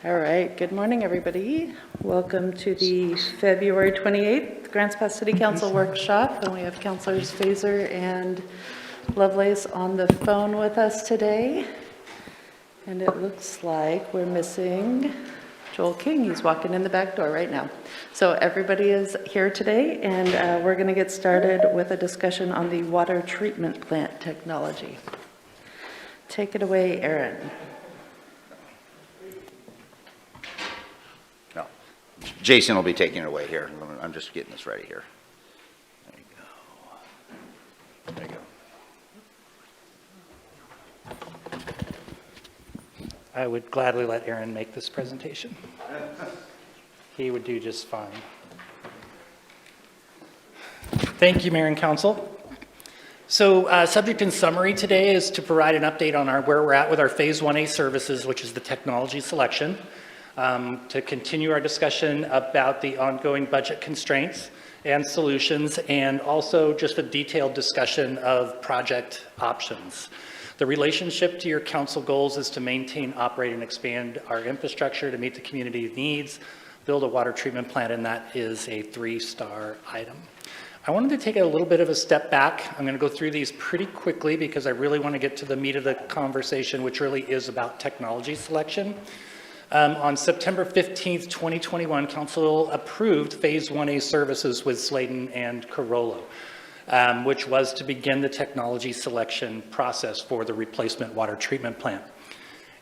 All right, good morning, everybody. Welcome to the February 28th Grants Pass City Council Workshop. And we have Councilors Fazer and Lovelace on the phone with us today. And it looks like we're missing Joel King. He's walking in the back door right now. So everybody is here today, and we're going to get started with a discussion on the water treatment plant technology. Take it away, Aaron. No, Jason will be taking it away here. I'm just getting this ready here. There you go. There you go. I would gladly let Aaron make this presentation. He would do just fine. Thank you, Mayor and Council. So subject in summary today is to provide an update on where we're at with our Phase 1A services, which is the technology selection, to continue our discussion about the ongoing budget constraints and solutions, and also just a detailed discussion of project options. The relationship to your council goals is to maintain, operate, and expand our infrastructure to meet the community needs, build a water treatment plant, and that is a 3-star item. I wanted to take a little bit of a step back. I'm going to go through these pretty quickly because I really want to get to the meat of the conversation, which really is about technology selection. On September 15th, 2021, Council approved Phase 1A services with Sladen and Carollo, which was to begin the technology selection process for the replacement water treatment plant.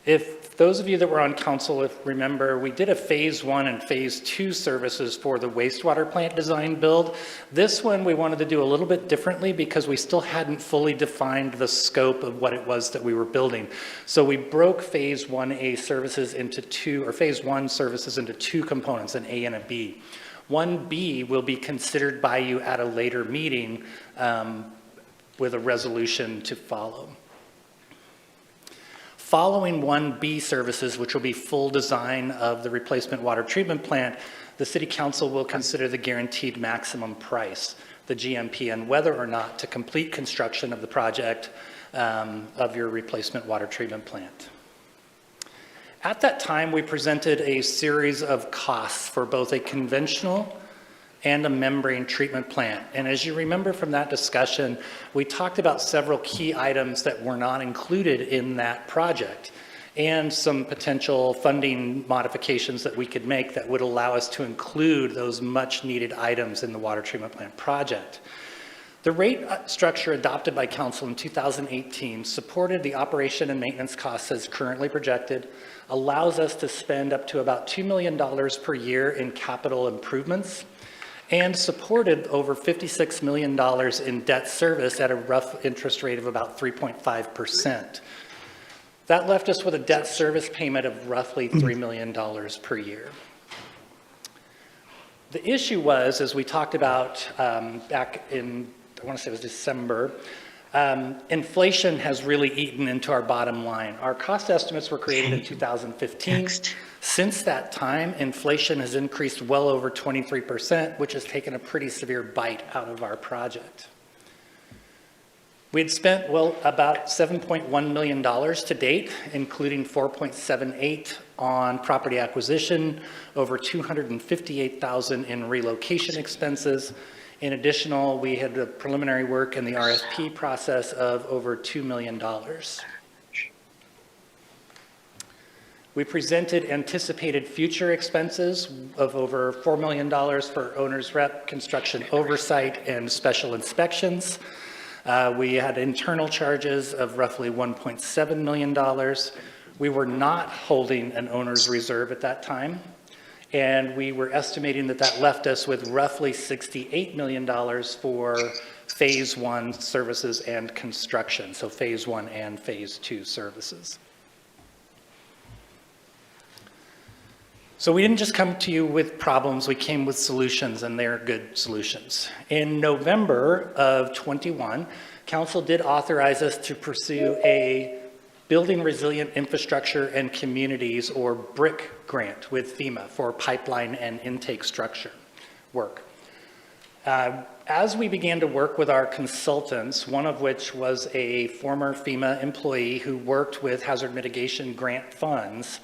If those of you that were on council remember, we did a Phase 1 and Phase 2 services for the wastewater plant design build. This one we wanted to do a little bit differently because we still hadn't fully defined the scope of what it was that we were building. So we broke Phase 1A services into Phase 1 services into two components, an A and a B. 1B will be considered by you at a later meeting with a resolution to follow. Following 1B services, which will be full design of the replacement water treatment plant, the City Council will consider the guaranteed maximum price, the GMP, and whether or not to complete construction of the project of your replacement water treatment plant. At that time, we presented a series of costs for both a conventional and a membrane treatment plant. And as you remember from that discussion, we talked about several key items that were not included in that project and some potential funding modifications that we could make that would allow us to include those much needed items in the water treatment plant project. The rate structure adopted by Council in 2018 supported the operation and maintenance costs as currently projected, allows us to spend up to about $2 million per year in capital improvements, and supported over $56 million in debt service at a rough interest rate of about 3.5%. That left us with a debt service payment of roughly $3 million per year. The issue was, as we talked about back in, I want to say it was December, inflation has really eaten into our bottom line. Our cost estimates were created in 2015. Since that time, inflation has increased well over 23%, which has taken a pretty severe bite out of our project. We had spent, about $7.1 million to date, including $4.78 on property acquisition, over $258,000 in relocation expenses. In addition, we had the preliminary work in the RFP process of over $2 million. We presented anticipated future expenses of over $4 million for owner's rep, construction oversight, and special inspections. We had internal charges of roughly $1.7 million. We were not holding an owner's reserve at that time, and we were estimating that that left us with roughly $68 million for Phase 1 services and construction, so Phase 1 and Phase 2 services. So we didn't just come to you with problems, we came with solutions, and they're good solutions. In November of 21, Council did authorize us to pursue a Building Resilient Infrastructure and Communities, or BRIC grant with FEMA for pipeline and intake structure work. As we began to work with our consultants, one of which was a former FEMA employee who worked with hazard mitigation grant funds,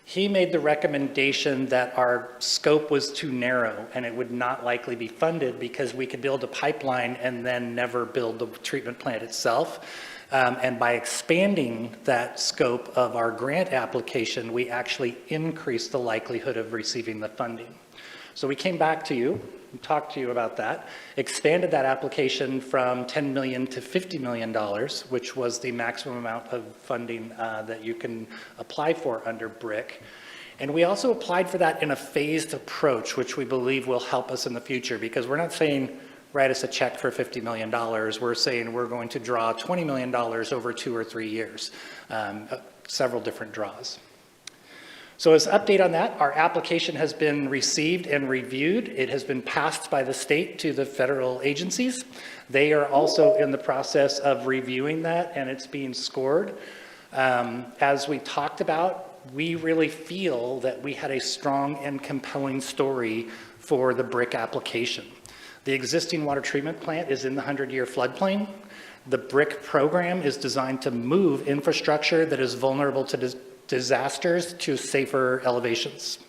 He made the recommendation that our scope was too narrow and it would not likely be funded because we could build a pipeline and then never build the treatment plant itself. And by expanding that scope of our grant application, we actually increased the likelihood of receiving the funding. So we came back to you and talked to you about that, expanded that application from $10 million to $50 million, which was the maximum amount of funding that you can apply for under BRIC. And we also applied for that in a phased approach, which we believe will help us in the future, because we're not saying write us a check for $50 million. We're saying we're going to draw $20 million over 2 or 3 years, several different draws. So as an update on that, our application has been received and reviewed. It has been passed by the state to the federal agencies. They are also in the process of reviewing that, and it's being scored. As we talked about, we really feel that we had a strong and compelling story for the BRIC application. The existing water treatment plant is in the 100-year floodplain. The BRIC program is designed to move infrastructure that is vulnerable to disasters to safer elevations.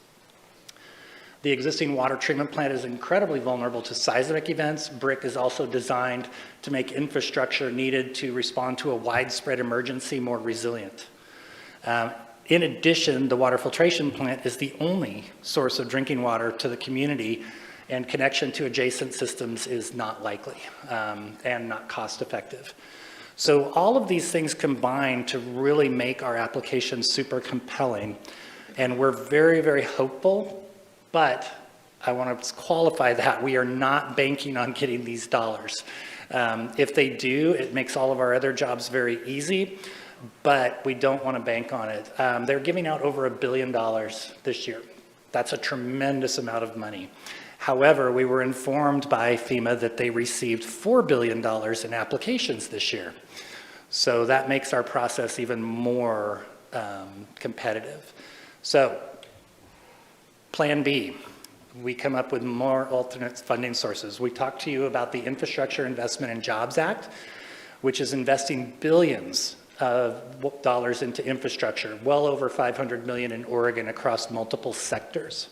The existing water treatment plant is incredibly vulnerable to seismic events. BRIC is also designed to make infrastructure needed to respond to a widespread emergency more resilient. In addition, the water filtration plant is the only source of drinking water to the community, and connection to adjacent systems is not likely and not cost effective. So all of these things combine to really make our application super compelling, and we're very, very hopeful, but I want to qualify that we are not banking on getting these dollars. If they do, it makes all of our other jobs very easy, but we don't want to bank on it. They're giving out over $1 billion this year. That's a tremendous amount of money. However, we were informed by FEMA that they received $4 billion in applications this year. So that makes our process even more competitive. So, Plan B, we come up with more alternate funding sources. We talked to you about the Infrastructure Investment and Jobs Act, which is investing billions of dollars into infrastructure, well over $500 million in Oregon across multiple sectors.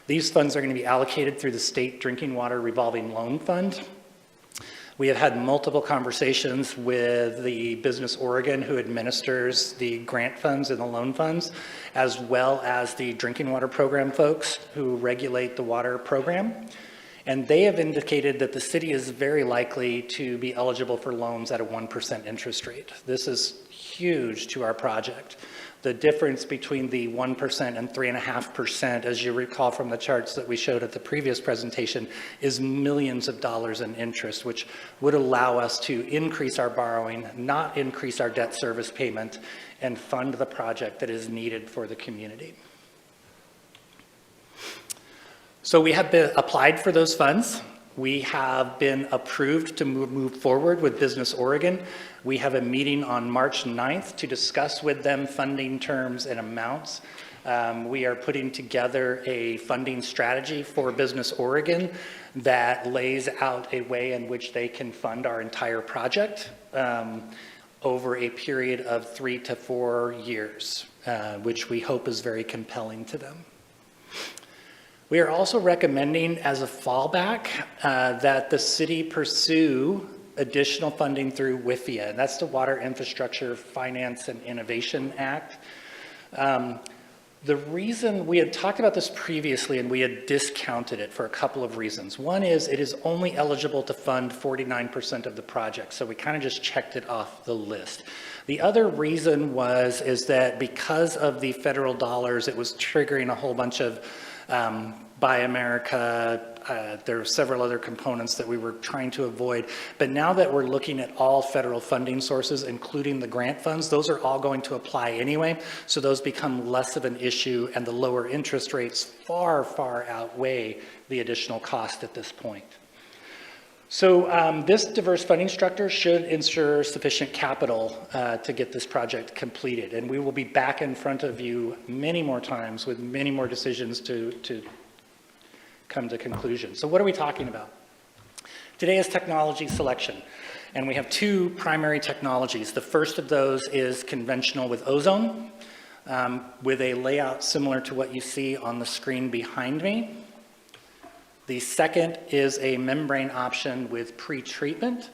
These funds are going to be allocated through the State Drinking Water Revolving Loan Fund. We have had multiple conversations with the Business Oregon, who administers the grant funds and the loan funds, as well as the drinking water program folks who regulate the water program. And they have indicated that the city is very likely to be eligible for loans at a 1% interest rate. This is huge to our project. The difference between the 1% and 3.5%, as you recall from the charts that we showed at the previous presentation, is millions of dollars in interest, which would allow us to increase our borrowing, not increase our debt service payment, and fund the project that is needed for the community. So we have been applied for those funds. We have been approved to move forward with Business Oregon. We have a meeting on March 9th to discuss with them funding terms and amounts. We are putting together a funding strategy for Business Oregon that lays out a way in which they can fund our entire project over a period of 3 to 4 years, which we hope is very compelling to them. We are also recommending as a fallback that the city pursue additional funding through WIFIA. That's the Water Infrastructure Finance and Innovation Act. The reason we had talked about this previously and we had discounted it for a couple of reasons. One is it is only eligible to fund 49% of the project, so we kind of just checked it off the list. The other reason is that because of the federal dollars, it was triggering a whole bunch of Buy America, there are several other components that we were trying to avoid. But now that we're looking at all federal funding sources, including the grant funds, those are all going to apply anyway. So those become less of an issue, and the lower interest rates far, far outweigh the additional cost at this point. So this diverse funding structure should ensure sufficient capital to get this project completed. And we will be back in front of you many more times with many more decisions to come to conclusion. So what are we talking about? Today is technology selection. And we have two primary technologies. The first of those is conventional with ozone. with a layout similar to what you see on the screen behind me. The second is a membrane option with pre-treatment.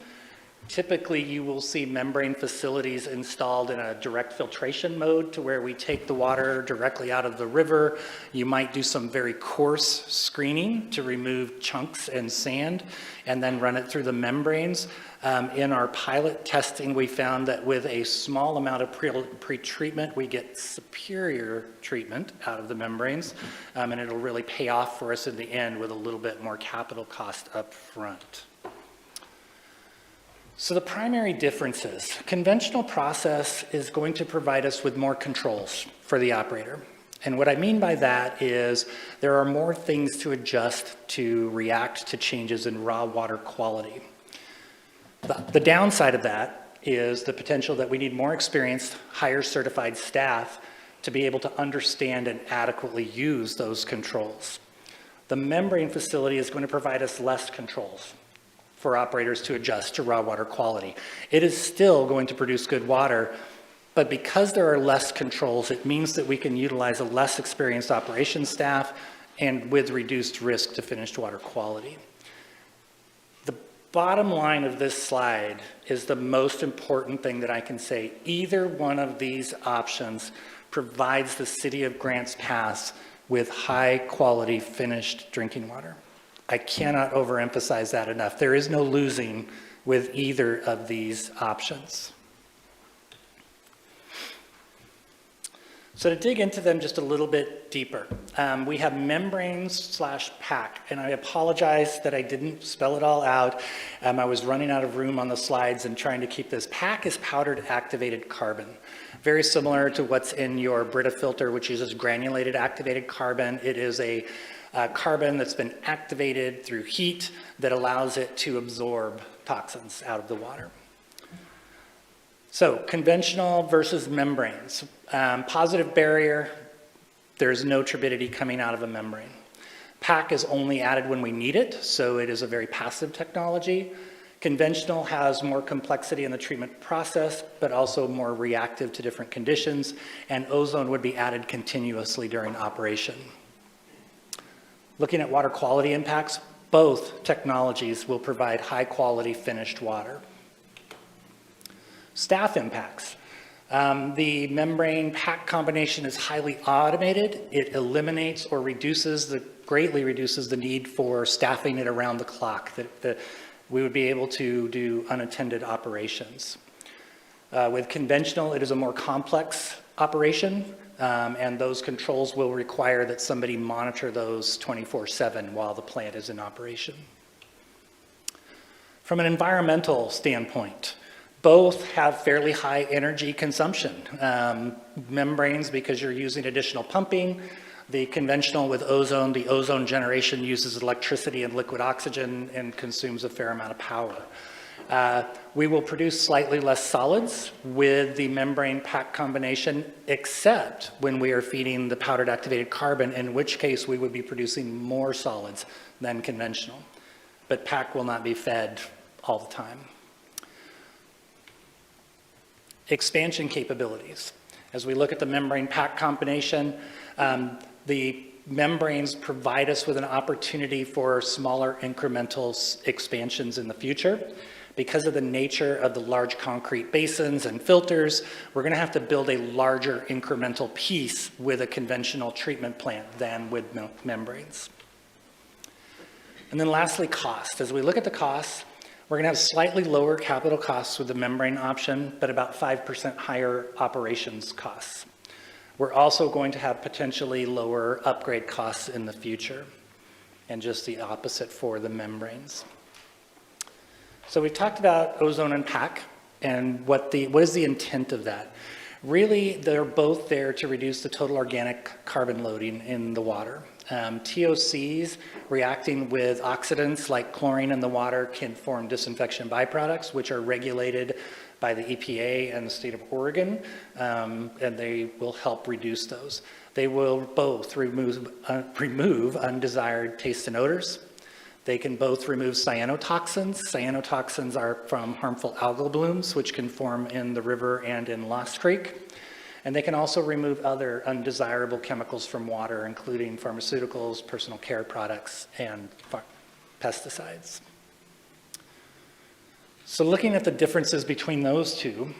Typically, you will see membrane facilities installed in a direct filtration mode to where we take the water directly out of the river. You might do some very coarse screening to remove chunks and sand and then run it through the membranes. In our pilot testing, we found that with a small amount of pre-treatment, we get superior treatment out of the membranes, and it'll really pay off for us in the end with a little bit more capital cost up front. So the primary differences, conventional process is going to provide us with more controls for the operator. And what I mean by that is there are more things to adjust to react to changes in raw water quality. The downside of that is the potential that we need more experienced, higher certified staff to be able to understand and adequately use those controls. The membrane facility is going to provide us less controls for operators to adjust to raw water quality. It is still going to produce good water, but because there are less controls, it means that we can utilize a less experienced operations staff and with reduced risk to finished water quality. The bottom line of this slide is the most important thing that I can say. Either one of these options provides the city of Grants Pass with high quality finished drinking water. I cannot overemphasize that enough. There is no losing with either of these options. So to dig into them just a little bit deeper, we have membranes/PAC, and I apologize that I didn't spell it all out. I was running out of room on the slides and trying to keep this. PAC is powdered activated carbon, very similar to what's in your Brita filter, which uses granulated activated carbon. It is a carbon that's been activated through heat that allows it to absorb toxins out of the water. So conventional versus membranes. Positive barrier, there's no turbidity coming out of a membrane. PAC is only added when we need it, so it is a very passive technology. Conventional has more complexity in the treatment process, but also more reactive to different conditions, and ozone would be added continuously during operation. Looking at water quality impacts, both technologies will provide high quality finished water. Staff impacts. The membrane PAC combination is highly automated. It eliminates or greatly reduces the need for staffing it around the clock. We would be able to do unattended operations. With conventional, it is a more complex operation. And those controls will require that somebody monitor those 24/7 while the plant is in operation. From an environmental standpoint, both have fairly high energy consumption. Membranes, because you're using additional pumping. The conventional with ozone, the ozone generation uses electricity and liquid oxygen and consumes a fair amount of power. We will produce slightly less solids with the membrane PAC combination, except when we are feeding the powdered activated carbon, in which case we would be producing more solids than conventional. But PAC will not be fed all the time. Expansion capabilities. As we look at the membrane PAC combination, the membranes provide us with an opportunity for smaller incremental expansions in the future. Because of the nature of the large concrete basins and filters, we're going to have to build a larger incremental piece with a conventional treatment plant than with membranes. And then lastly, cost. As we look at the costs, we're going to have slightly lower capital costs with the membrane option, but about 5% higher operations costs. We're also going to have potentially lower upgrade costs in the future, and just the opposite for the membranes. So we've talked about ozone and PAC and what is the intent of that. Really, they're both there to reduce the total organic carbon loading in the water. TOCs reacting with oxidants like chlorine in the water can form disinfection byproducts, which are regulated by the EPA and the state of Oregon, and they will help reduce those. They will both remove undesired tastes and odors. They can both remove cyanotoxins. Cyanotoxins are from harmful algal blooms, which can form in the river and in Lost Creek. And they can also remove other undesirable chemicals from water, including pharmaceuticals, personal care products, and pesticides. So looking at the differences between those two,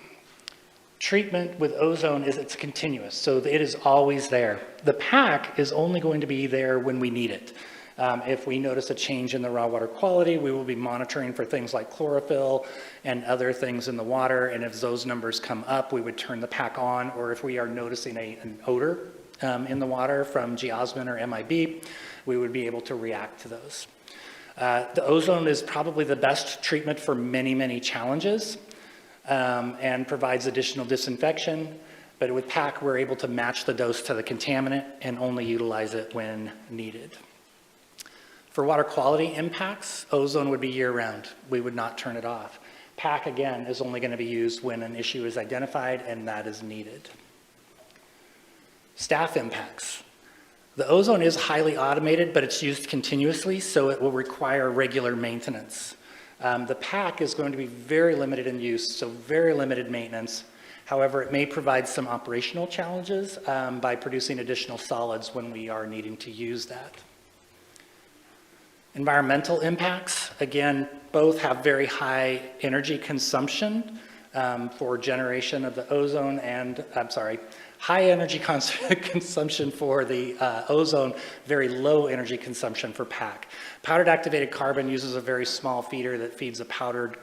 treatment with ozone it's continuous, so it is always there. The PAC is only going to be there when we need it. If we notice a change in the raw water quality, we will be monitoring for things like chlorophyll and other things in the water, and if those numbers come up, we would turn the PAC on, or if we are noticing an odor in the water from geosmin or MIB, we would be able to react to those. The ozone is probably the best treatment for many, many challenges and provides additional disinfection, but with PAC, we're able to match the dose to the contaminant and only utilize it when needed. For water quality impacts, ozone would be year-round. We would not turn it off. PAC, again, is only going to be used when an issue is identified and that is needed. Staff impacts. The ozone is highly automated, but it's used continuously, so it will require regular maintenance. The PAC is going to be very limited in use, so very limited maintenance. However, it may provide some operational challenges by producing additional solids when we are needing to use that. Environmental impacts, again, both have very high energy consumption for generation of the ozone and, high energy consumption for the ozone, very low energy consumption for PAC. Powdered activated carbon uses a very small feeder that feeds a powdered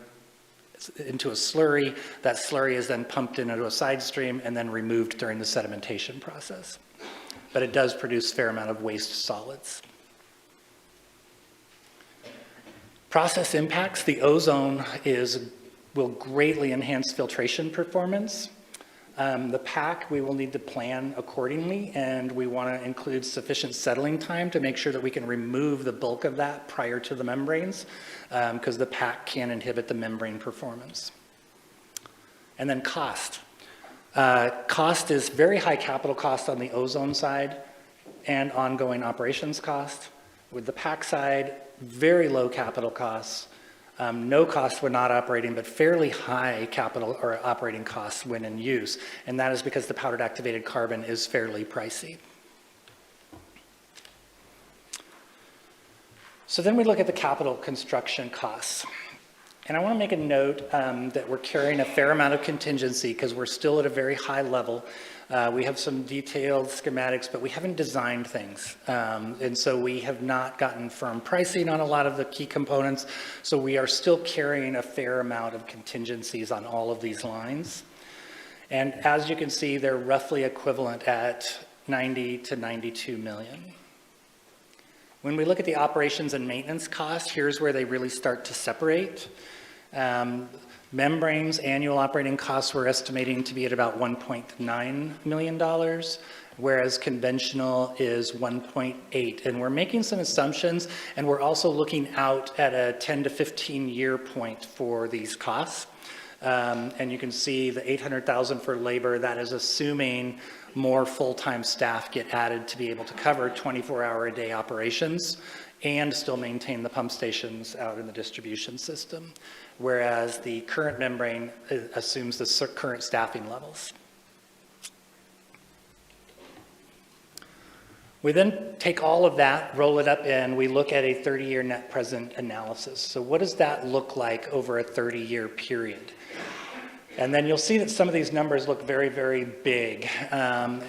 into a slurry. That slurry is then pumped into a side stream and then removed during the sedimentation process. But it does produce a fair amount of waste solids. Process impacts, the ozone will greatly enhance filtration performance. The PAC, we will need to plan accordingly, and we want to include sufficient settling time to make sure that we can remove the bulk of that prior to the membranes, because the PAC can inhibit the membrane performance. And then cost. Cost is very high capital cost on the ozone side and ongoing operations cost. With the PAC side, very low capital costs, no cost when not operating, but fairly high capital or operating costs when in use. And that is because the powdered activated carbon is fairly pricey. So then we look at the capital construction costs. And I want to make a note that we're carrying a fair amount of contingency because we're still at a very high level. We have some detailed schematics, but we haven't designed things. And so we have not gotten firm pricing on a lot of the key components. So we are still carrying a fair amount of contingencies on all of these lines. And as you can see, they're roughly equivalent at 90 to 92 million. When we look at the operations and maintenance costs, here's where they really start to separate. Membranes annual operating costs we're estimating to be at about $1.9 million, whereas conventional is 1.8. And we're making some assumptions, and we're also looking out at a 10 to 15 year point for these costs. And you can see the $800,000 for labor, that is assuming more full-time staff get added to be able to cover 24-hour-a-day operations and still maintain the pump stations out in the distribution system, whereas the current membrane assumes the current staffing levels. We then take all of that, roll it up, and we look at a 30-year net present analysis. So what does that look like over a 30-year period? And then you'll see that some of these numbers look very, very big,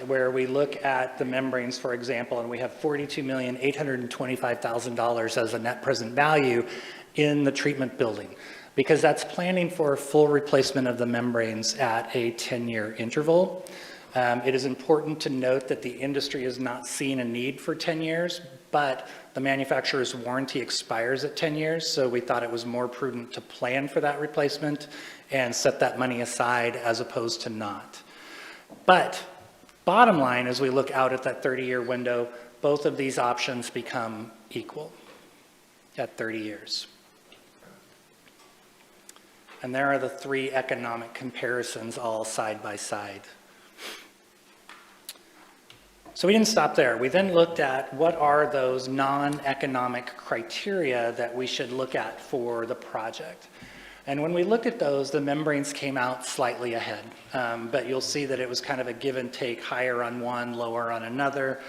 where we look at the membranes, for example, and we have $42,825,000 as a net present value in the treatment building, because that's planning for a full replacement of the membranes at a 10-year interval. It is important to note that the industry is not seeing a need for 10 years, but the manufacturer's warranty expires at 10 years, so we thought it was more prudent to plan for that replacement and set that money aside as opposed to not. But bottom line, as we look out at that 30-year window, both of these options become equal at 30 years. And there are the three economic comparisons all side by side. So we didn't stop there. We then looked at what are those non-economic criteria that we should look at for the project. And when we looked at those, the membranes came out slightly ahead. But you'll see that it was kind of a give and take, higher on one, lower on another.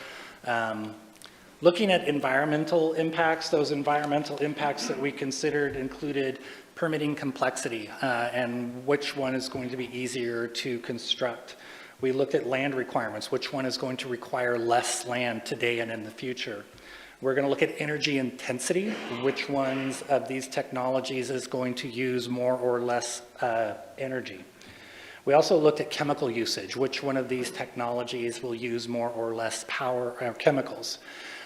Looking at environmental impacts, those environmental impacts that we considered included permitting complexity and which one is going to be easier to construct. We looked at land requirements, which one is going to require less land today and in the future. We're going to look at energy intensity, which ones of these technologies is going to use more or less energy. We also looked at chemical usage, which one of these technologies will use more or less power chemicals.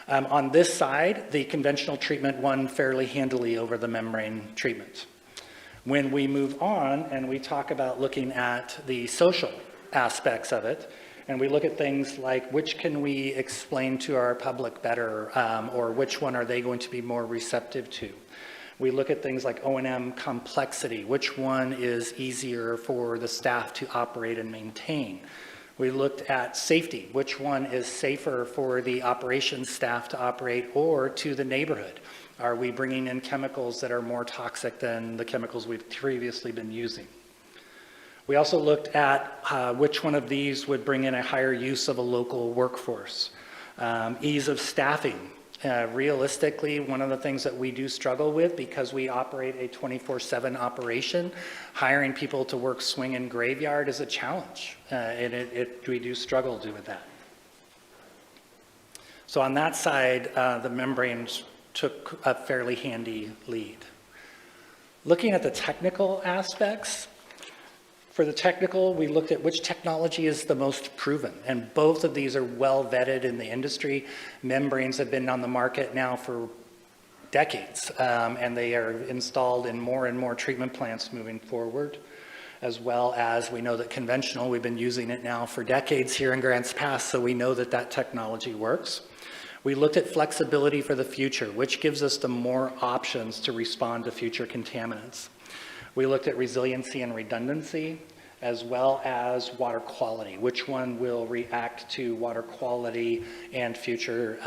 On this side, the conventional treatment won fairly handily over the membrane treatment. When we move on and we talk about looking at the social aspects of it, and we look at things like which can we explain to our public better, or which one are they going to be more receptive to. We look at things like O&M complexity, which one is easier for the staff to operate and maintain. We looked at safety, which one is safer for the operations staff to operate or to the neighborhood. Are we bringing in chemicals that are more toxic than the chemicals we've previously been using? We also looked at which one of these would bring in a higher use of a local workforce. Ease of staffing. Realistically, one of the things that we do struggle with, because we operate a 24/7 operation, hiring people to work swing and graveyard is a challenge, and we do struggle with that. So on that side, the membranes took a fairly handy lead. Looking at the technical aspects, for the technical, we looked at which technology is the most proven, and both of these are well vetted in the industry. Membranes have been on the market now for decades, and they are installed in more and more treatment plants moving forward, as well as we know that conventional, we've been using it now for decades here in Grants Pass, so we know that that technology works. We looked at flexibility for the future, which gives us the more options to respond to future contaminants. We looked at resiliency and redundancy, as well as water quality, which one will react to water quality and future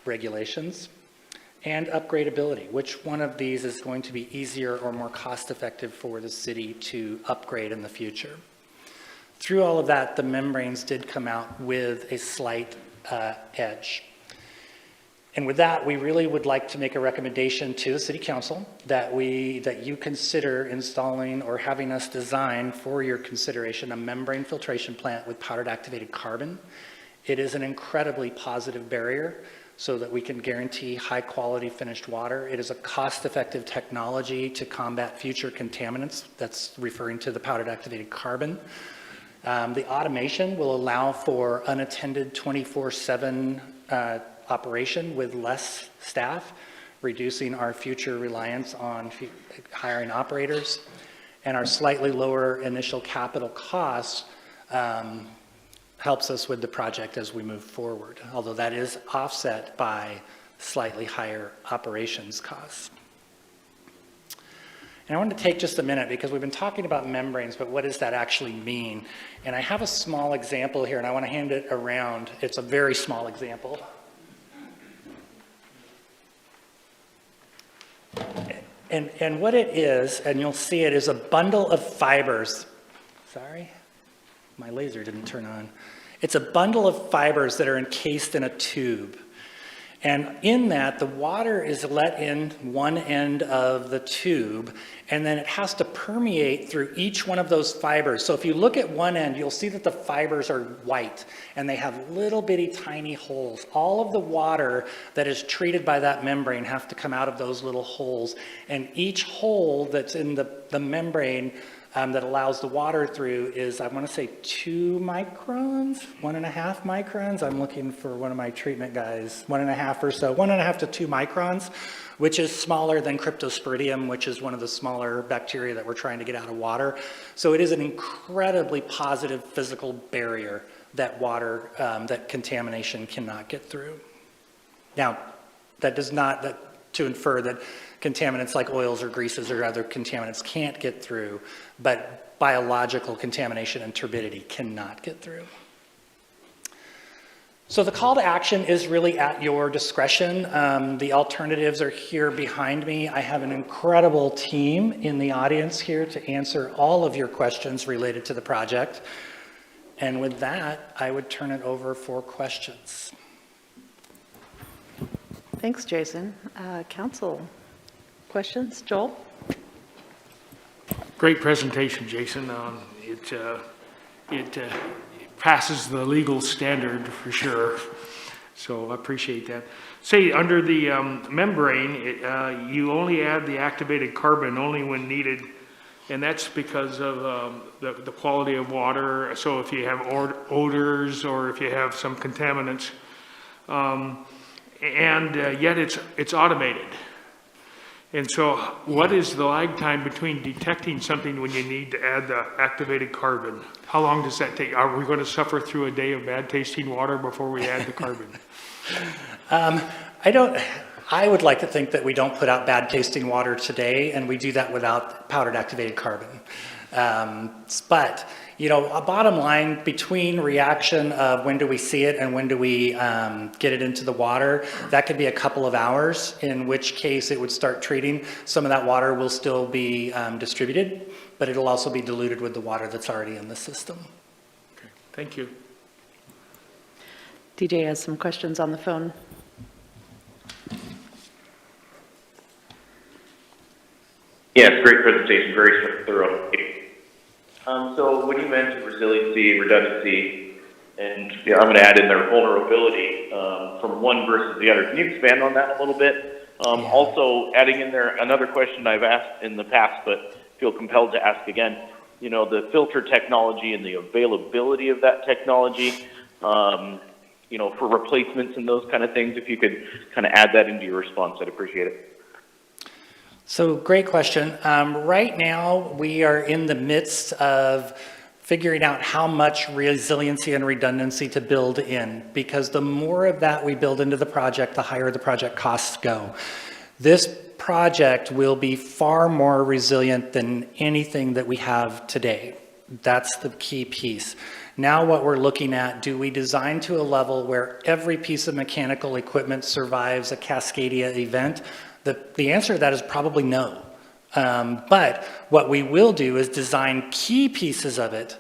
regulations, and upgradability, which one of these is going to be easier or more cost-effective for the city to upgrade in the future. Through all of that, the membranes did come out with a slight edge. And with that, we really would like to make a recommendation to the City Council that you consider installing or having us design for your consideration a membrane filtration plant with powdered activated carbon. It is an incredibly positive barrier so that we can guarantee high quality finished water. It is a cost-effective technology to combat future contaminants. That's referring to the powdered activated carbon. The automation will allow for unattended 24/7 operation with less staff, reducing our future reliance on hiring operators, and our slightly lower initial capital costs helps us with the project as we move forward, although that is offset by slightly higher operations costs. And I want to take just a minute because we've been talking about membranes, but what does that actually mean? And I have a small example here, and I want to hand it around. It's a very small example. And what it is, and you'll see it, is a bundle of fibers. Sorry, my laser didn't turn on. It's a bundle of fibers that are encased in a tube. And in that, the water is let in one end of the tube, and then it has to permeate through each one of those fibers. So if you look at one end, you'll see that the fibers are white, and they have little bitty tiny holes. All of the water that is treated by that membrane have to come out of those little holes. And each hole that's in the membrane that allows the water through is, I want to say 2 microns, 1.5 microns. I'm looking for one of my treatment guys, 1.5 or so, 1.5 to 2 microns, which is smaller than Cryptosporidium, which is one of the smaller bacteria that we're trying to get out of water. So it is an incredibly positive physical barrier that water, that contamination cannot get through. Now, that does not, to infer that contaminants like oils or greases or other contaminants can't get through, but biological contamination and turbidity cannot get through. So the call to action is really at your discretion. The alternatives are here behind me. I have an incredible team in the audience here to answer all of your questions related to the project. And with that, I would turn it over for questions. Thanks, Jason. Council, questions? Joel? Great presentation, Jason. It passes the legal standard for sure, so I appreciate that. Say, under the membrane, you only add the activated carbon only when needed, and that's because of the quality of water, so if you have odors or if you have some contaminants, yet it's automated. And so what is the lag time between detecting something when you need to add the activated carbon? How long does that take? Are we going to suffer through a day of bad tasting water before we add the carbon? I would like to think that we don't put out bad tasting water today, and we do that without powdered activated carbon. But, you know, a bottom line between reaction of when do we see it and when do we get it into the water, that could be a couple of hours, in which case it would start treating. Some of that water will still be distributed, but it'll also be diluted with the water that's already in the system. Okay, thank you. DJ has some questions on the phone. Yes, great presentation, very thorough. So when you mentioned resiliency, redundancy, and I'm going to add in there vulnerability from one versus the other, can you expand on that a little bit? Also adding in there another question I've asked in the past, but feel compelled to ask again, you know, the filter technology and the availability of that technology, you know, for replacements and those kind of things, if you could kind of add that into your response, I'd appreciate it. So great question. Right now, we are in the midst of figuring out how much resiliency and redundancy to build in, because the more of that we build into the project, the higher the project costs go. This project will be far more resilient than anything that we have today. That's the key piece. Now what we're looking at, do we design to a level where every piece of mechanical equipment survives a Cascadia event? The answer to that is probably no. But what we will do is design key pieces of it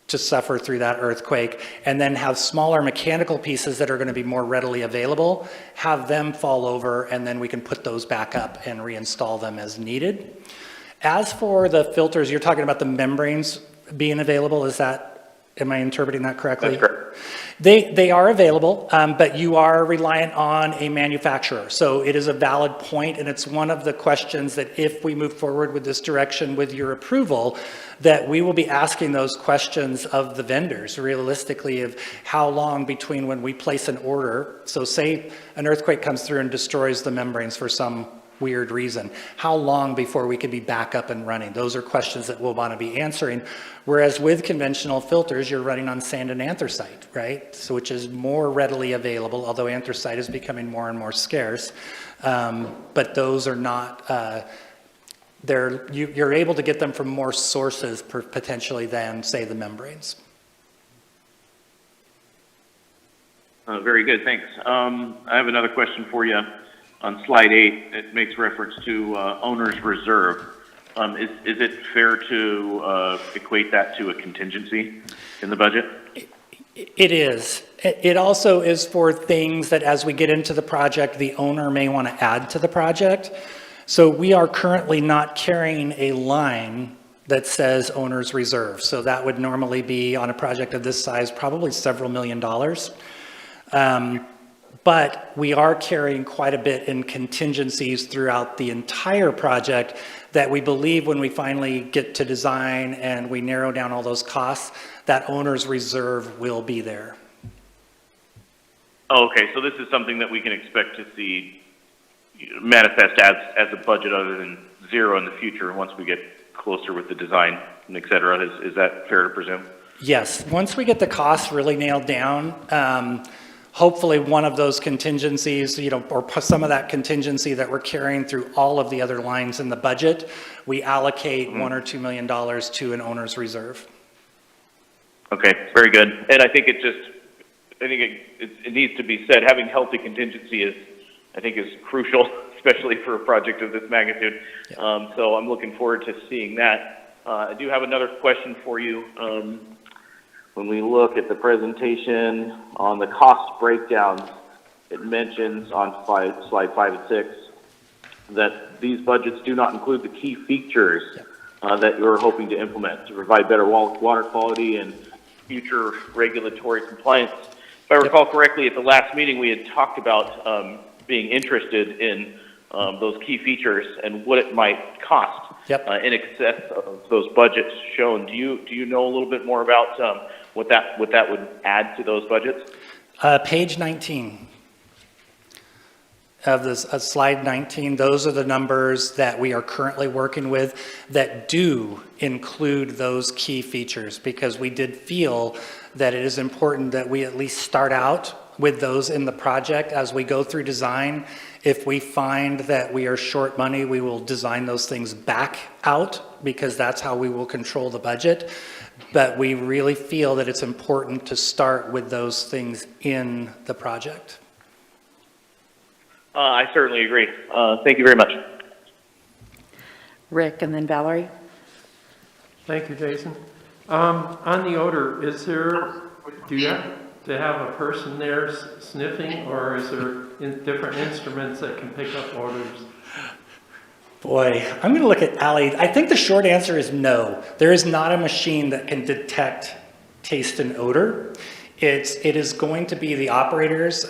to suffer through that earthquake, and then have smaller mechanical pieces that are going to be more readily available, have them fall over, and then we can put those back up and reinstall them as needed. As for the filters, you're talking about the membranes being available, am I interpreting that correctly? That's correct. They are available, but you are reliant on a manufacturer. So it is a valid point, and it's one of the questions that if we move forward with this direction with your approval, that we will be asking those questions of the vendors, realistically, of how long between when we place an order. So say an earthquake comes through and destroys the membranes for some weird reason. How long before we could be back up and running? Those are questions that we'll want to be answering. Whereas with conventional filters, you're running on sand and anthracite, right? So which is more readily available, although anthracite is becoming more and more scarce. But those are not, you're able to get them from more sources potentially than, say, the membranes. Very good, thanks. I have another question for you. On slide 8, it makes reference to owner's reserve. Is it fair to equate that to a contingency in the budget? It is. It also is for things that as we get into the project, the owner may want to add to the project. So we are currently not carrying a line that says owner's reserve. So that would normally be on a project of this size, probably several $1 million. But we are carrying quite a bit in contingencies throughout the entire project that we believe when we finally get to design and we narrow down all those costs, that owner's reserve will be there. Oh, okay, so this is something that we can expect to see manifest as a budget other than zero in the future once we get closer with the design and et cetera. Is that fair to presume? Yes, once we get the costs really nailed down, hopefully one of those contingencies, or some of that contingency that we're carrying through all of the other lines in the budget, we allocate $1 or $2 million to an owner's reserve. Okay, very good. And I think it just I think it needs to be said, having healthy contingency is crucial, especially for a project of this magnitude. So I'm looking forward to seeing that. I do have another question for you. When we look at the presentation on the cost breakdowns, it mentions on slide 5 and 6 that these budgets do not include the key features that you're hoping to implement to provide better water quality and future regulatory compliance. If I recall correctly, at the last meeting, we had talked about being interested in those key features and what it might cost in excess of those budgets shown. Do you know a little bit more about what that would add to those budgets? Page 19 of this, slide 19, those are the numbers that we are currently working with that do include those key features, because we did feel that it is important that we at least start out with those in the project as we go through design. If we find that we are short money, we will design those things back out, because that's how we will control the budget. But we really feel that it's important to start with those things in the project. I certainly agree. Thank you very much. Rick and then Valerie. Thank you, Jason. On the odor, do you have to have a person there sniffing, or is there different instruments that can pick up odors? Boy, I'm going to look at Allie. I think the short answer is no. There is not a machine that can detect taste and odor. It is going to be the operators.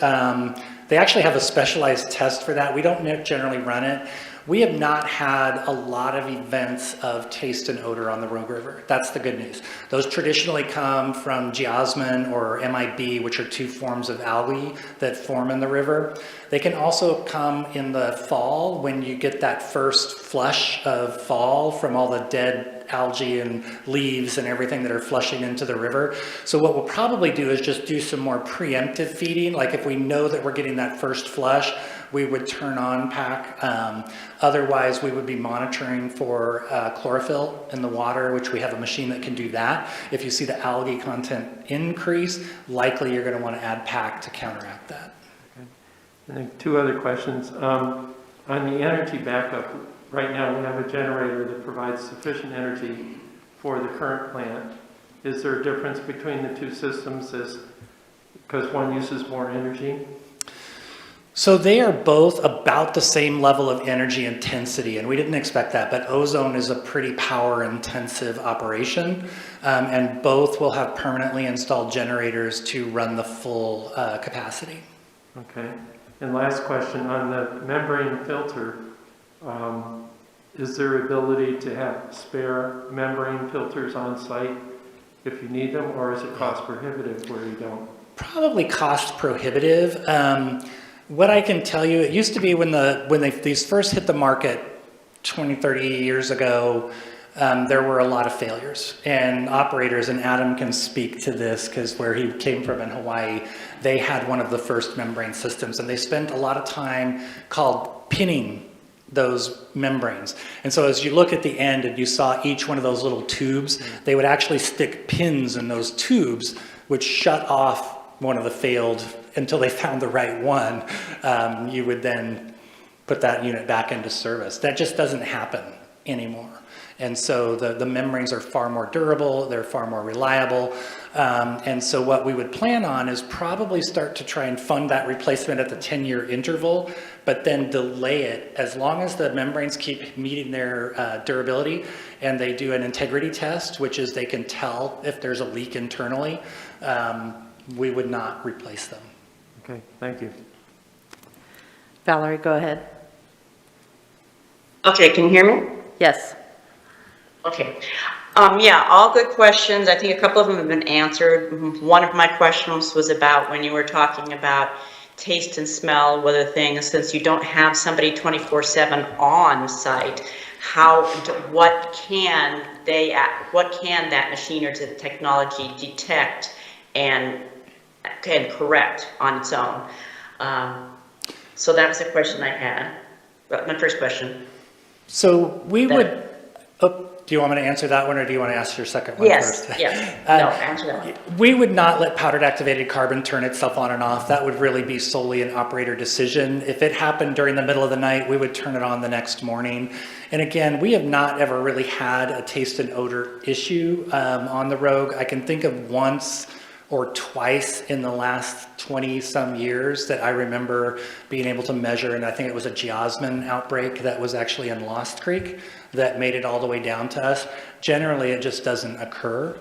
They actually have a specialized test for that. We don't generally run it. We have not had a lot of events of taste and odor on the Rogue River. That's the good news. Those traditionally come from geosmin or MIB, which are two forms of algae that form in the river. They can also come in the fall when you get that first flush of fall from all the dead algae and leaves and everything that are flushing into the river. So what we'll probably do is just do some more preemptive feeding. Like if we know that we're getting that first flush, we would turn on pack. Otherwise, we would be monitoring for chlorophyll in the water, which we have a machine that can do that. If you see the algae content increase, likely you're going to want to add pack to counteract that. Okay. And then 2 other questions. On the energy backup, right now we have a generator that provides sufficient energy for the current plant. Is there a difference between the 2 systems because one uses more energy? So they are both about the same level of energy intensity, and we didn't expect that, but Ozone is a pretty power intensive operation, and both will have permanently installed generators to run the full capacity. Okay. And last question, on the membrane filter, is there ability to have spare membrane filters on site if you need them, or is it cost prohibitive where you don't? Probably cost prohibitive. What I can tell you, it used to be when these first hit the market 20, 30 years ago, there were a lot of failures, and operators, and Adam can speak to this because where he came from in Hawaii, they had one of the first membrane systems, and they spent a lot of time called pinning those membranes. And so as you look at the end and you saw each one of those little tubes, they would actually stick pins in those tubes, which shut off one of the failed until they found the right one. You would then put that unit back into service. That just doesn't happen anymore. And so the membranes are far more durable, they're far more reliable. And so what we would plan on is probably start to try and fund that replacement at the 10-year interval, but then delay it as long as the membranes keep meeting their durability, and they do an integrity test, which is they can tell if there's a leak internally. We would not replace them. Okay, thank you. Valerie, go ahead. Okay, can you hear me? Yes. Okay. Yeah, all good questions. I think a couple of them have been answered. One of my questions was about when you were talking about taste and smell, whether things, since you don't have somebody 24/7 on site, what can that machine or technology detect and correct on its own? So that was the question I had. My first question. So we would, Do you want me to answer that one, or do you want to ask your second one Yes, first? yes. No, answer that one. We would not let powdered activated carbon turn itself on and off. That would really be solely an operator decision. If it happened during the middle of the night, we would turn it on the next morning. And again, we have not ever really had a taste and odor issue on the Rogue. I can think of once or twice in the last 20-some years that I remember being able to measure, and I think it was a geosmin outbreak that was actually in Lost Creek that made it all the way down to us. Generally, it just doesn't occur.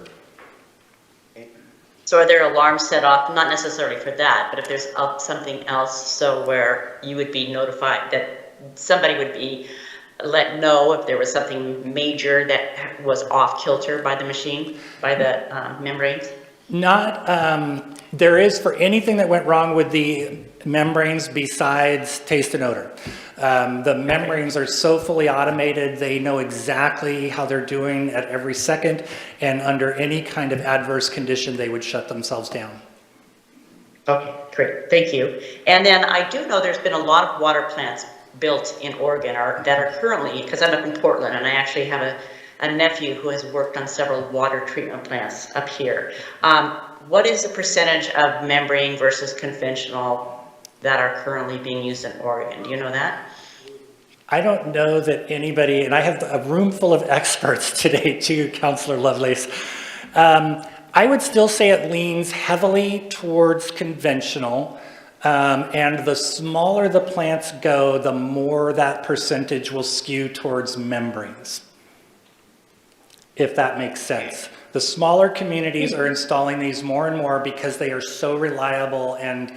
So are there alarms set off, not necessarily for that, but if there's something else, so where you would be notified, that somebody would be let know if there was something major that was off kilter by the machine, by the membranes? Not, there is for anything that went wrong with the membranes besides taste and odor. The membranes are so fully automated, they know exactly how they're doing at every second, and under any kind of adverse condition, they would shut themselves down. Okay, great, thank you. And then I do know there's been a lot of water plants built in Oregon that are currently, because I'm up in Portland, and I actually have a nephew who has worked on several water treatment plants up here. What is the percentage of membrane versus conventional that are currently being used in Oregon? Do you know that? I don't know that anybody, and I have a room full of experts today too, Councillor Lovelace. I would still say it leans heavily towards conventional, and the smaller the plants go, the more that percentage will skew towards membranes, if that makes sense. The smaller communities are installing these more and more because they are so reliable and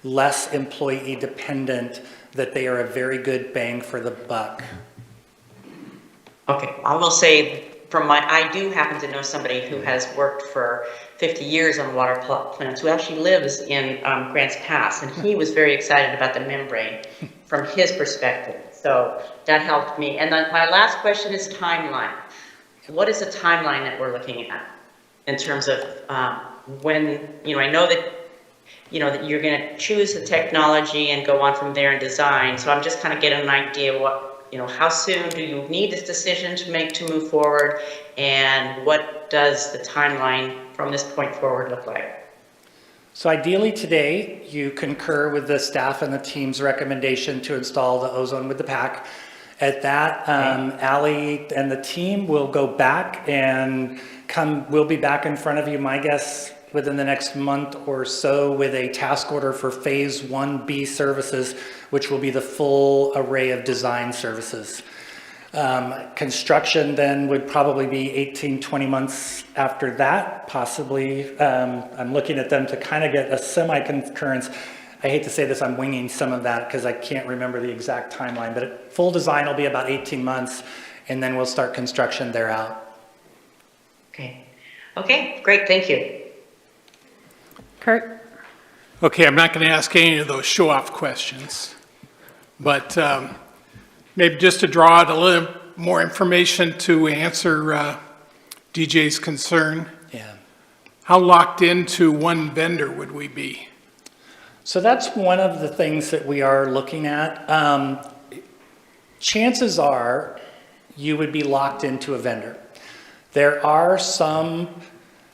less employee dependent that they are a very good bang for the buck. Okay, I will say I do happen to know somebody who has worked for 50 years on water plants, who actually lives in Grants Pass, and he was very excited about the membrane from his perspective. So that helped me. And then my last question is timeline. What is the timeline that we're looking at in terms of when, I know that, that you're going to choose the technology and go on from there and design. So I'm just kind of getting an idea what, how soon do you need this decision to make to move forward, and what does the timeline from this point forward look like? So ideally today, you concur with the staff and the team's recommendation to install the ozone with the pack. At that, Ally and the team will go back and we'll be back in front of you, my guess, within the next month or so with a task order for phase 1B services, which will be the full array of design services. Construction then would probably be 18, 20 months after that, possibly. I'm looking at them to kind of get a semi-concurrence. I hate to say this, I'm winging some of that because I can't remember the exact timeline, but full design will be about 18 months, and then we'll start construction thereof. Okay. Okay, great, thank you. Kurt? Okay, I'm not going to ask any of those show-off questions, but maybe just to draw out a little more information to answer DJ's concern. Yeah. How locked into one vendor would we be? So that's one of the things that we are looking at. Chances are you would be locked into a vendor. There are some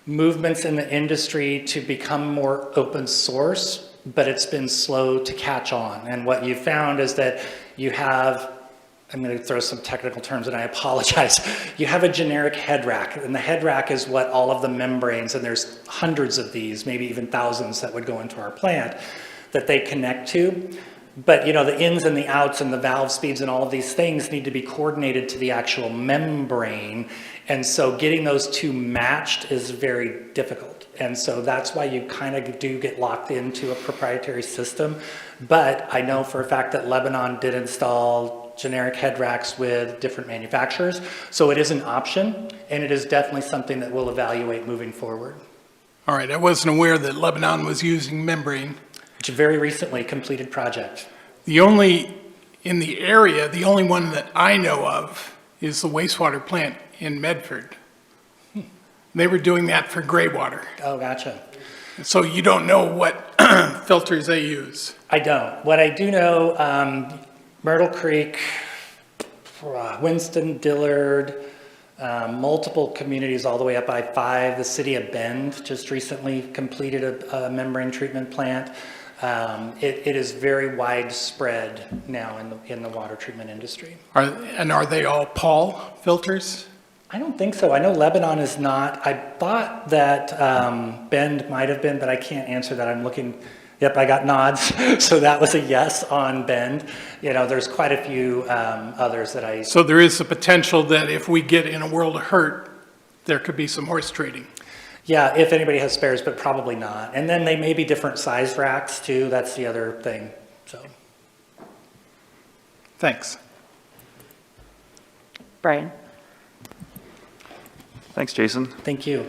movements in the industry to become more open source, but it's been slow to catch on. And what you found is that you have, I'm going to throw some technical terms and I apologize. You have a generic head rack, and the head rack is what all of the membranes, and there's hundreds of these, maybe even thousands that would go into our plant, that they connect to. But the ins and the outs and the valve speeds and all of these things need to be coordinated to the actual membrane. And so getting those two matched is very difficult. And so that's why you kind of do get locked into a proprietary system. But I know for a fact that Lebanon did install generic head racks with different manufacturers. So it is an option, and it is definitely something that we'll evaluate moving forward. All right, I wasn't aware that Lebanon was using membrane. It's a very recently completed project. In the area, the only one that I know of is the wastewater plant in Medford. They were doing that for gray water. Oh, gotcha. So you don't know what filters they use? I don't. What I do know, Myrtle Creek, Winston, Dillard, multiple communities all the way up I-5. The city of Bend just recently completed a membrane treatment plant. It is very widespread now in the water treatment industry. Are they all Paul filters? I don't think so. I know Lebanon is not. I thought that Bend might have been, but I can't answer that. I'm looking. Yep, I got nods. So that was a yes on Bend. You know, there's quite a few others that I. So there is a potential that if we get in a world of hurt, there could be some horse trading. Yeah, if anybody has spares, but probably not. And then they may be different size racks too. That's the other thing. So. Thanks. Brian? Thanks, Jason. Thank you.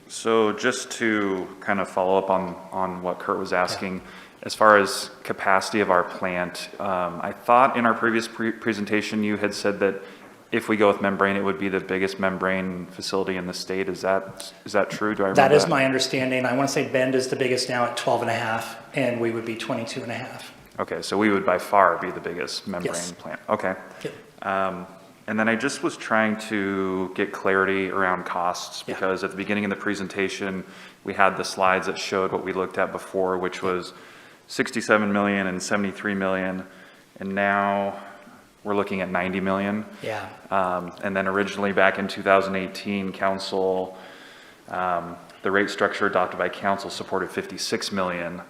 So just to kind of follow up on what Kurt was asking, as far as capacity of our plant, I thought in our previous presentation you had said that if we go with membrane, it would be the biggest membrane facility in the state. Is that true? Do I remember That is my understanding. I want to say Bend is the biggest now at 12.5, and we would be 22.5. Okay, so we would by far be the biggest membrane Yes. plant. Okay. Yep. And then I just was trying to get clarity around costs, Yeah. because at the beginning of the presentation, we had the slides that showed what we looked at before, which was 67 million and 73 million, and now we're looking at 90 million. Yeah. And then originally back in 2018, council, the rate structure adopted by council supported 56 million.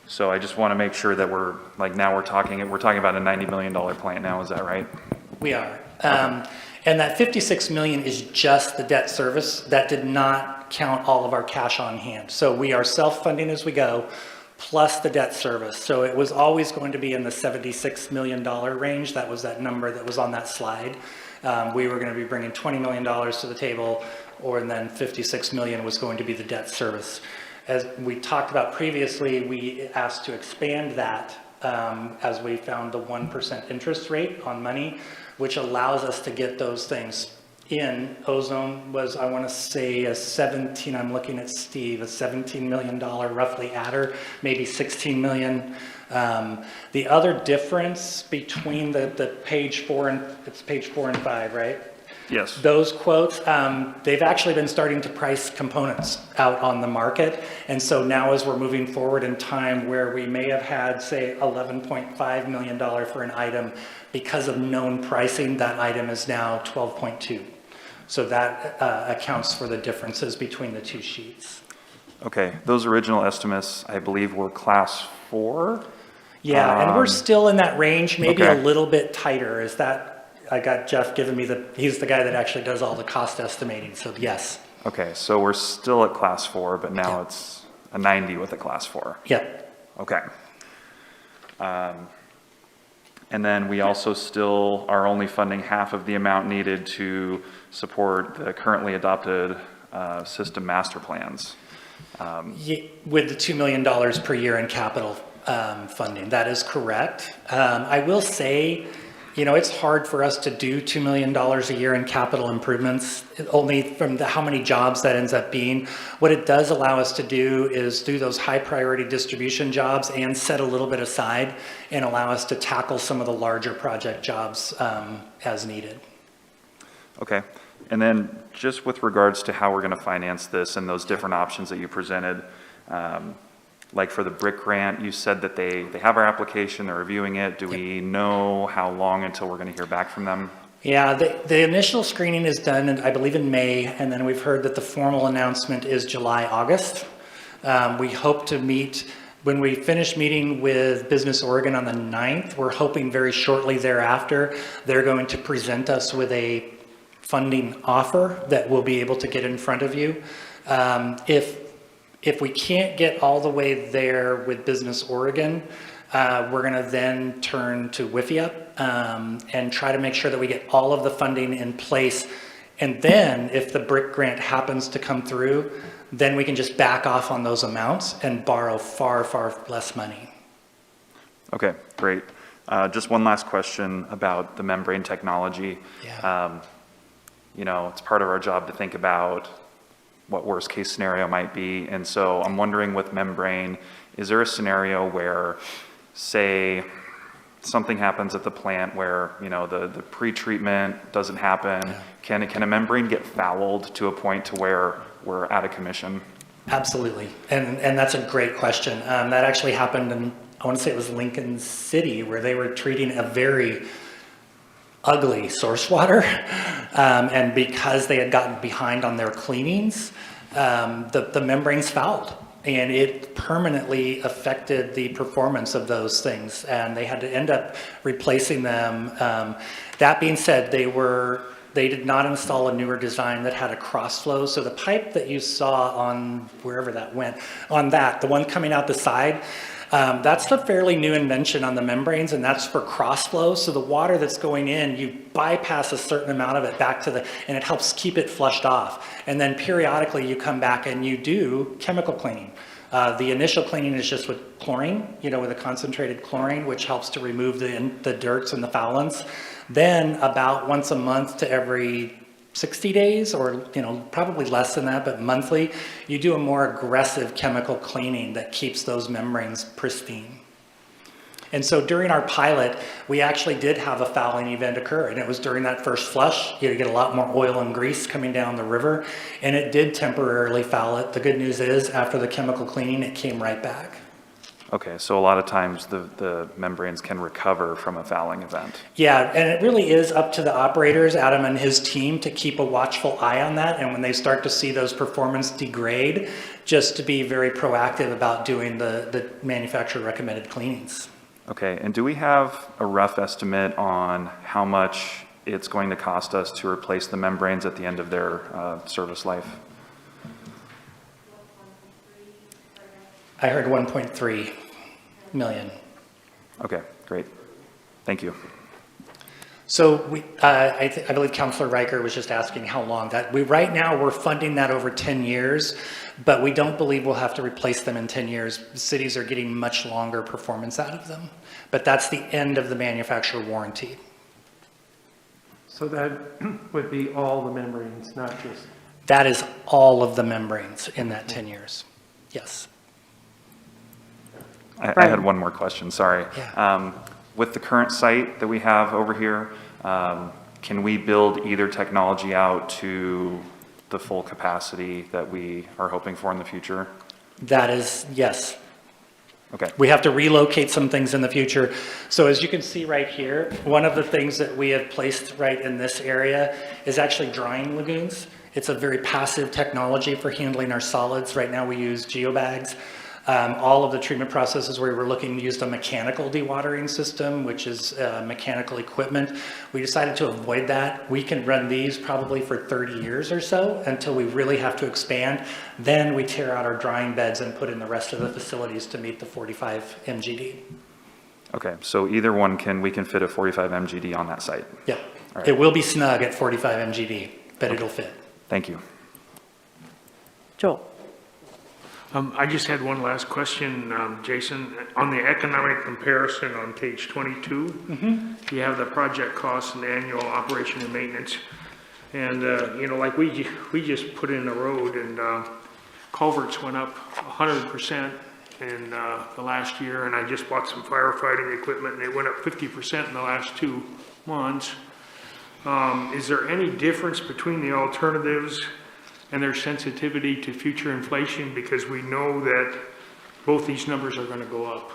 So I just want to make sure that we're talking about a $90 million plant now, is that right? We are. And that 56 million is just the debt service. That did not count all of our cash on hand. So we are self-funding as we go, plus the debt service. So it was always going to be in the $76 million range. That was that number that was on that slide. We were going to be bringing $20 million to the table, and then 56 million was going to be the debt service. As we talked about previously, we asked to expand that as we found the 1% interest rate on money, which allows us to get those things in. Ozone was, I want to say, I'm looking at Steve, a $17 million roughly adder, maybe 16 million. The other difference between the page 4 and, it's page 4 and 5, right? Yes. Those quotes, they've actually been starting to price components out on the market. And so now as we're moving forward in time where we may have had, say, $11.5 million for an item, because of known pricing, that item is now 12.2. So that accounts for the differences between the two sheets. Okay, those original estimates, I believe, were class 4? Yeah, and we're still in that range, maybe okay. a little bit tighter. Is that, I got Jeff giving me he's the guy that actually does all the cost estimating, so yes. Okay, so we're still at class 4, but now Yeah. it's a 90 with a class 4. Yep. Okay. And then we also still are only funding half of the amount needed to support the currently adopted system master plans. With the $2 million per year in capital funding, that is correct. I will say, you know, it's hard for us to do $2 million a year in capital improvements, only from how many jobs that ends up being. What it does allow us to do is do those high priority distribution jobs and set a little bit aside and allow us to tackle some of the larger project jobs as needed. Okay. And then just with regards to how we're going to finance this and those different options that you presented, like for the BRIC grant, you said that they have our application, they're reviewing it. Do we know how long until we're going to hear back from them? Yeah, the initial screening is done, I believe, in May, and then we've heard that the formal announcement is July, August. We hope to meet, when we finish meeting with Business Oregon on the 9th, we're hoping very shortly thereafter, they're going to present us with a funding offer that we'll be able to get in front of you. If we can't get all the way there with Business Oregon, we're going to then turn to WIFIA and try to make sure that we get all of the funding in place. And then if the BRIC grant happens to come through, then we can just back off on those amounts and borrow far, far less money. Okay, great. Just one last question about the membrane technology. Yeah. You know, it's part of our job to think about what worst case scenario might be. And so I'm wondering with membrane, is there a scenario where, say something happens at the plant where, the pre-treatment doesn't happen, can a membrane get fouled to a point to where we're out of commission? Absolutely, and that's a great question. That actually happened in, I want to say it was Lincoln City, where they were treating a very ugly source water, and because they had gotten behind on their cleanings, the membranes fouled, and it permanently affected the performance of those things, and they had to end up replacing them. That being said, they did not install a newer design that had a cross flow. So the pipe that you saw on wherever that went, the one coming out the side, that's a fairly new invention on the membranes, and that's for cross flow. So the water that's going in, you bypass a certain amount of it back to and it helps keep it flushed off. And then periodically you come back and you do chemical cleaning. The initial cleaning is just with chlorine, with a concentrated chlorine, which helps to remove the dirts and the foulants. Then about once a month to every 60 days, or probably less than that, but monthly, you do a more aggressive chemical cleaning that keeps those membranes pristine. And so during our pilot, we actually did have a fouling event occur, and it was during that first flush. You get a lot more oil and grease coming down the river, and it did temporarily foul it. The good news is, after the chemical cleaning, it came right back. Okay, so a lot of times the membranes can recover from a fouling event. Yeah, and it really is up to the operators, Adam and his team, to keep a watchful eye on that. And when they start to see those performance degrade, just to be very proactive about doing the manufacturer recommended cleanings. Okay, and do we have a rough estimate on how much it's going to cost us to replace the membranes at the end of their service life? I heard 1.3 million. Okay, great. Thank you. So I believe Councilor Riker was just asking how long that, right now we're funding that over 10 years, but we don't believe we'll have to replace them in 10 years. Cities are getting much longer performance out of them, but that's the end of the manufacturer warranty. So that would be all the membranes, not just... That is all of the membranes in that 10 years. Yes. I had one more question, sorry. Yeah. With the current site that we have over here, can we build either technology out to the full capacity that we are hoping for in the future? That is, yes. Okay. We have to relocate some things in the future. So as you can see right here, one of the things that we have placed right in this area is actually drying lagoons. It's a very passive technology for handling our solids. Right now we use geobags. All of the treatment processes where we're looking used a mechanical dewatering system, which is mechanical equipment. We decided to avoid that. We can run these probably for 30 years or so until we really have to expand. Then we tear out our drying beds and put in the rest of the facilities to meet the 45 MGD. Okay, so either one we can fit a 45 MGD on that site? Yep. All right. It will be snug at 45 MGD, but it'll fit. Thank you. Joel? I just had one last question, Jason. On the economic comparison on page 22, you have the project costs and annual operation and maintenance. And, like we just put in a road and culverts went up 100% in the last year. And I just bought some firefighting equipment and they went up 50% in the last 2 months. Is there any difference between the alternatives and their sensitivity to future inflation, because we know that both these numbers are going to go up?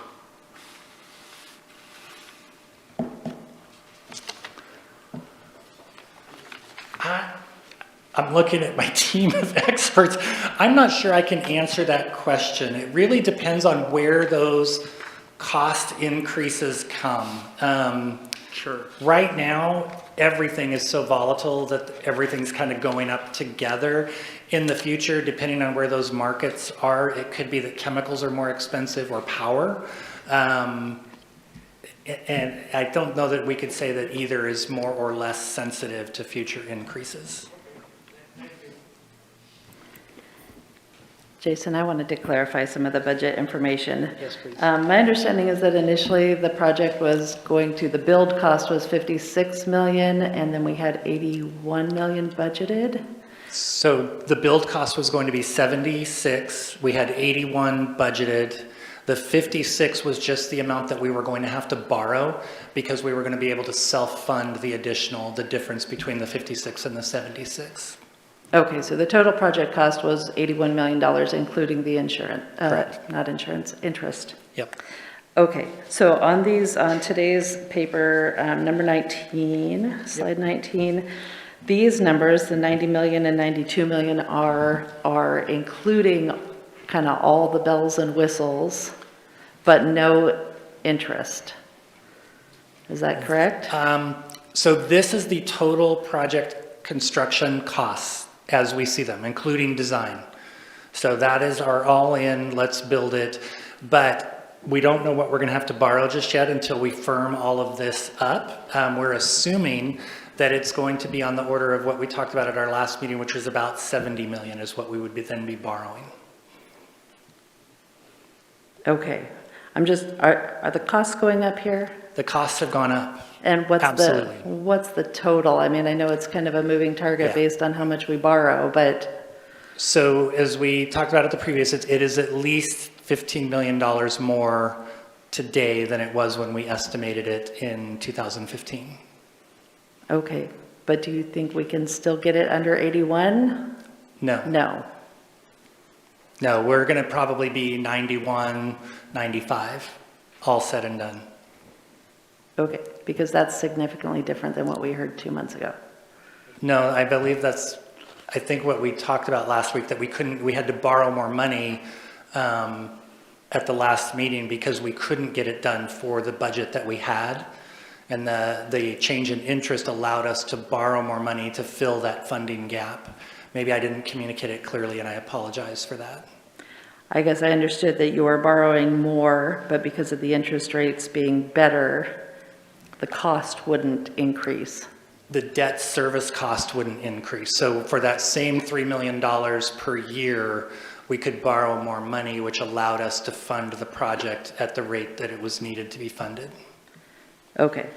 I'm looking at my team of experts. I'm not sure I can answer that question. It really depends on where those cost increases come. Sure. Right now, everything is so volatile that everything's kind of going up together. In the future, depending on where those markets are, it could be that chemicals are more expensive or power. And I don't know that we could say that either is more or less sensitive to future increases. Jason, I wanted to clarify some of the budget information. Yes, please. My understanding is that initially the project was the build cost was 56 million, and then we had 81 million budgeted. So the build cost was going to be 76. We had 81 budgeted. The 56 was just the amount that we were going to have to borrow because we were going to be able to self-fund the difference between the 56 and the 76. Okay, so the total project cost was $81 million, including the insurance, not insurance, interest. Yep. Okay, so on today's paper, number 19, slide 19, these numbers, the 90 million and 92 million are including kind of all the bells and whistles, but no interest. Is that correct? So this is the total project construction costs as we see them, including design. So that is our all-in, let's build it, but we don't know what we're gonna have to borrow just yet until we firm all of this up. We're assuming that it's going to be on the order of what we talked about at our last meeting, which was about 70 million is what we would then be borrowing. Okay, are the costs going up here? The costs have gone up. And Absolutely. what's the total? I mean, I know it's kind of a moving target Yeah. based on how much we borrow, but, So as we talked about at the previous, it is at least $15 million more today than it was when we estimated it in 2015. okay. But do you think we can still get it under 81? No, No. we're going to probably be 91, 95, all said and done. Okay, because that's significantly different than what we heard 2 months ago. No, I believe I think what we talked about last week, that we had to borrow more money at the last meeting because we couldn't get it done for the budget that we had. And the change in interest allowed us to borrow more money to fill that funding gap. Maybe I didn't communicate it clearly, and I apologize for that. I guess I understood that you were borrowing more, but because of the interest rates being better, the cost wouldn't increase. The debt service cost wouldn't increase. So for that same $3 million per year, we could borrow more money, which allowed us to fund the project at the rate that it was needed to be funded. Okay,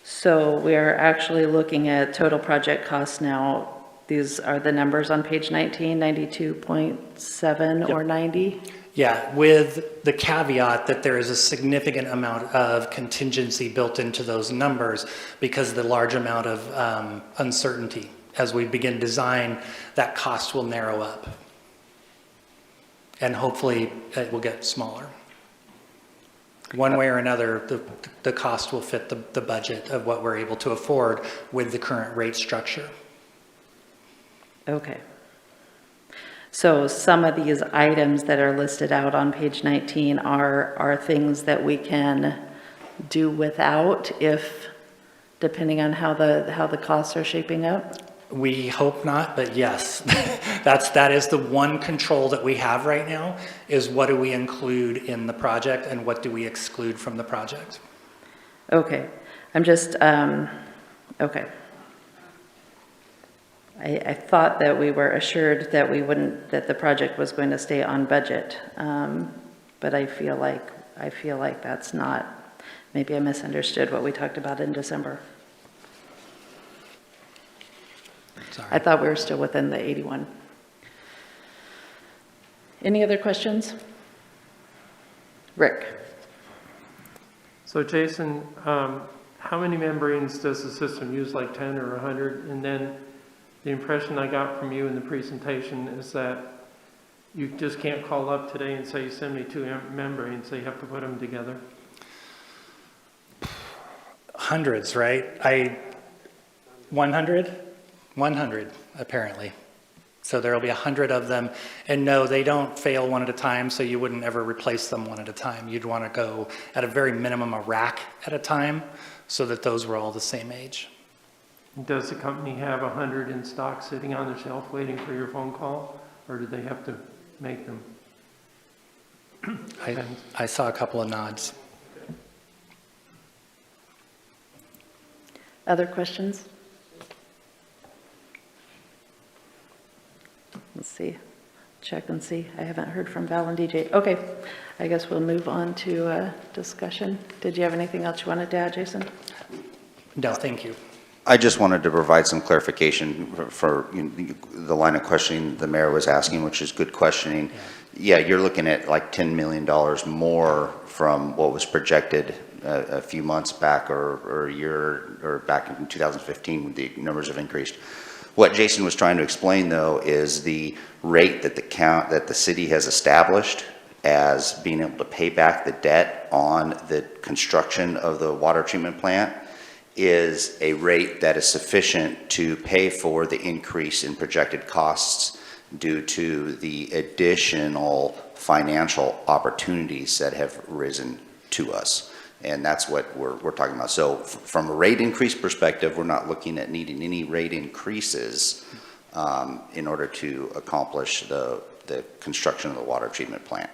so we are actually looking at total project costs now. These are the numbers on page 19, 92.7 or 90? Yeah, with the caveat that there is a significant amount of contingency built into those numbers because of the large amount of uncertainty. As we begin design, that cost will narrow up. And hopefully it will get smaller. One way or another, the cost will fit the budget of what we're able to afford with the current rate structure. Okay. So some of these items that are listed out on page 19 are things that we can do without if, depending on how the costs are shaping up? We hope not, but yes, that is the one control that we have right now, is what do we include in the project and what do we exclude from the project? Okay, I'm just, okay. I thought that we were assured that that the project was going to stay on budget. But I feel like that's not, maybe I misunderstood what we talked about in December. Sorry. I thought we were still within the 81. Any other questions? Rick? So Jason, how many membranes does the system use, like 10 or 100? And then the impression I got from you in the presentation is that you just can't call up today and say, send me 2 membranes, they have to put them together. Hundreds, right? 100 apparently. So there'll be 100 of them. And no, they don't fail one at a time, so you wouldn't ever replace them one at a time. You'd want to go at a very minimum a rack at a time so that those were all the same age. Does the company have 100 in stock sitting on their shelf waiting for your phone call, or do they have to make them? I saw a couple of nods. Other questions? Let's see, check and see. I haven't heard from Val and DJ. Okay, I guess we'll move on to discussion. Did you have anything else you wanted to add, Jason? No, thank you. I just wanted to provide some clarification for the line of questioning the mayor was asking, which is good questioning. Yeah, you're looking at like $10 million more from what was projected a few months back or a year or back in 2015 when the numbers have increased. What Jason was trying to explain though is the rate that the city has established as being able to pay back the debt on the construction of the water treatment plant is a rate that is sufficient to pay for the increase in projected costs due to the additional financial opportunities that have risen to us. And that's what we're talking about. So from a rate increase perspective, we're not looking at needing any rate increases in order to accomplish the construction of the water treatment plant,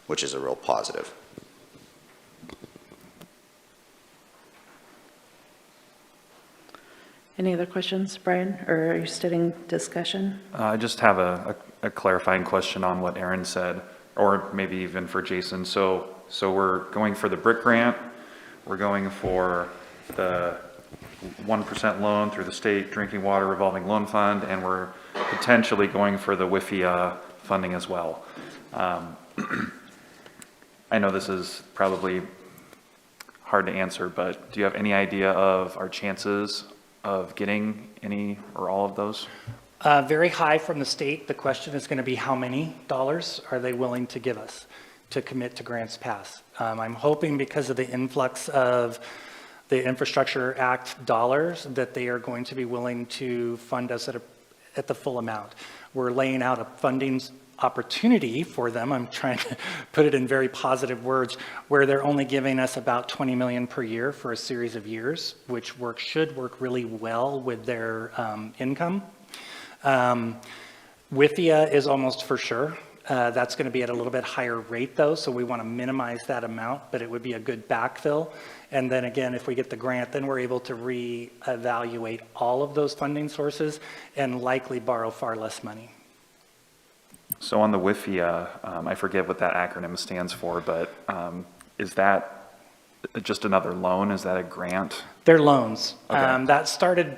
which is a real positive. Any other questions, Brian, or are you starting discussion? I just have a clarifying question on what Aaron said, or maybe even for Jason. So we're going for the BRIC grant, we're going for the 1% loan through the state drinking water revolving loan fund, and we're potentially going for the WIFIA funding as well. I know this is probably hard to answer, but do you have any idea of our chances of getting any or all of those? Very high from the state. The question is going to be how many dollars are they willing to give us to commit to Grants Pass? I'm hoping because of the influx of the Infrastructure Act dollars that they are going to be willing to fund us at the full amount. We're laying out a funding opportunity for them. I'm trying to put it in very positive words, where they're only giving us about $20 million per year for a series of years, which should work really well with their income. WIFIA is almost for sure. That's going to be at a little bit higher rate though, so we want to minimize that amount, but it would be a good backfill. And then again, if we get the grant, then we're able to reevaluate all of those funding sources and likely borrow far less money. So on the WIFIA, I forget what that acronym stands for, but is that just another loan? Is that a grant? They're loans. Okay. That started,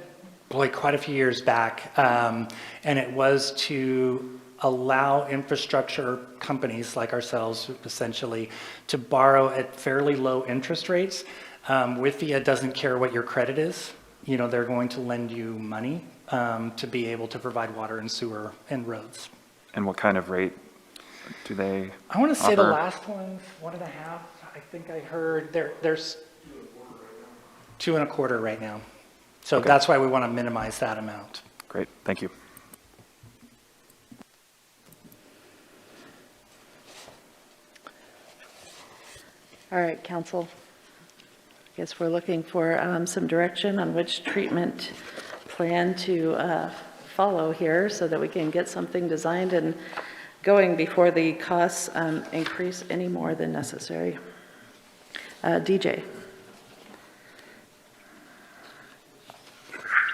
boy, quite a few years back, and it was to allow infrastructure companies like ourselves, essentially, to borrow at fairly low interest rates. WIFIA doesn't care what your credit is. You know, they're going to lend you money to be able to provide water and sewer and roads. And what kind of rate do they I want to say the offer? last one's 1.5. I think I heard there's 2.25 right now. So Okay. that's why we want to minimize that amount. Great, thank you. All right, council. I guess we're looking for some direction on which treatment plan to follow here so that we can get something designed and going before the costs increase any more than necessary. DJ.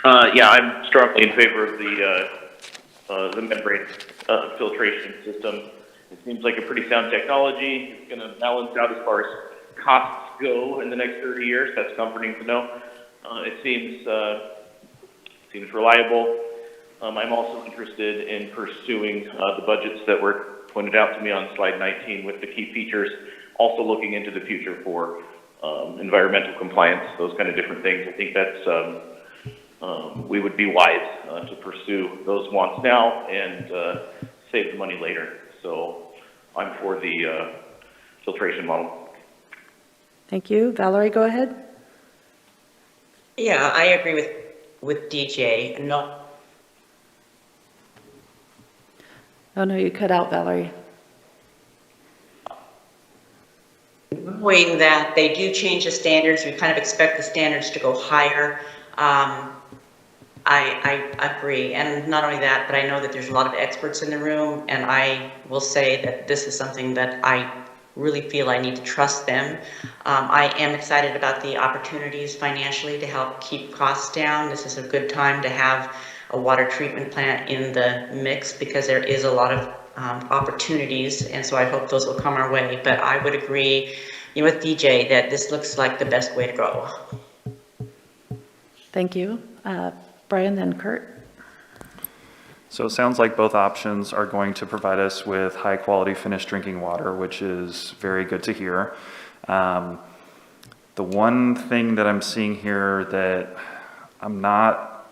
Yeah, I'm strongly in favor of the membrane filtration system. It seems like a pretty sound technology. It's going to balance out as far as costs go in the next 30 years. That's comforting to know. It seems reliable. I'm also interested in pursuing the budgets that were pointed out to me on slide 19 with the key features, also looking into the future for environmental compliance, those kind of different things. I think that's we would be wise to pursue those wants now and save the money later. So I'm for the filtration model. Thank you. Valerie, go ahead. Yeah, I agree with DJ. No, Oh, no, you cut out, Valerie. knowing that they do change the standards, we kind of expect the standards to go higher. I agree, and not only that, but I know that there's a lot of experts in the room, and I will say that this is something that I really feel I need to trust them. I am excited about the opportunities financially to help keep costs down. This is a good time to have a water treatment plant in the mix because there is a lot of opportunities, and so I hope those will come our way. But I would agree with DJ that this looks like the best way to go. Thank you. Brian, then Kurt. So it sounds like both options are going to provide us with high-quality finished drinking water, which is very good to hear. The one thing that I'm seeing here that I'm not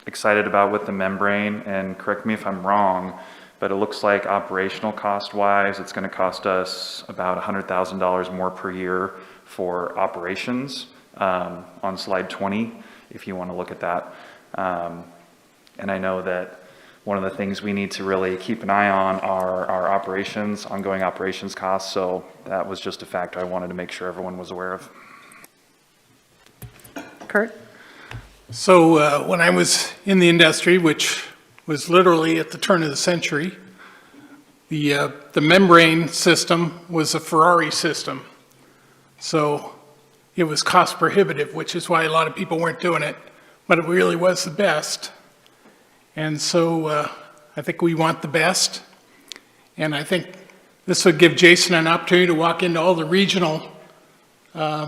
excited about with the membrane, and correct me if I'm wrong, but it looks like operational cost-wise, it's going to cost us about $100,000 more per year for operations on slide 20, if you want to look at that. And I know that one of the things we need to really keep an eye on are our operations, ongoing operations costs. So that was just a factor I wanted to make sure everyone was aware of. Kurt? So when I was in the industry, which was literally at the turn of the century, the membrane system was a Ferrari system. So it was cost prohibitive, which is why a lot of people weren't doing it, but it really was the best. And so I think we want the best. And I think this would give Jason an opportunity to walk into all the regional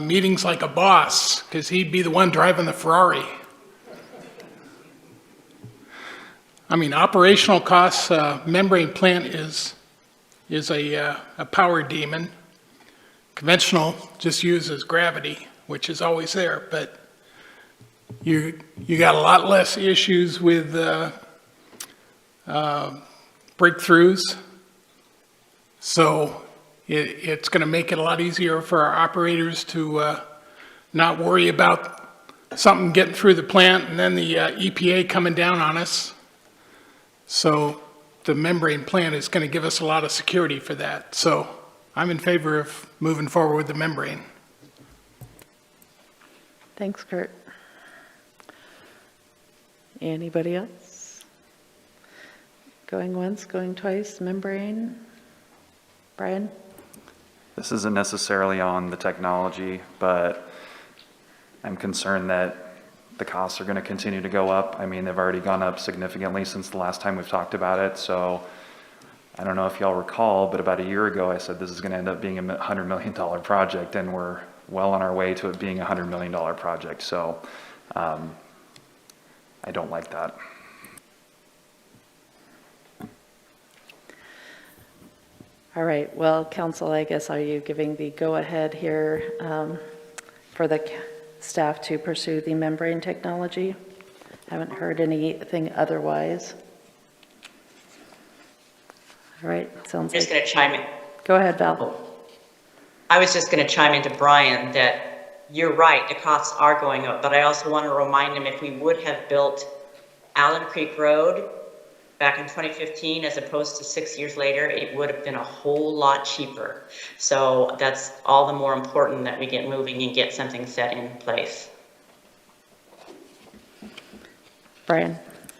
meetings like a boss, because he'd be the one driving the Ferrari. I mean, operational costs, membrane plant is a power demon. Conventional just uses gravity, which is always there, but you got a lot less issues with breakthroughs. So it's going to make it a lot easier for our operators to not worry about something getting through the plant and then the EPA coming down on us. So the membrane plant is going to give us a lot of security for that. So I'm in favor of moving forward with the membrane. Thanks, Kurt. Anybody else? Going once, going twice, membrane? Brian? This isn't necessarily on the technology, but I'm concerned that the costs are going to continue to go up. I mean, they've already gone up significantly since the last time we've talked about it. So I don't know if y'all recall, but about a year ago, I said this is going to end up being a $100 million project, and we're well on our way to it being a $100 million project. So I don't like that. All right, well, council, I guess, are you giving the go-ahead here for the staff to pursue the membrane technology? Haven't heard anything otherwise. All right, sounds I'm just like. going to chime in. Go ahead, Val. I was just going to chime into Brian that you're right, the costs are going up, but I also want to remind him if we would have built Allen Creek Road back in 2015 as opposed to 6 years later, it would have been a whole lot cheaper. So that's all the more important that we get moving and get something set in place. Brian.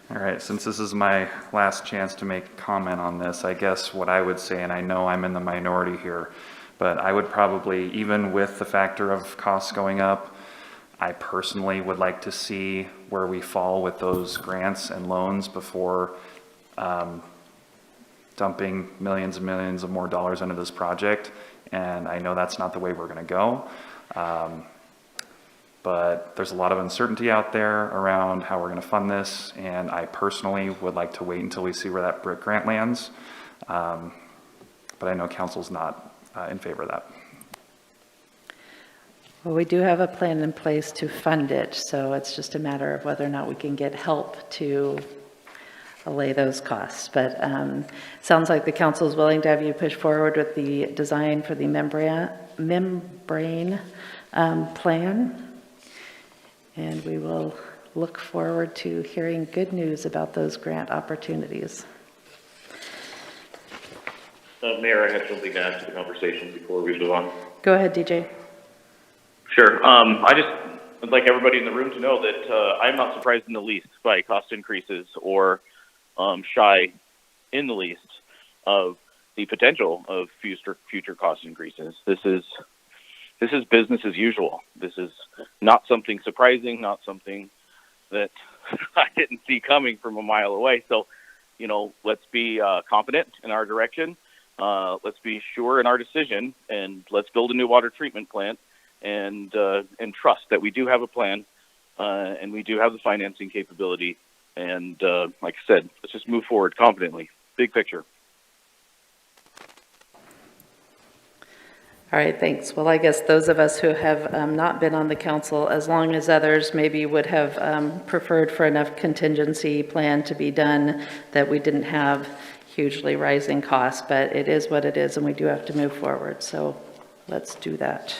All right, since this is my last chance to make comment on this, I guess what I would say, and I know I'm in the minority here, but I would probably, even with the factor of costs going up, I personally would like to see where we fall with those grants and loans before dumping millions and millions of more dollars into this project. And I know that's not the way we're going to go. But there's a lot of uncertainty out there around how we're going to fund this, and I personally would like to wait until we see where that BRIC grant lands. But I know council's not in favor of that. Well, we do have a plan in place to fund it, so it's just a matter of whether or not we can get help to allay those costs. But sounds like the council is willing to have you push forward with the design for the membrane plan. And we will look forward to hearing good news about those grant opportunities. Mayor, I had something to add to the conversation before we move on. Go ahead, DJ. Sure. I just would like everybody in the room to know that I'm not surprised in the least by cost increases or shy in the least of the potential of future cost increases. This is business as usual. This is not something surprising, not something that I didn't see coming from a mile away. So, let's be confident in our direction. Let's be sure in our decision, and let's build a new water treatment plant and trust that we do have a plan and we do have the financing capability. And like I said, let's just move forward confidently. Big picture. All right, thanks. Well, I guess those of us who have not been on the council as long as others maybe would have preferred for enough contingency plan to be done that we didn't have hugely rising costs, but it is what it is and we do have to move forward. So let's do that.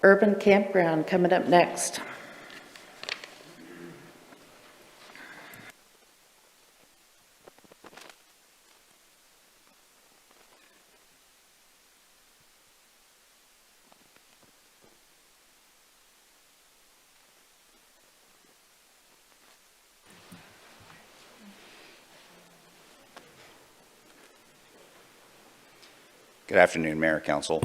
Urban campground coming up next. Good afternoon, Mayor, Council.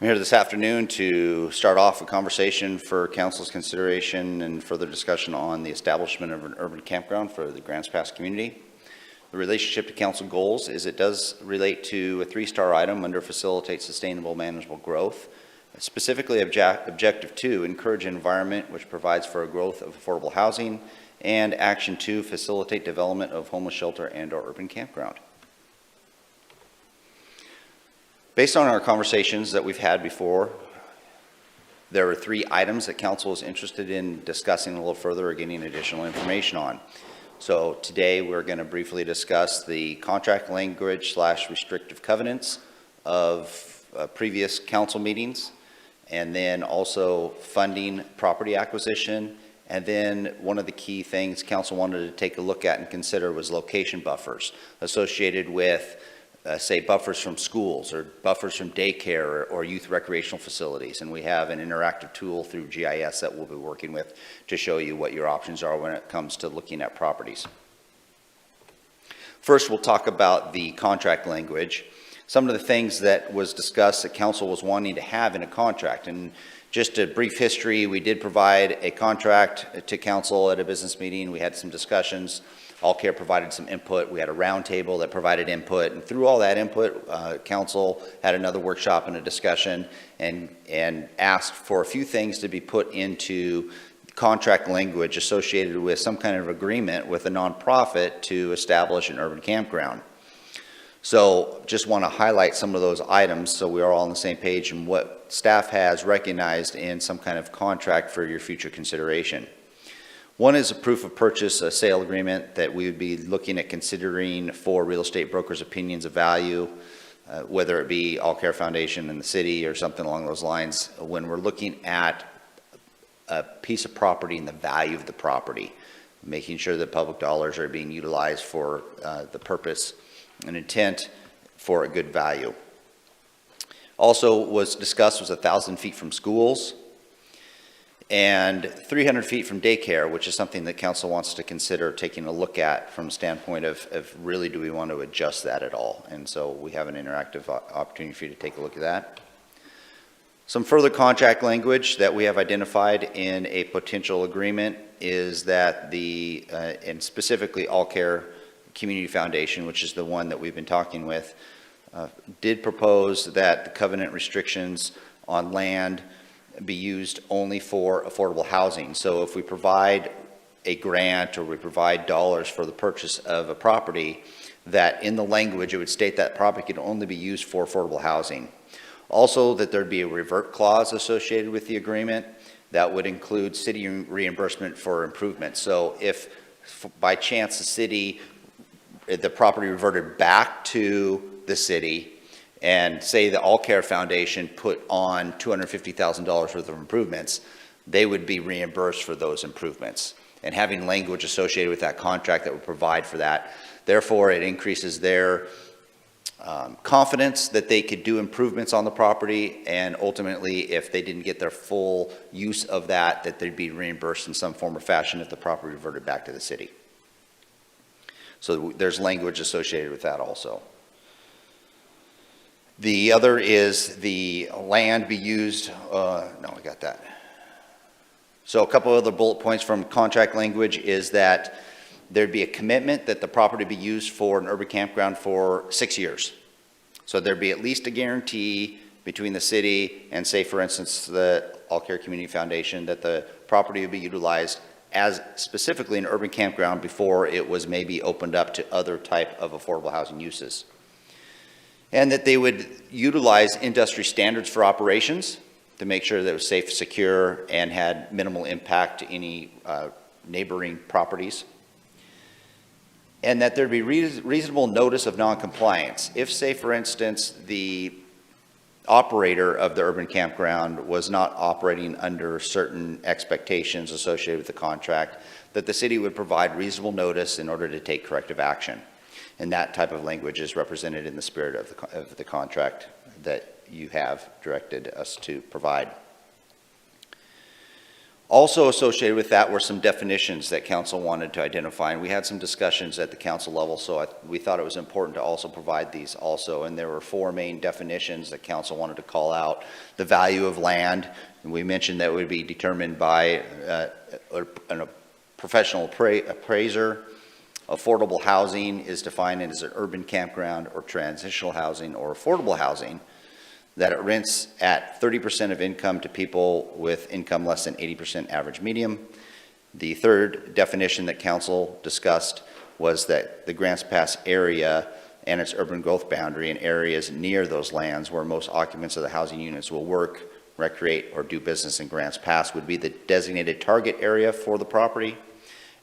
I'm here this afternoon to start off a conversation for Council's consideration and further discussion on the establishment of an urban campground for the Grants Pass community. The relationship to Council goals is it does relate to a 3-star item under Facilitate Sustainable Manageable Growth. Specifically, Objective 2, encourage an environment which provides for a growth of affordable housing, and Action 2, facilitate development of homeless shelter and/or urban campground. Based on our conversations that we've had before, there are 3 items that Council is interested in discussing a little further or getting additional information on. So today we're going to briefly discuss the contract language / restrictive covenants of previous council meetings, and then also funding property acquisition. And then one of the key things council wanted to take a look at and consider was location buffers associated with, say, buffers from schools or buffers from daycare or youth recreational facilities. And we have an interactive tool through GIS that we'll be working with to show you what your options are when it comes to looking at properties. First, we'll talk about the contract language. Some of the things that was discussed that council was wanting to have in a contract. And just a brief history, we did provide a contract to council at a business meeting. We had some discussions. All Care provided some input. We had a roundtable that provided input. And through all that input, council had another workshop and a discussion and asked for a few things to be put into contract language associated with some kind of agreement with a nonprofit to establish an urban campground. So just want to highlight some of those items so we are all on the same page and what staff has recognized in some kind of contract for your future consideration. One is a proof of purchase, a sale agreement that we would be looking at considering for real estate brokers' opinions of value, whether it be All Care Foundation in the city or something along those lines, when we're looking at a piece of property and the value of the property, making sure that public dollars are being utilized for the purpose and intent for a good value. Also was discussed was 1,000 feet from schools and 300 feet from daycare, which is something that council wants to consider taking a look at from a standpoint of really do we want to adjust that at all. And so we have an interactive opportunity for you to take a look at that. Some further contract language that we have identified in a potential agreement is that the, and specifically All Care Community Foundation, which is the one that we've been talking with, did propose that the covenant restrictions on land be used only for affordable housing. So if we provide a grant or we provide dollars for the purchase of a property, that in the language it would state that property can only be used for affordable housing. Also that there'd be a revert clause associated with the agreement that would include city reimbursement for improvements. So if by chance the property reverted back to the city and say the All Care Foundation put on $250,000 worth of improvements, they would be reimbursed for those improvements. And having language associated with that contract that would provide for that, therefore it increases their confidence that they could do improvements on the property, and ultimately if they didn't get their full use of that, that they'd be reimbursed in some form or fashion if the property reverted back to the city. So there's language associated with that also. The other is the land be used, no, I got that. So a couple other bullet points from contract language is that there'd be a commitment that the property be used for an urban campground for 6 years. So there'd be at least a guarantee between the city and, say, for instance, the All Care Community Foundation, that the property would be utilized as specifically an urban campground before it was maybe opened up to other type of affordable housing uses. And that they would utilize industry standards for operations to make sure that it was safe, secure, and had minimal impact to any neighboring properties. And that there'd be reasonable notice of noncompliance. If, say, for instance, the operator of the urban campground was not operating under certain expectations associated with the contract, that the city would provide reasonable notice in order to take corrective action. And that type of language is represented in the spirit of the contract that you have directed us to provide. Also associated with that were some definitions that council wanted to identify, and we had some discussions at the council level, so we thought it was important to also provide these also. And there were 4 main definitions that council wanted to call out. The value of land, and we mentioned that would be determined by a professional appraiser. Affordable housing is defined as an urban campground or transitional housing or affordable housing that it rents at 30% of income to people with income less than 80% average medium. The third definition that council discussed was that the Grants Pass area and its urban growth boundary and areas near those lands where most occupants of the housing units will work, recreate, or do business in Grants Pass would be the designated target area for the property.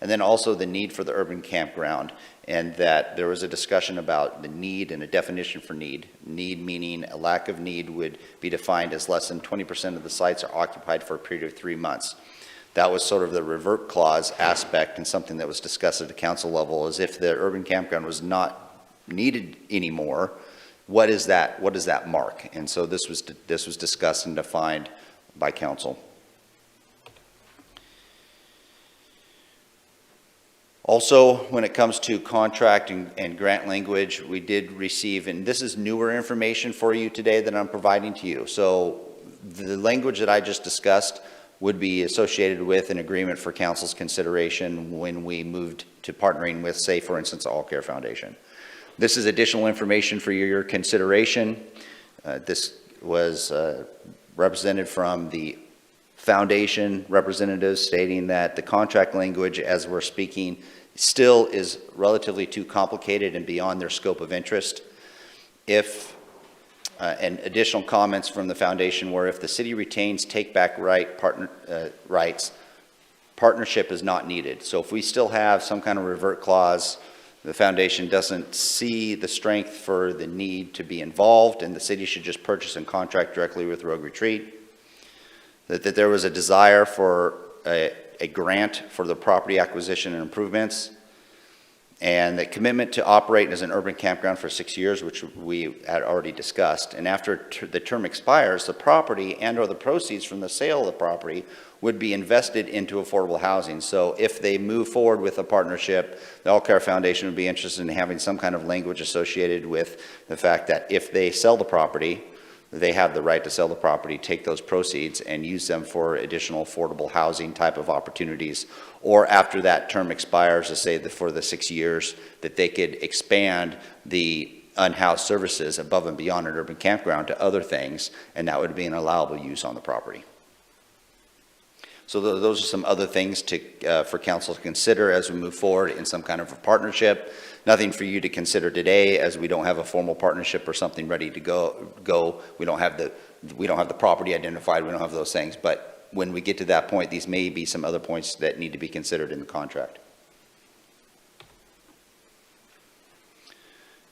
And then also the need for the urban campground, and that there was a discussion about the need and a definition for need. Need meaning a lack of need would be defined as less than 20% of the sites are occupied for a period of 3 months. That was sort of the revert clause aspect, and something that was discussed at the council level, as if the urban campground was not needed anymore, what is that mark? And so this was discussed and defined by council. Also, when it comes to contract and grant language, we did receive, and this is newer information for you today that I'm providing to you. So the language that I just discussed would be associated with an agreement for council's consideration when we moved to partnering with, say, for instance, the All Care Foundation. This is additional information for your consideration. This was represented from the foundation representatives stating that the contract language as we're speaking still is relatively too complicated and beyond their scope of interest. And additional comments from the foundation were if the city retains take-back rights, partnership is not needed. So if we still have some kind of revert clause, the foundation doesn't see the strength for the need to be involved, and the city should just purchase and contract directly with Rogue Retreat. That there was a desire for a grant for the property acquisition and improvements, and the commitment to operate as an urban campground for 6 years, which we had already discussed. And after the term expires, the property and or the proceeds from the sale of the property would be invested into affordable housing. So if they move forward with a partnership, the All Care Foundation would be interested in having some kind of language associated with the fact that if they sell the property, they have the right to sell the property, take those proceeds, and use them for additional affordable housing type of opportunities. Or after that term expires, to say that for the 6 years, that they could expand the unhoused services above and beyond an urban campground to other things, and that would be an allowable use on the property. So those are some other things for council to consider as we move forward in some kind of a partnership. Nothing for you to consider today, as we don't have a formal partnership or something ready to go. We don't have the property identified. We don't have those things. But when we get to that point, these may be some other points that need to be considered in the contract.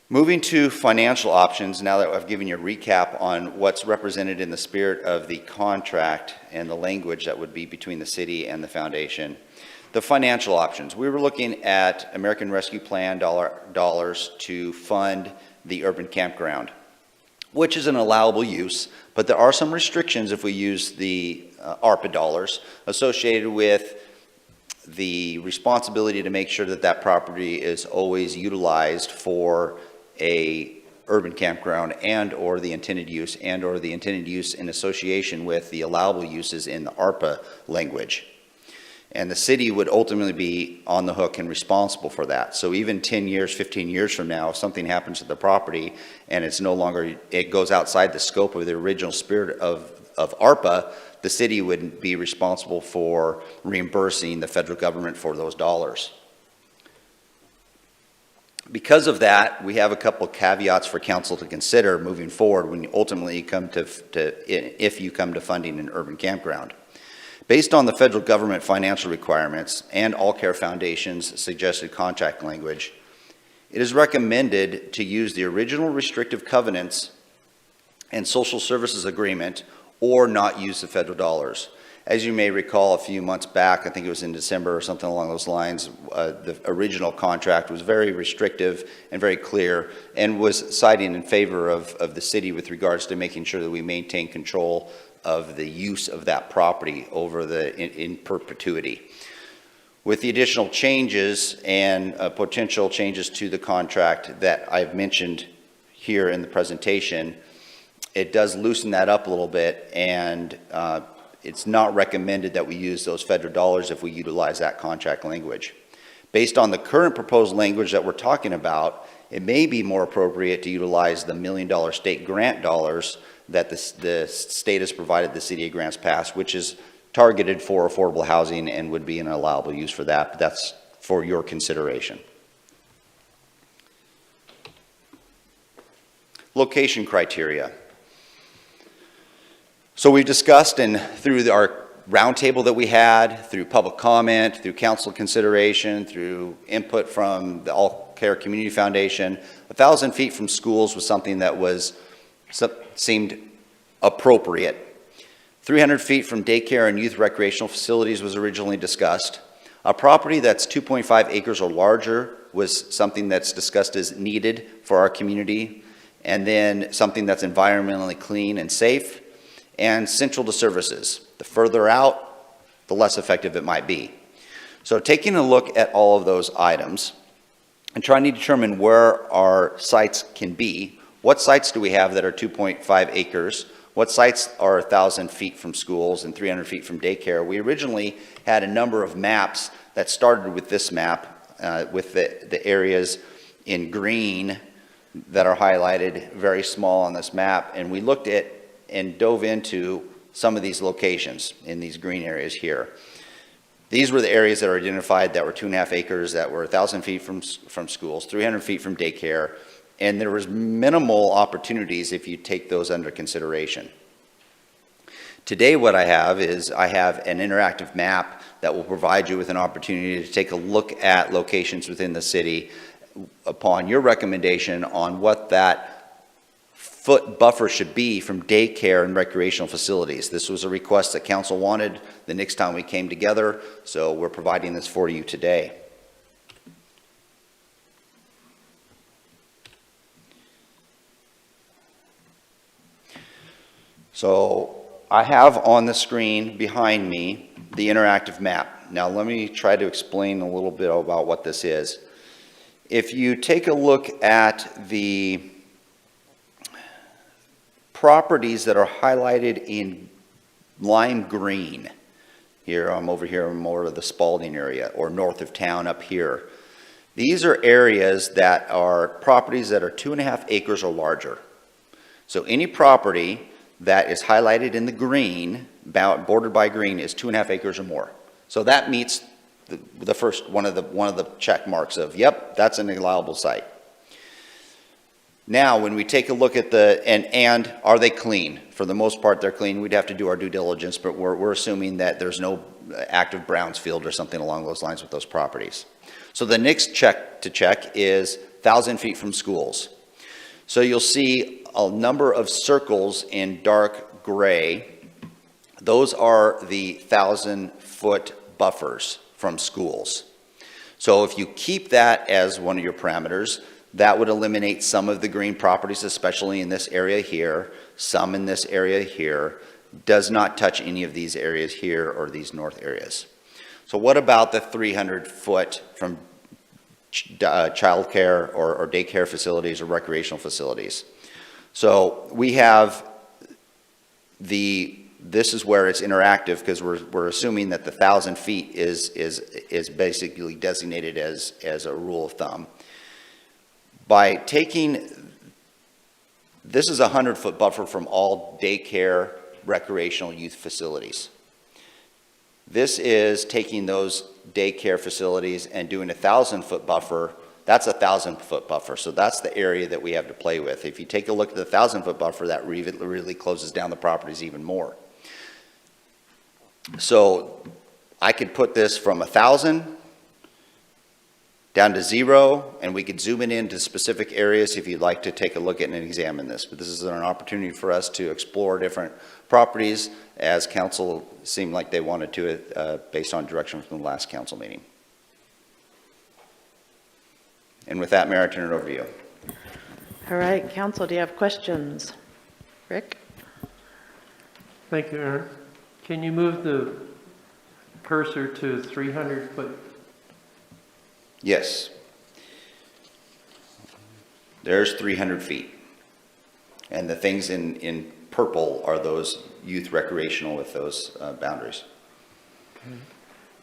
Moving to financial options, now that I've given you a recap on what's represented in the spirit of the contract and the language that would be between the city and the foundation. The financial options. We were looking at American Rescue Plan dollars to fund the urban campground, which is an allowable use, but there are some restrictions if we use the ARPA dollars associated with the responsibility to make sure that that property is always utilized for a urban campground and or the intended use in association with the allowable uses in the ARPA language. And the city would ultimately be on the hook and responsible for that. So even 10 years, 15 years from now, if something happens to the property and it's no longer, it goes outside the scope of the original spirit of ARPA, the city would be responsible for reimbursing the federal government for those dollars. Because of that, we have a couple caveats for council to consider moving forward when you ultimately come if you come to funding an urban campground. Based on the federal government financial requirements and All Care Foundation's suggested contract language, it is recommended to use the original restrictive covenants and social services agreement or not use the federal dollars. As you may recall, a few months back, I think it was in December or something along those lines, the original contract was very restrictive and very clear and was citing in favor of the city with regards to making sure that we maintain control of the use of that property over in perpetuity. With the additional changes and potential changes to the contract that I've mentioned here in the presentation, it does loosen that up a little bit, and it's not recommended that we use those federal dollars if we utilize that contract language. Based on the current proposed language that we're talking about, it may be more appropriate to utilize the $1 million state grant dollars that the state has provided the city of Grants Pass, which is targeted for affordable housing and would be an allowable use for that, but that's for your consideration. Location criteria. So we've discussed, and through our roundtable that we had, through public comment, through council consideration, through input from the All Care Community Foundation, 1,000 feet from schools was something that seemed appropriate. 300 feet from daycare and youth recreational facilities was originally discussed. A property that's 2.5 acres or larger was something that's discussed as needed for our community. And then something that's environmentally clean and safe, and central to services. The further out, the less effective it might be. So taking a look at all of those items and trying to determine where our sites can be, what sites do we have that are 2.5 acres? What sites are 1,000 feet from schools and 300 feet from daycare? We originally had a number of maps that started with this map, with the areas in green that are highlighted very small on this map, and we looked at and dove into some of these locations in these green areas here. These were the areas that were identified that were 2.5 acres, that were 1,000 feet from schools, 300 feet from daycare, and there was minimal opportunities if you take those under consideration. Today what I have is I have an interactive map that will provide you with an opportunity to take a look at locations within the city upon your recommendation on what that foot buffer should be from daycare and recreational facilities. This was a request that council wanted the next time we came together, so we're providing this for you today. So I have on the screen behind me the interactive map. Now let me try to explain a little bit about what this is. If you take a look at the properties that are highlighted in lime green, here I'm over here more of the Spalding area or north of town up here. These are areas that are properties that are 2.5 acres or larger. So any property that is highlighted in the green, bordered by green, is 2.5 acres or more. So that meets the first one of the check marks of, yep, that's an allowable site. Now, when we take a look at and are they clean? For the most part, they're clean. We'd have to do our due diligence, but we're assuming that there's no active Browns field or something along those lines with those properties. So the next check to check is 1,000 feet from schools. So you'll see a number of circles in dark gray. Those are the 1,000-foot buffers from schools. So if you keep that as one of your parameters, that would eliminate some of the green properties, especially in this area here, some in this area here, does not touch any of these areas here or these north areas. So what about the 300-foot from childcare or daycare facilities or recreational facilities? So we have the this is where it's interactive, because we're assuming that the 1,000 feet is basically designated as a rule of thumb. By taking, this is a 100-foot buffer from all daycare, recreational youth facilities. This is taking those daycare facilities and doing a 1,000-foot buffer. That's a 1,000-foot buffer, so that's the area that we have to play with. If you take a look at the 1,000-foot buffer, that really closes down the properties even more. So I could put this from 1,000 down to 0, and we could zoom it into specific areas if you'd like to take a look at and examine this. But this is an opportunity for us to explore different properties, as council seemed like they wanted to, based on direction from the last council meeting. And with that, Mayor, I turn it over to you. All right, council, do you have questions? Rick? Thank you, Aaron. Can you move the cursor to 300-foot? Yes. There's 300 feet. And the things in purple are those youth recreational with those boundaries. Okay.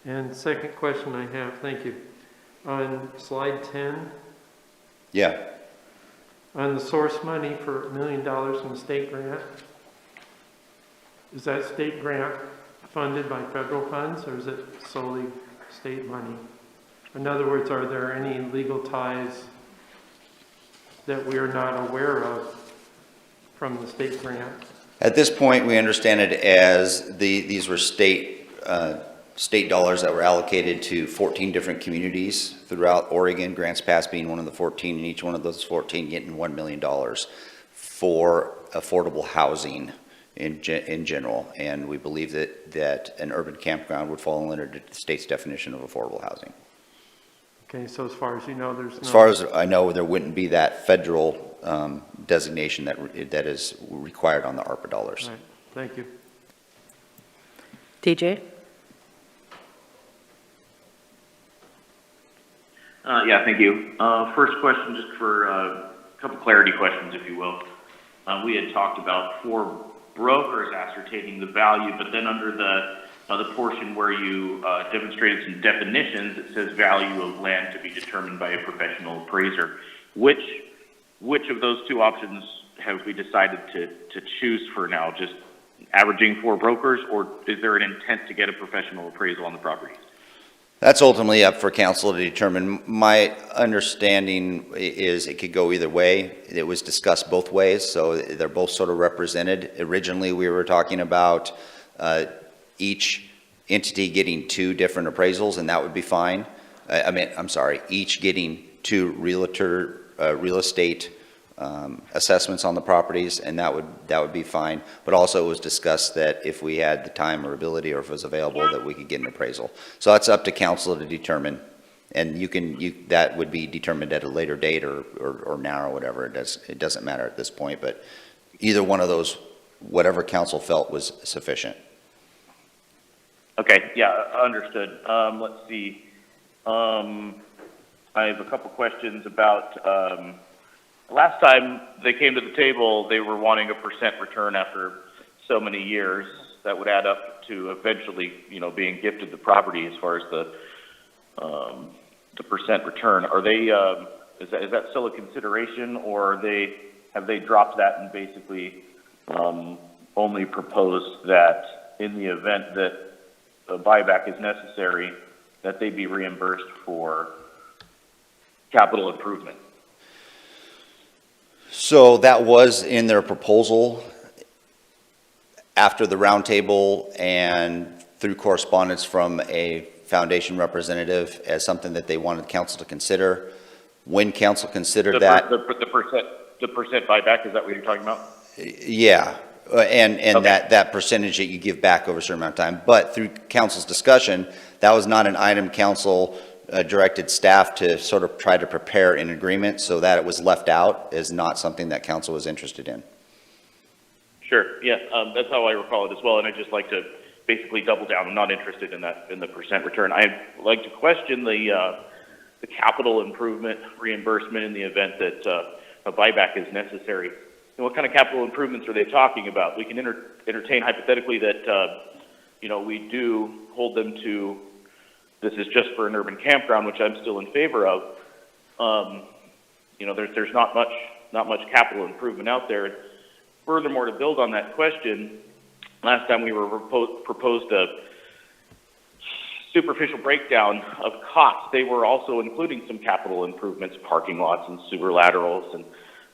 And second question I have, thank you. On slide 10, Yeah. on the source money for $1 million in the state grant, is that state grant funded by federal funds, or is it solely state money? In other words, are there any legal ties that we are not aware of from the state grant? At this point, we understand it as these were state dollars that were allocated to 14 different communities throughout Oregon, Grants Pass being one of the 14, and each one of those 14 getting $1 million for affordable housing in general. And we believe that an urban campground would fall under the state's definition of affordable housing. Okay, so as far as you know, there's no... As far as I know, there wouldn't be that federal designation that is required on the ARPA dollars. All right, thank you. DJ? Yeah, thank you. First question, just for a couple clarity questions, if you will. We had talked about 4 brokers ascertaining the value, but then under the portion where you demonstrated some definitions, it says value of land to be determined by a professional appraiser. Which of those 2 options have we decided to choose for now? Just averaging 4 brokers, or is there an intent to get a professional appraisal on the property? That's ultimately up for council to determine. My understanding is it could go either way. It was discussed both ways, so they're both sort of represented. Originally, we were talking about each entity getting 2 different appraisals, and that would be fine. Each getting 2 real estate assessments on the properties, and that would be fine. But also it was discussed that if we had the time or ability, or if it was available, that we could get an appraisal. So that's up to council to determine, and that would be determined at a later date or now or whatever. It doesn't matter at this point, but either one of those, whatever council felt was sufficient. Okay, yeah, understood. Let's see. I have a couple questions about, last time they came to the table, they were wanting a % return after so many years. That would add up to eventually, being gifted the property as far as the % return. Are they, is that still a consideration, or have they dropped that and basically only proposed that in the event that a buyback is necessary, that they be reimbursed for capital improvement? So that was in their proposal after the roundtable and through correspondence from a foundation representative as something that they wanted council to consider. When council considered that. The percent buyback, is that what you're talking about? Yeah, and Okay. that percentage that you give back over a certain amount of time. But through council's discussion, that was not an item council directed staff to sort of try to prepare in agreement, so that it was left out is not something that council was interested in. Sure, yeah, that's how I recall it as well, and I'd just like to basically double down. I'm not interested in that, in the % return. I'd like to question the capital improvement reimbursement in the event that a buyback is necessary. what kind of capital improvements are they talking about? We can entertain hypothetically that, we do hold them to, this is just for an urban campground, which I'm still in favor of. There's not much capital improvement out there. Furthermore, to build on that question, last time we were proposed a superficial breakdown of costs. They were also including some capital improvements, parking lots and sewer laterals and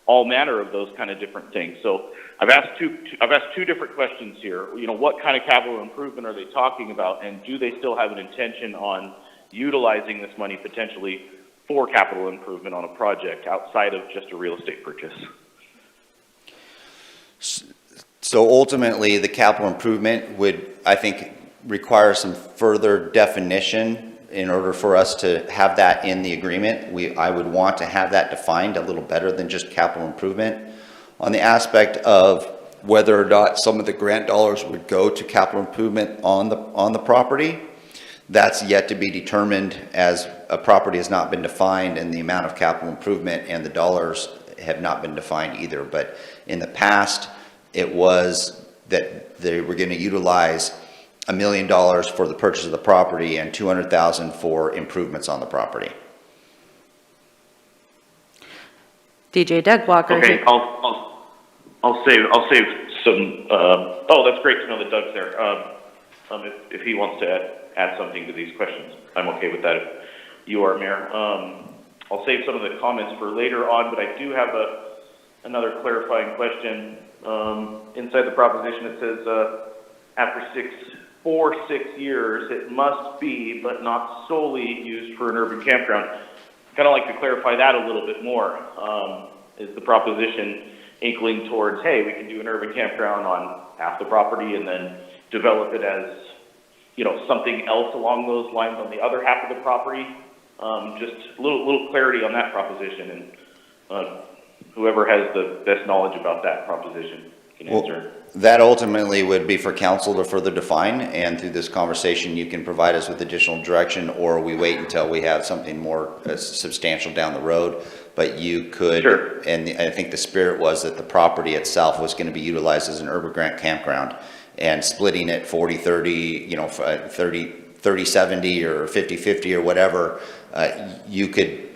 all manner of those kind of different things. So I've asked two different questions here. What kind of capital improvement are they talking about, and do they still have an intention on utilizing this money potentially for capital improvement on a project outside of just a real estate purchase? So ultimately, the capital improvement would, I think, require some further definition in order for us to have that in the agreement. I would want to have that defined a little better than just capital improvement. On the aspect of whether or not some of the grant dollars would go to capital improvement on the property, that's yet to be determined, as a property has not been defined and the amount of capital improvement and the dollars have not been defined either. But in the past, it was that they were going to utilize $1 million for the purchase of the property and $200,000 for improvements on the property. DJ Doug Walker. Okay, I'll save some. That's great to know that Doug's there. If he wants to add something to these questions, I'm okay with that. If you are, Mayor, I'll save some of the comments for later on. But I do have another clarifying question. Inside the proposition, it says after 6 years, it must be, but not solely, used for an urban campground. Kind of like to clarify that a little bit more. Is the proposition inkling towards, hey, we can do an urban campground on half the property and then develop it as, something else along those lines on the other half of the property? Just a little clarity on that proposition, and whoever has the best knowledge about that proposition can answer. That ultimately would be for council to further define, and through this conversation, you can provide us with additional direction, or we wait until we have something more substantial down the road. But you could, sure. And I think the spirit was that the property itself was going to be utilized as an urban grant campground, and splitting it 40-30, 30-70 or 50-50 or whatever, you could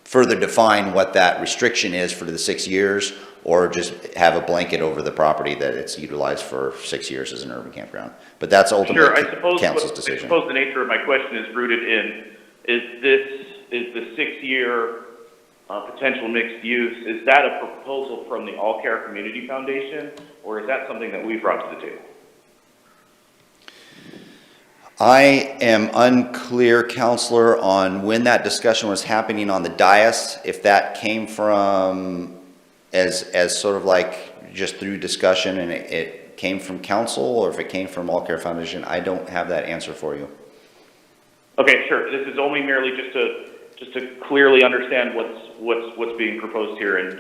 further define what that restriction is for the 6 years, or just have a blanket over the property that it's utilized for 6 years as an urban campground. But that's ultimately council's decision. I suppose the nature of my question is rooted in, is the 6 year potential mixed use, is that a proposal from the All Care Community Foundation, or is that something that we've brought to the table? I am unclear, Councilor, on when that discussion was happening on the dais, if that came from as sort of like just through discussion and it came from council, or if it came from All Care Foundation. I don't have that answer for you. Okay, sure. This is only merely just to clearly understand what's being proposed here, and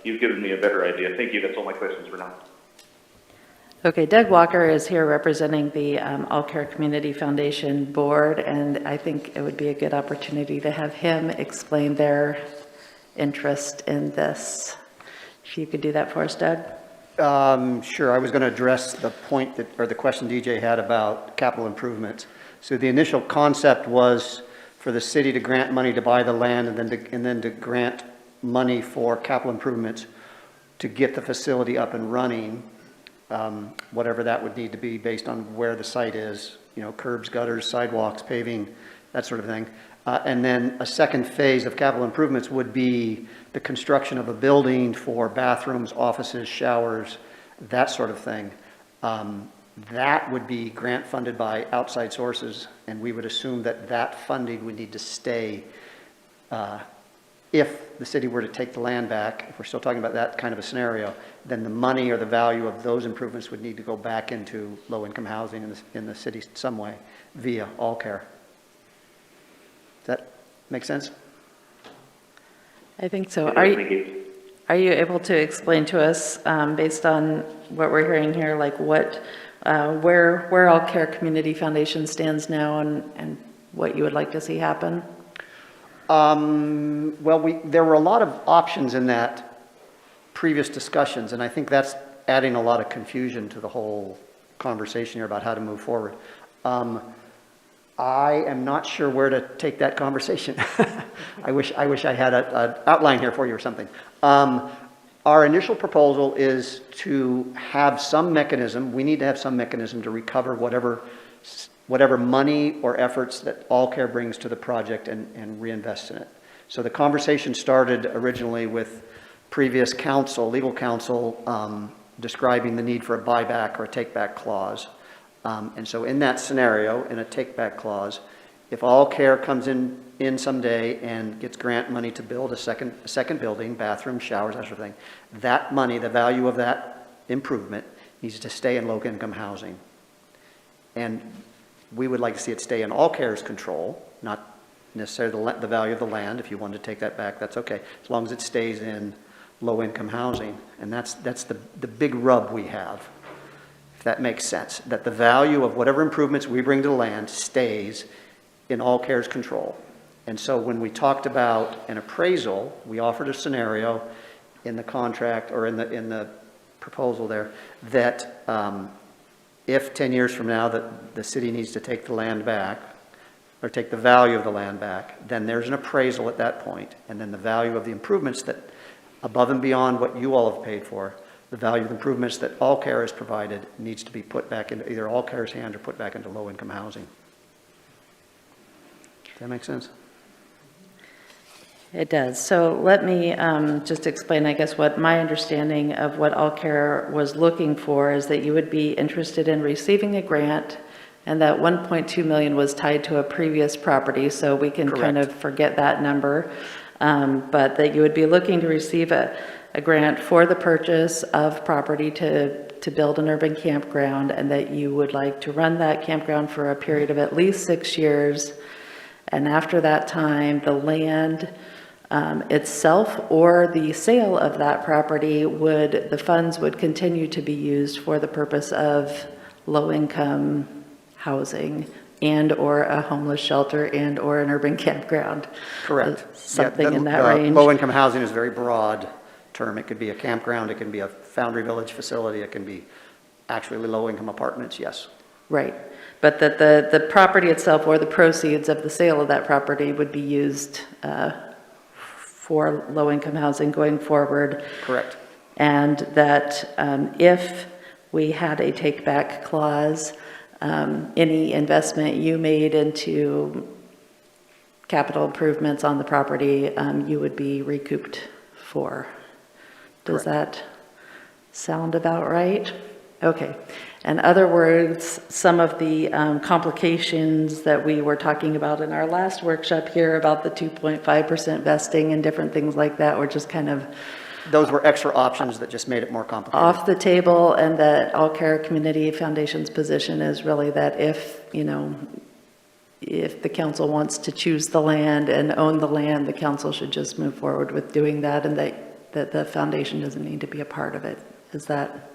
you've given me a better idea. Thank you. That's all my questions for now. Okay, Doug Walker is here representing the All Care Community Foundation board, and I think it would be a good opportunity to have him explain their interest in this. If you could do that for us, Doug. Sure. I was going to address the point or the question DJ had about capital improvements. So the initial concept was for the city to grant money to buy the land, and then to grant money for capital improvements to get the facility up and running. Whatever that would need to be based on where the site is, curbs, gutters, sidewalks, paving, that sort of thing. And then a second phase of capital improvements would be the construction of a building for bathrooms, offices, showers, that sort of thing. That would be grant funded by outside sources, and we would assume that funding would need to stay if the city were to take the land back. If we're still talking about that kind of a scenario, then the money or the value of those improvements would need to go back into low-income housing in the city some way via All Care. Does that make sense? I think so. Are you able to explain to us, based on what we're hearing here, like where All Care Community Foundation stands now, and what you would like to see happen? Well, there were a lot of options in that previous discussions, and I think that's adding a lot of confusion to the whole conversation here about how to move forward. I am not sure where to take that conversation. I wish I had an outline here for you or something. Our initial proposal is to have some mechanism, we need to have some mechanism to recover whatever money or efforts that All Care brings to the project and reinvest in it. So the conversation started originally with previous counsel, legal counsel, describing the need for a buyback or a take-back clause. And so in that scenario, in a take-back clause, if All Care comes in someday and gets grant money to build a second building, bathrooms, showers, that sort of thing, that money, the value of that improvement, needs to stay in low-income housing. And we would like to see it stay in All Care's control, not necessarily the value of the land. If you wanted to take that back, that's okay, as long as it stays in low-income housing. And that's the big rub we have, if that makes sense, that the value of whatever improvements we bring to the land stays in All Care's control. And so when we talked about an appraisal, we offered a scenario in the contract or in the proposal there that if 10 years from now that the city needs to take the land back or take the value of the land back, then there's an appraisal at that point, and then the value of the improvements that above and beyond what you all have paid for, the value of the improvements that All Care has provided needs to be put back into either All Care's hand or put back into low-income housing. Does that make sense? It does. So let me just explain, I guess, what my understanding of what All Care was looking for is that you would be interested in receiving a grant, and that 1.2 million was tied to a previous property, so we can kind of forget that number. But that you would be looking to receive a grant for the purchase of property to build an urban campground, and that you would like to run that campground for a period of at least 6 years. And after that time, the land itself or the sale of that property the funds would continue to be used for the purpose of low-income housing and or a homeless shelter and or an urban campground. Correct. Something in that range. Low-income housing is a very broad term. It could be a campground, it can be a Foundry Village facility, it can be actually low-income apartments, yes. Right. But that the property itself or the proceeds of the sale of that property would be used for low-income housing going forward. Correct. And that if we had a take-back clause, any investment you made into capital improvements on the property, you would be recouped for. Does that sound about right? Okay. In other words, some of the complications that we were talking about in our last workshop here about the 2.5% vesting and different things like that were just kind of Those were extra options that just made it more complicated. off the table, and that All Care Community Foundation's position is really that if the council wants to choose the land and own the land, the council should just move forward with doing that, and that the foundation doesn't need to be a part of it. Is that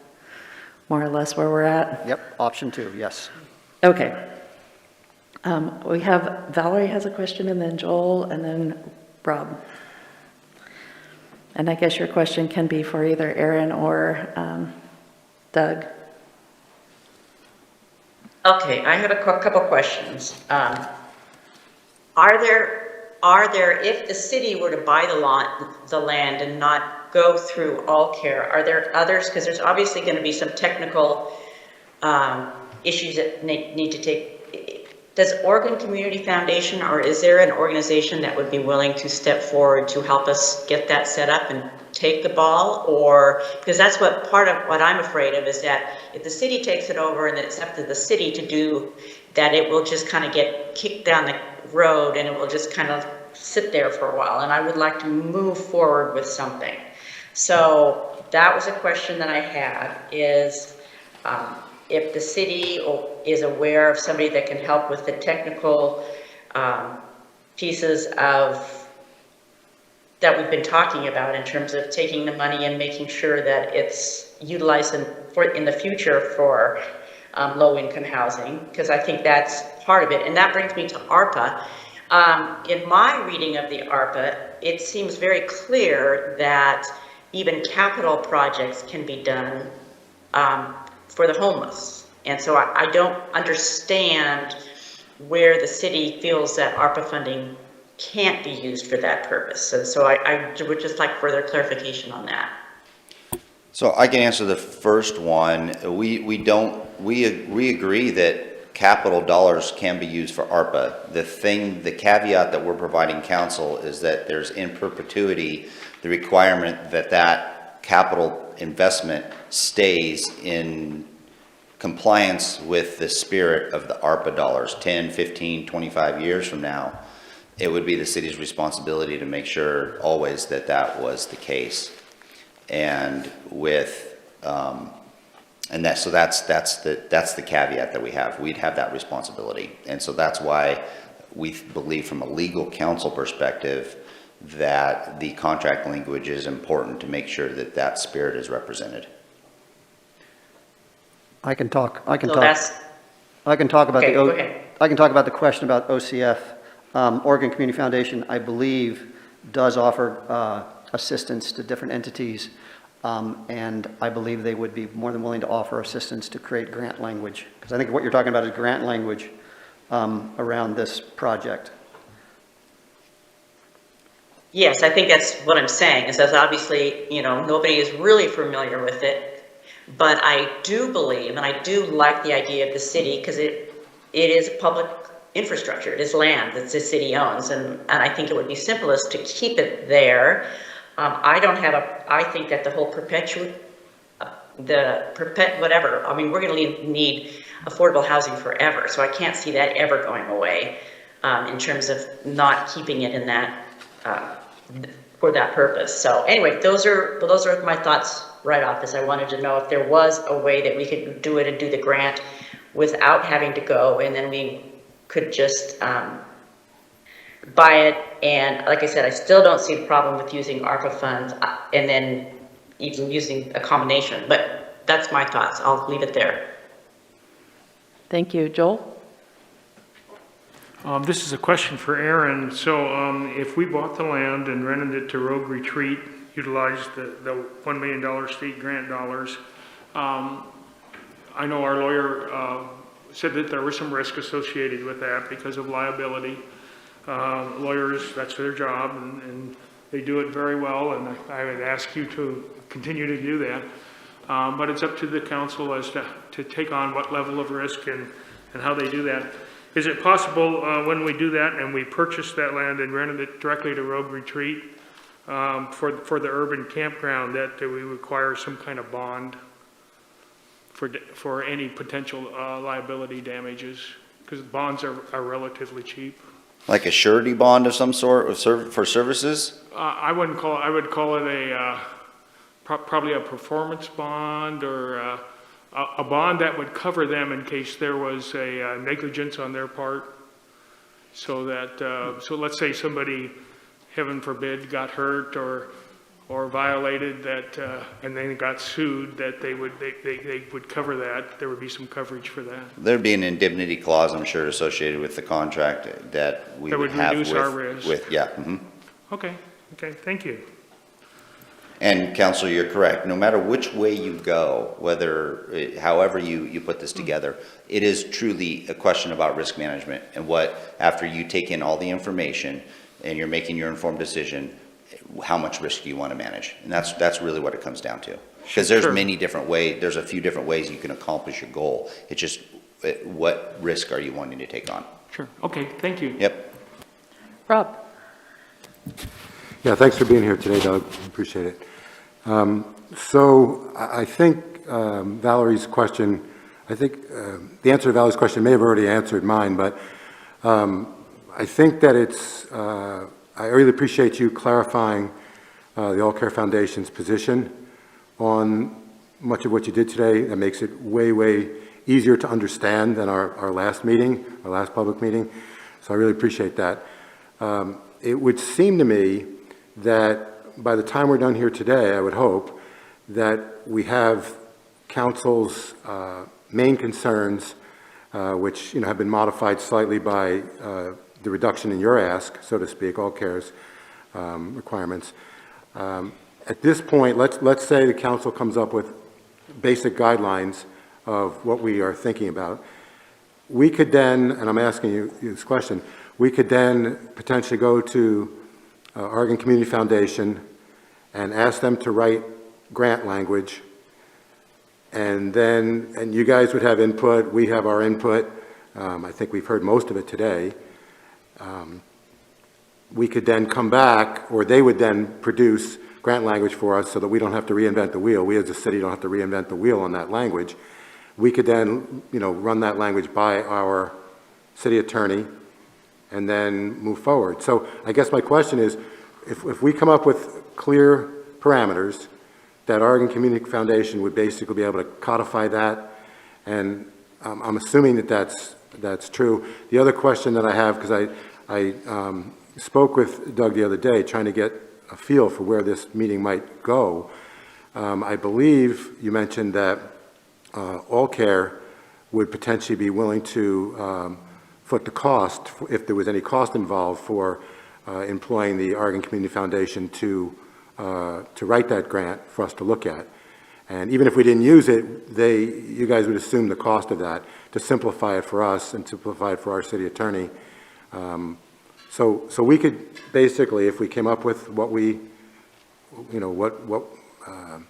more or less where we're at? Yep, option 2, yes. Okay. We have, Valerie has a question, and then Joel, and then Rob. And I guess your question can be for either Aaron or Doug. Okay, I have a couple questions. Are there, if the city were to buy the land and not go through All Care, are there others? Because there's obviously going to be some technical issues that need to take. Does Oregon Community Foundation, or is there an organization that would be willing to step forward to help us get that set up and take the ball? Or, because that's part of what I'm afraid of, is that if the city takes it over and it's up to the city to do that, it will just kind of get kicked down the road and it will just kind of sit there for a while. And I would like to move forward with something. So that was a question that I had, is if the city is aware of somebody that can help with the technical pieces of that we've been talking about in terms of taking the money and making sure that it's utilized in the future for low-income housing, because I think that's part of it. And that brings me to ARPA. In my reading of the ARPA, it seems very clear that even capital projects can be done for the homeless. And so I don't understand where the city feels that ARPA funding can't be used for that purpose. And so I would just like further clarification on that. So I can answer the first one. We agree that capital dollars can be used for ARPA. The caveat that we're providing council is that there's in perpetuity the requirement that that capital investment stays in compliance with the spirit of the ARPA dollars. 10, 15, 25 years from now, it would be the city's responsibility to make sure always that that was the case. And with, and that, so that's the caveat that we have. We'd have that responsibility. And so that's why we believe from a legal counsel perspective that the contract language is important to make sure that that spirit is represented. I can talk about Okay, go ahead. I can talk about the question about OCF. Oregon Community Foundation, I believe, does offer assistance to different entities, and I believe they would be more than willing to offer assistance to create grant language, because I think what you're talking about is grant language around this project. Yes, I think that's what I'm saying, is that obviously, nobody is really familiar with it, but I do believe, and I do like the idea of the city, because it is public infrastructure, it is land that the city owns, and I think it would be simplest to keep it there. I think that the whole whatever, I mean, we're gonna need affordable housing forever, so I can't see that ever going away in terms of not keeping it in that, for that purpose. So anyway, those are my thoughts right off, as I wanted to know if there was a way that we could do it and do the grant without having to go, and then we could just buy it. And like I said, I still don't see the problem with using ARPA funds and then even using a combination, but that's my thoughts. I'll leave it there. Thank you. Joel? This is a question for Aaron. So if we bought the land and rented it to Rogue Retreat, utilized the $1 million state grant dollars, I know our lawyer said that there was some risk associated with that because of liability. Lawyers, that's their job, and they do it very well, and I would ask you to continue to do that. But it's up to the council as to take on what level of risk and how they do that. Is it possible when we do that and we purchase that land and rented it directly to Rogue Retreat for the urban campground that we require some kind of bond for any potential liability damages? Because bonds are relatively cheap. Like a surety bond of some sort for services? I would call it probably a performance bond, or a bond that would cover them in case there was a negligence on their part. So that, so let's say somebody, heaven forbid, got hurt or violated that, and then got sued, that they would cover that. There would be some coverage for that. There'd be an indemnity clause, I'm sure, associated with the contract that we would have reduce our risk. yeah. Mm-hmm. Okay, thank you. And Council, you're correct. No matter which way you go, however you put this together, it is truly a question about risk management and what, after you take in all the information and you're making your informed decision, how much risk do you want to manage? And that's really what it comes down to. Because there's many different ways, there's a few different ways you can accomplish your goal. It's just what risk are you wanting to take on? Sure, okay, thank you. Yep. Rob? Yeah, thanks for being here today, Doug. Appreciate it. So I think Valerie's question, the answer to Valerie's question may have already answered mine, but I think that I really appreciate you clarifying the All Care Foundation's position on much of what you did today. That makes it way, way easier to understand than our last meeting, our last public meeting. So I really appreciate that. It would seem to me that by the time we're done here today, I would hope that we have council's main concerns, which have been modified slightly by the reduction in your ask, so to speak, All Care's requirements. At this point, let's say the council comes up with basic guidelines of what we are thinking about. We could then, and I'm asking you this question, we could then potentially go to Oregon Community Foundation and ask them to write grant language, and you guys would have input, we have our input. I think we've heard most of it today. We could then come back, or they would then produce grant language for us so that we don't have to reinvent the wheel. We as a city don't have to reinvent the wheel on that language. We could then, run that language by our city attorney and then move forward. So I guess my question is, if we come up with clear parameters, that Oregon Community Foundation would basically be able to codify that, and I'm assuming that that's true. The other question that I have, because I spoke with Doug the other day, trying to get a feel for where this meeting might go. I believe you mentioned that All Care would potentially be willing to foot the cost, if there was any cost involved, for employing the Oregon Community Foundation to write that grant for us to look at. And even if we didn't use it, you guys would assume the cost of that to simplify it for us and simplify it for our city attorney. So we could basically, if we came up with what we, the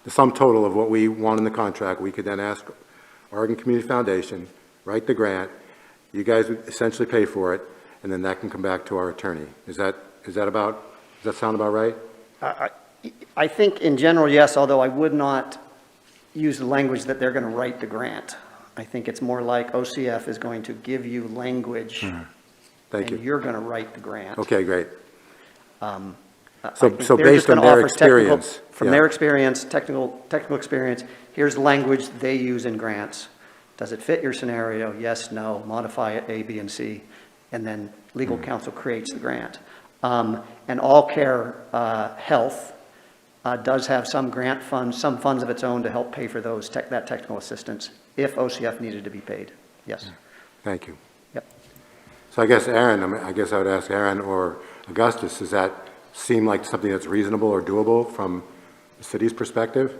sum total of what we want in the contract, we could then ask Oregon Community Foundation, write the grant, you guys would essentially pay for it, and then that can come back to our attorney. Does that sound about right? I think in general, yes, although I would not use the language that they're going to write the grant. I think it's more like OCF is going to give you language. Thank you. And you're going to write the grant. Okay, great. I So think they're based just gonna on their offer technical- experience. From their experience, technical experience, here's the language they use in grants. Does it fit your scenario? Yes, no, modify it, A, B, and C, and then legal counsel creates the grant. And All Care Health does have some grant funds, some funds of its own to help pay for that technical assistance if OCF needed to be paid. Yes. Thank you. Yep. So I guess Aaron, I guess I would ask Aaron or Augustus, does that seem like something that's reasonable or doable from the city's perspective?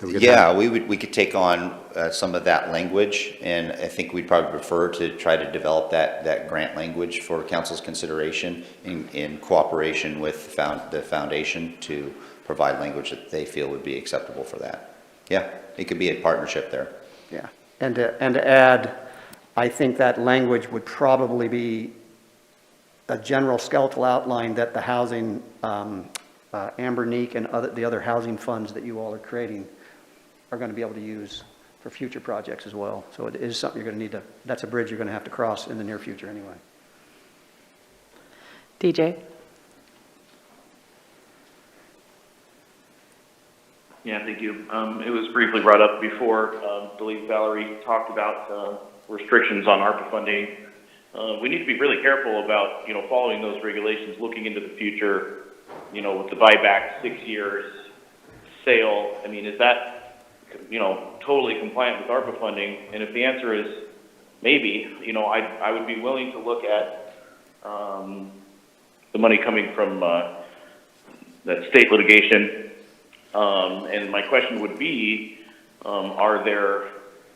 Yeah, we could take on some of that language, and I think we'd probably prefer to try to develop that grant language for council's consideration in cooperation with the foundation to provide language that they feel would be acceptable for that. Yeah, it could be a partnership there. Yeah. And to add, I think that language would probably be a general skeletal outline that the housing, Amber Neek and the other housing funds that you all are creating are going to be able to use for future projects as well. So it is something you're going to need that's a bridge you're going to have to cross in the near future anyway. DJ? Yeah, thank you. It was briefly brought up before. I believe Valerie talked about restrictions on ARPA funding. We need to be really careful about, following those regulations, looking into the future, with the buyback, 6 years, sale. I mean, is that, totally compliant with ARPA funding? And if the answer is maybe, I would be willing to look at the money coming from that state litigation. And my question would be, are there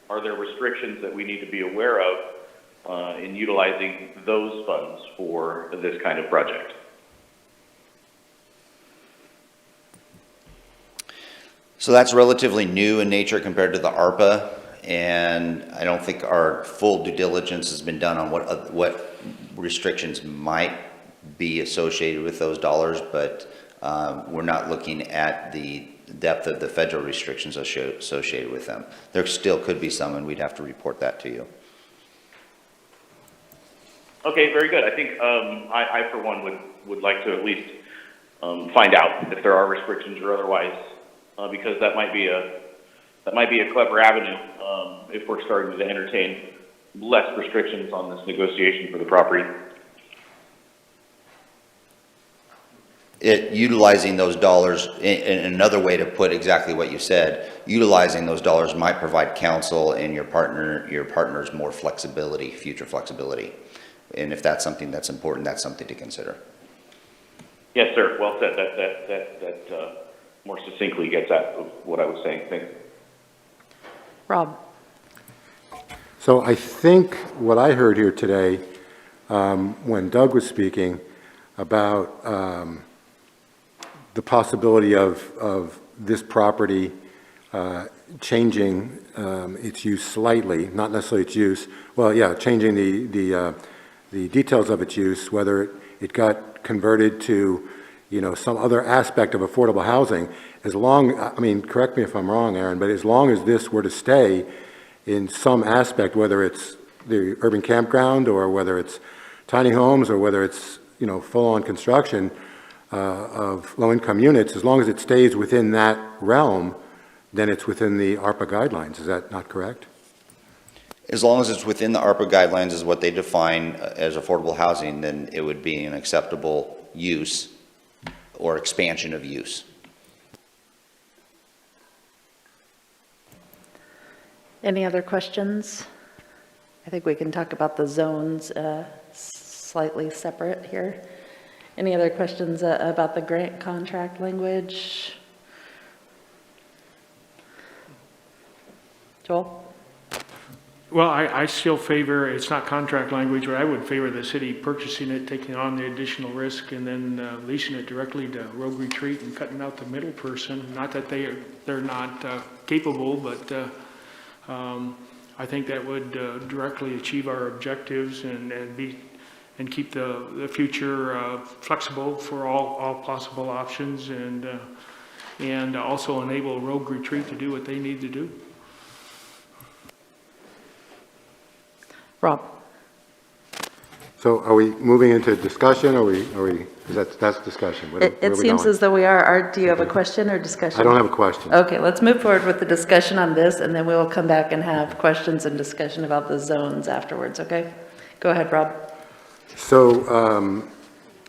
restrictions that we need to be aware of in utilizing those funds for this kind of project? So that's relatively new in nature compared to the ARPA, and I don't think our full due diligence has been done on what restrictions might be associated with those dollars, but we're not looking at the depth of the federal restrictions associated with them. There still could be some, and we'd have to report that to you. Okay, very good. I think I for one would like to at least find out if there are restrictions or otherwise, because that might be a clever avenue if we're starting to entertain less restrictions on this negotiation for the property. Utilizing those dollars, in another way to put exactly what you said, utilizing those dollars might provide counsel and your partners more flexibility, future flexibility. And if that's something that's important, that's something to consider. Yes, sir. Well said. That more succinctly gets at what I was saying. Thanks. Rob? So I think what I heard here today, when Doug was speaking about the possibility of this property changing its use slightly, not necessarily its use, well, yeah, changing the details of its use, whether it got converted to, you know, some other aspect of affordable housing, as long, I mean, correct me if I'm wrong, Aaron, but as long as this were to stay in some aspect, whether it's the urban campground or whether it's tiny homes or whether it's, you know, full-on construction of low-income units, as long as it stays within that realm, then it's within the ARPA guidelines. Is that not correct? As long as it's within the ARPA guidelines is what they define as affordable housing, then it would be an acceptable use or expansion of use. Any other questions? I think we can talk about the zones slightly separate here. Any other questions about the grant contract language? Joel? Well, I still favor, it's not contract language, but I would favor the city purchasing it, taking on the additional risk, and then leasing it directly to Rogue Retreat and cutting out the middle person. Not that they're not capable, but I think that would directly achieve our objectives and keep the future flexible for all possible options, and also enable Rogue Retreat to do what they need to do. Rob? So are we moving into discussion, or because that's discussion? Where It are we seems going? as though we are. Do you have a question or discussion? I don't have a question. Okay, let's move forward with the discussion on this, and then we will come back and have questions and discussion about the zones afterwards, okay? Go ahead, Rob. So,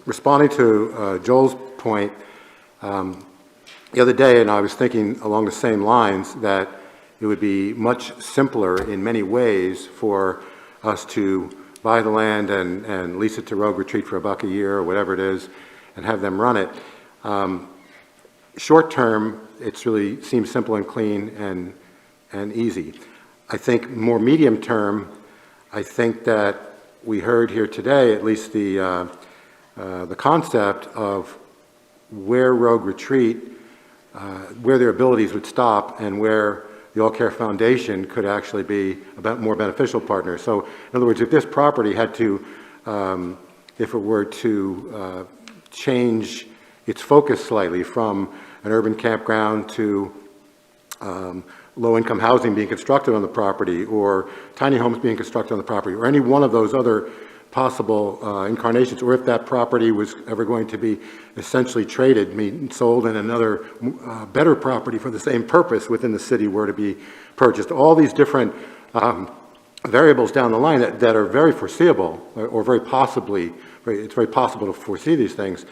responding to Joel's point, the other day, and I was thinking along the same lines, that it would be much simpler in many ways for us to buy the land and lease it to Rogue Retreat for $1 a year or whatever it is, and have them run it. Short term, it's really seems simple and clean and easy. I think more medium term, I think that we heard here today, at least the concept of where Rogue Retreat, where their abilities would stop and where the All Care Foundation could actually be a more beneficial partner. So, in other words, if this property had to, if it were to change its focus slightly from an urban campground to low-income housing being constructed on the property, or tiny homes being constructed on the property, or any one of those other possible incarnations, or if that property was ever going to be essentially traded, sold, and another better property for the same purpose within the city were to be purchased. All these different variables down the line that are very foreseeable, or very possibly, it's very possible to foresee these things,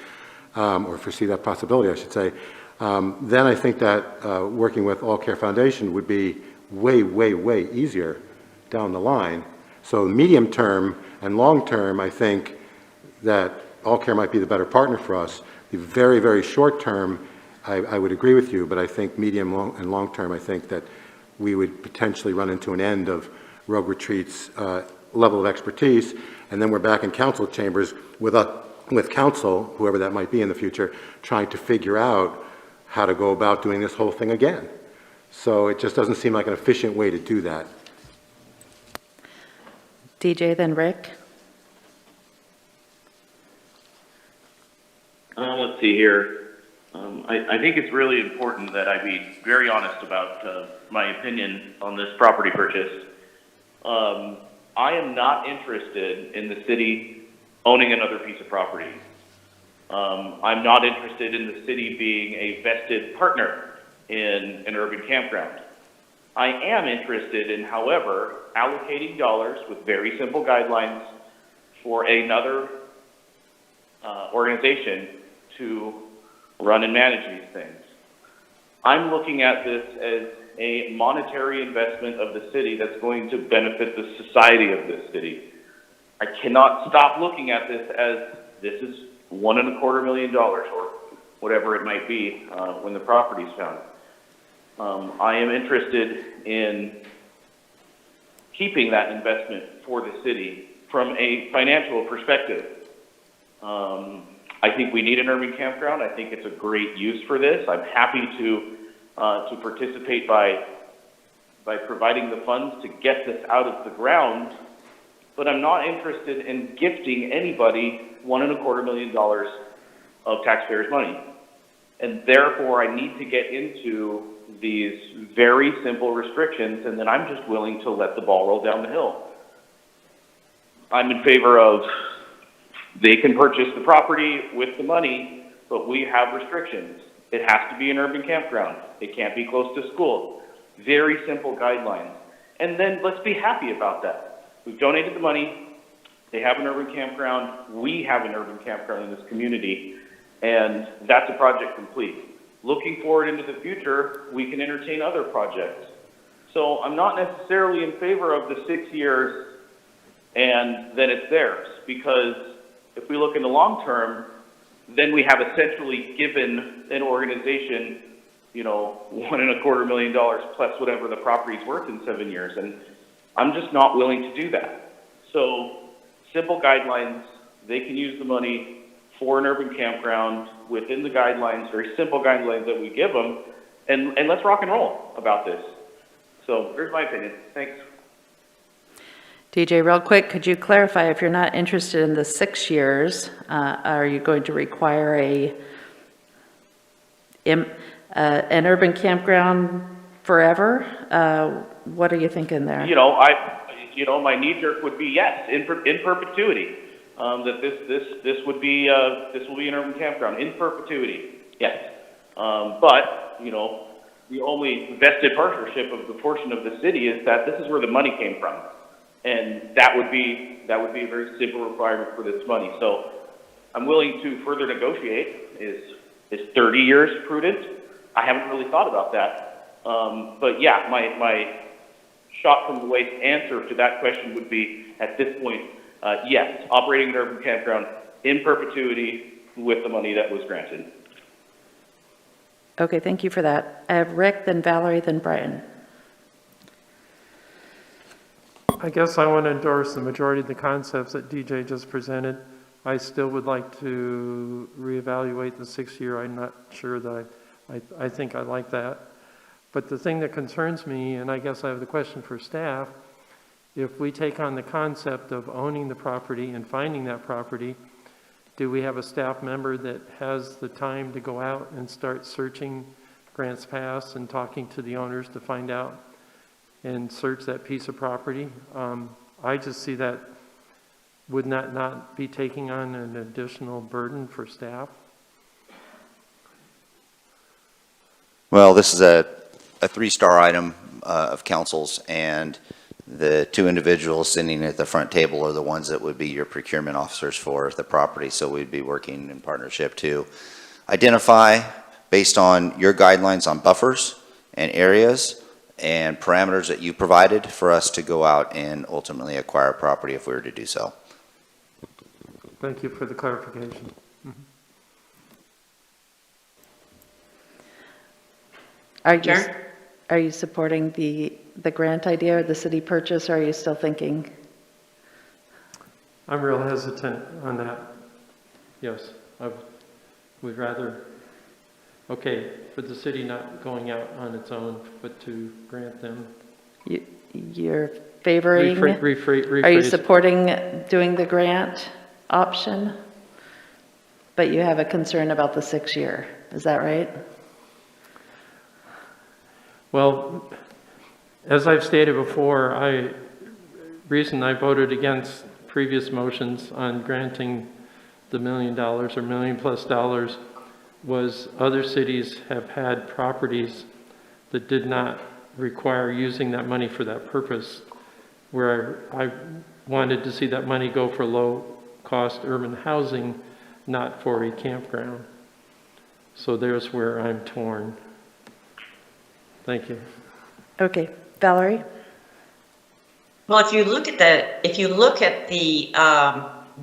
or foresee that possibility, I should say. Then I think that working with All Care Foundation would be way, way, way easier down the line. So medium term and long term, I think that All Care might be the better partner for us. The very, very short term, I would agree with you, but I think medium and long term, I think that we would potentially run into an end of Rogue Retreat's level of expertise, and then we're back in council chambers with council, whoever that might be in the future, trying to figure out how to go about doing this whole thing again. So it just doesn't seem like an efficient way to do that. DJ, then Rick. Let's see here. I think it's really important that I be very honest about my opinion on this property purchase. I am not interested in the city owning another piece of property. I'm not interested in the city being a vested partner in an urban campground. I am interested in, however, allocating dollars with very simple guidelines for another organization to run and manage these things. I'm looking at this as a monetary investment of the city that's going to benefit the society of this city. I cannot stop looking at this as this is $1.25 million or whatever it might be when the property's found. I am interested in keeping that investment for the city from a financial perspective. I think we need an urban campground. I think it's a great use for this. I'm happy to participate by providing the funds to get this out of the ground, but I'm not interested in gifting anybody $1.25 million of taxpayers' money. And therefore, I need to get into these very simple restrictions, and then I'm just willing to let the ball roll down the hill. I'm in favor of they can purchase the property with the money, but we have restrictions. It has to be an urban campground. It can't be close to school. Very simple guidelines. And then let's be happy about that. We've donated the money. They have an urban campground. We have an urban campground in this community. And that's a project complete. Looking forward into the future, we can entertain other projects. So I'm not necessarily in favor of the 6 years and then it's theirs, because if we look in the long term, then we have essentially given an organization, $1.25 million plus whatever the property's worth in 7 years. And I'm just not willing to do that. So simple guidelines, they can use the money for an urban campground within the guidelines, very simple guidelines that we give them, and let's rock and roll about this. So here's my opinion. Thanks. DJ, real quick, could you clarify, if you're not interested in the 6 years, are you going to require an urban campground forever? What are you thinking there? My knee jerk would be yes, in perpetuity. That this will be an urban campground in perpetuity. Yes, but the only vested partnership of the portion of the city is that this is where the money came from. And that would be a very simple requirement for this money. So I'm willing to further negotiate. Is 30 years prudent? I haven't really thought about that. But yeah, my shot from the waist answer to that question would be, at this point, yes, operating an urban campground in perpetuity with the money that was granted. Okay, thank you for that. I have Rick, then Valerie, then Brian. I guess I want to endorse the majority of the concepts that DJ just presented. I still would like to reevaluate the 6 year. I'm not sure that I think I like that. But the thing that concerns me, and I guess I have the question for staff, if we take on the concept of owning the property and finding that property, do we have a staff member that has the time to go out and start searching Grants Pass and talking to the owners to find out and search that piece of property? I just see that would not be taking on an additional burden for staff. Well, this is a 3-star item of council's, and the 2 individuals sitting at the front table are the ones that would be your procurement officers for the property. So we'd be working in partnership to identify, based on your guidelines on buffers and areas and parameters that you provided, for us to go out and ultimately acquire property if we were to do so. Thank you for the clarification. Are you supporting the grant idea or the city purchase, or are you still thinking? I'm real hesitant on that. Yes, I would rather, for the city not going out on its own, but to grant them. You're favoring? Rephrase. Are you supporting doing the grant option? But you have a concern about the 6 year, is that right? Well, as I've stated before, reason I voted against previous motions on granting the $1 million or $1 million+ was other cities have had properties that did not require using that money for that purpose, where I wanted to see that money go for low-cost urban housing, not for a campground. So there's where I'm torn. Thank you. Okay, Valerie? Well, if you look at the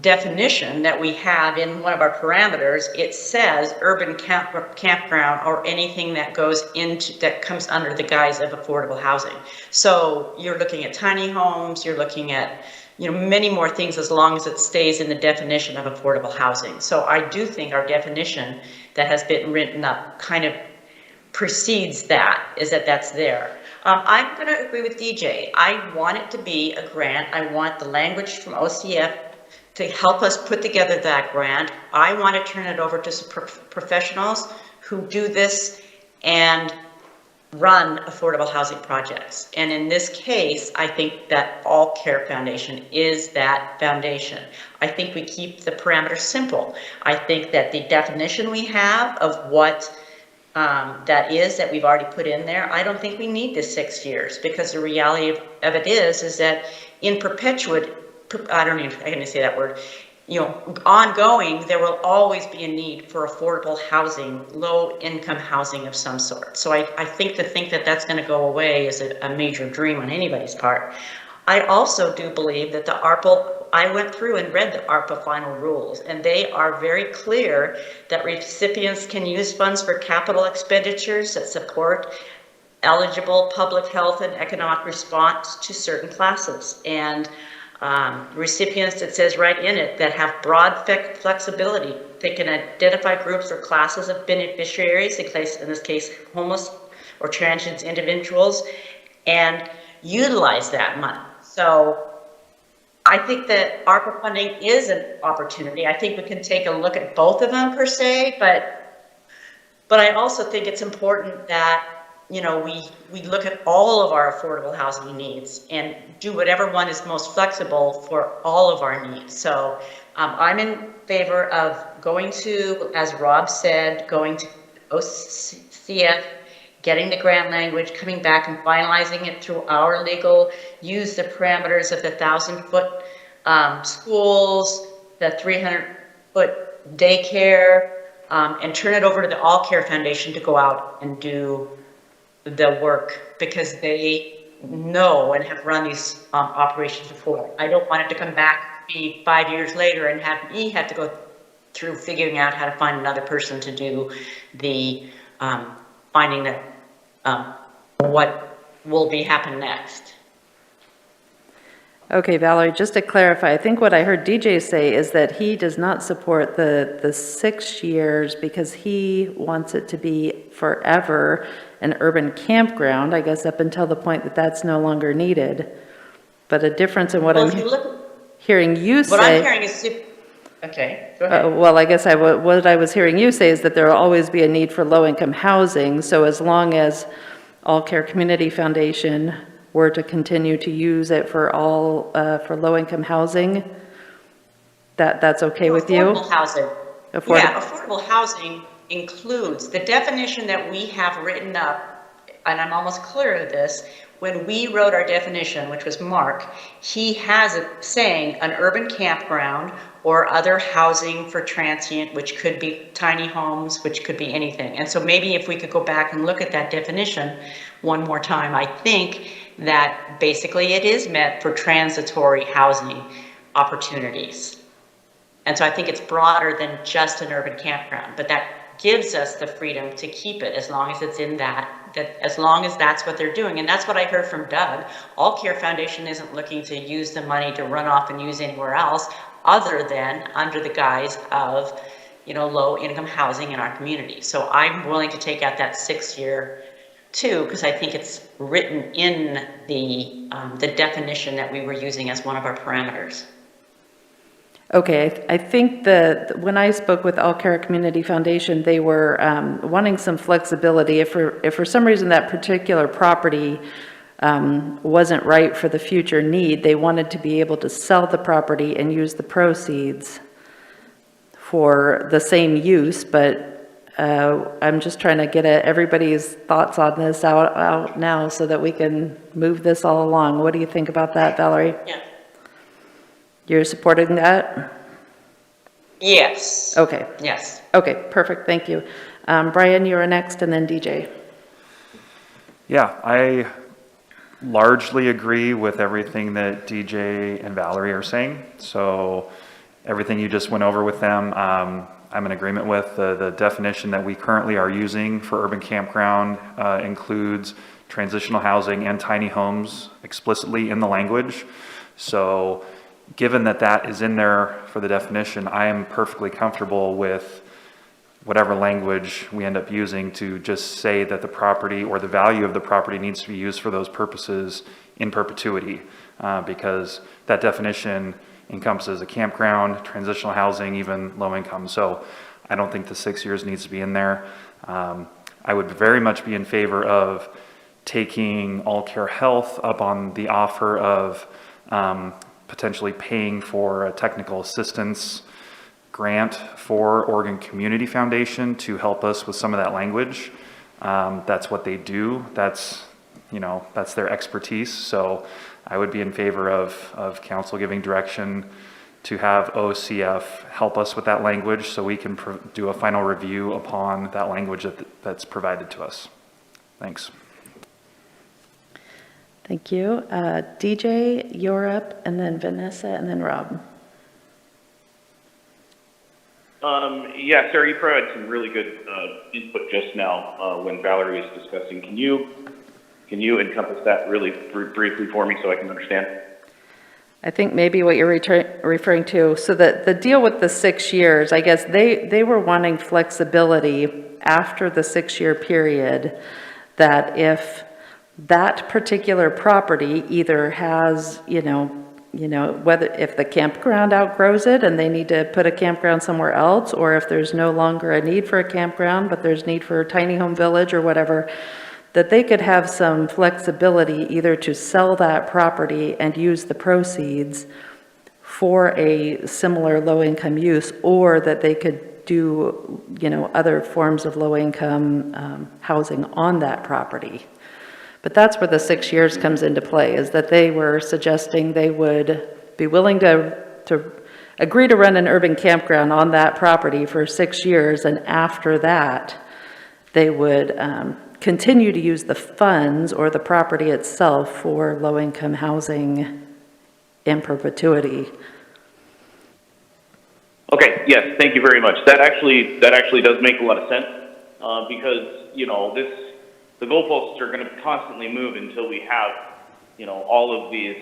definition that we have in one of our parameters, it says urban campground or anything that goes into, that comes under the guise of affordable housing. So you're looking at tiny homes, you're looking at, you know, many more things as long as it stays in the definition of affordable housing. So I do think our definition that has been written up kind of precedes that, is that that's there. I'm going to agree with DJ. I want it to be a grant. I want the language from OCF to help us put together that grant. I want to turn it over to some professionals who do this and run affordable housing projects. And in this case, I think that All Care Foundation is that foundation. I think we keep the parameters simple. I think that the definition we have of what that is that we've already put in there, I don't think we need this 6 years, because the reality of it is that in perpetuity, I can say that word, you know, ongoing, there will always be a need for affordable housing, low income housing of some sort. So I think that that's going to go away is a major dream on anybody's part. I also do believe that the ARPA, I went through and read the ARPA final rules, and they are very clear that recipients can use funds for capital expenditures that support eligible public health and economic response to certain classes. And recipients, it says right in it, that have broad flexibility. They can identify groups or classes of beneficiaries, in this case, homeless or transient individuals, and utilize that money. So I think that ARPA funding is an opportunity. I think we can take a look at both of them per se, but I also think it's important that, you know, we look at all of our affordable housing needs and do whatever one is most flexible for all of our needs. So I'm in favor of going to, as Rob said, going to OCF, getting the grant language, coming back and finalizing it through our legal, use the parameters of the 1,000-foot schools, the 300-foot daycare, and turn it over to the All Care Foundation to go out and do the work, because they know and have run these operations before. I don't want it to come back 5 years later and have me have to go through figuring out how to find another person to do the finding that what will be happen next. Okay, Valerie, just to clarify, I think what I heard DJ say is that he does not support the 6 years because he wants it to be forever an urban campground, I guess up until the point that that's no longer needed. But a difference in what I'm hearing you say. What I'm hearing is, okay, go ahead. Well, I guess what I was hearing you say is that there will always be a need for low-income housing. So as long as All Care Community Foundation were to continue to use it for all, for low-income housing, that's okay with you? Affordable housing. Yeah, affordable housing includes the definition that we have written up, and I'm almost clear of this. When we wrote our definition, which was Mark, he has it saying an urban campground or other housing for transient, which could be tiny homes, which could be anything. And so maybe if we could go back and look at that definition one more time, I think that basically it is meant for transitory housing opportunities. And so I think it's broader than just an urban campground, but that gives us the freedom to keep it as long as it's in that as long as that's what they're doing. And that's what I heard from Doug. All Care Foundation isn't looking to use the money to run off and use anywhere else other than under the guise of, you know, low income housing in our community. So I'm willing to take out that 6 year too, because I think it's written in the definition that we were using as one of our parameters. Okay, I think that when I spoke with All Care Community Foundation, they were wanting some flexibility. If for some reason that particular property wasn't right for the future need, they wanted to be able to sell the property and use the proceeds for the same use, but I'm just trying to get everybody's thoughts on this out now so that we can move this all along. What do you think about that, Valerie? Yeah. You're supporting that? Yes. Okay. Yes. Okay, perfect, thank you. Brian, you're next, and then DJ. Yeah, I largely agree with everything that DJ and Valerie are saying. So everything you just went over with them, I'm in agreement with. The definition that we currently are using for urban campground includes transitional housing and tiny homes explicitly in the language. So given that that is in there for the definition, I am perfectly comfortable with whatever language we end up using to just say that the property or the value of the property needs to be used for those purposes in perpetuity, because that definition encompasses a campground, transitional housing, even low income. So I don't think the 6 years needs to be in there. I would very much be in favor of taking All Care Health up on the offer of potentially paying for a technical assistance grant for Oregon Community Foundation to help us with some of that language. That's what they do. That's their expertise. So I would be in favor of council giving direction to have OCF help us with that language so we can do a final review upon that language that's provided to us. Thanks. Thank you. DJ, you're up, and then Vanessa, and then Rob. Yeah, Sarah, you provided some really good input just now when Valerie was discussing. Can you encompass that really briefly for me so I can understand? I think maybe what you're referring to, so that the deal with the 6 years, I guess they were wanting flexibility after the 6-year period, that if that particular property either has, whether if the campground outgrows it and they need to put a campground somewhere else, or if there's no longer a need for a campground, but there's need for a tiny home village or whatever, that they could have some flexibility either to sell that property and use the proceeds for a similar low-income use, or that they could do, other forms of low-income housing on that property. But that's where the 6 years comes into play, is that they were suggesting they would be willing to agree to run an urban campground on that property for 6 years, and after that, they would continue to use the funds or the property itself for low-income housing in perpetuity. Okay, yes, thank you very much. That actually does make a lot of sense because, the goalposts are going to constantly move until we have, all of these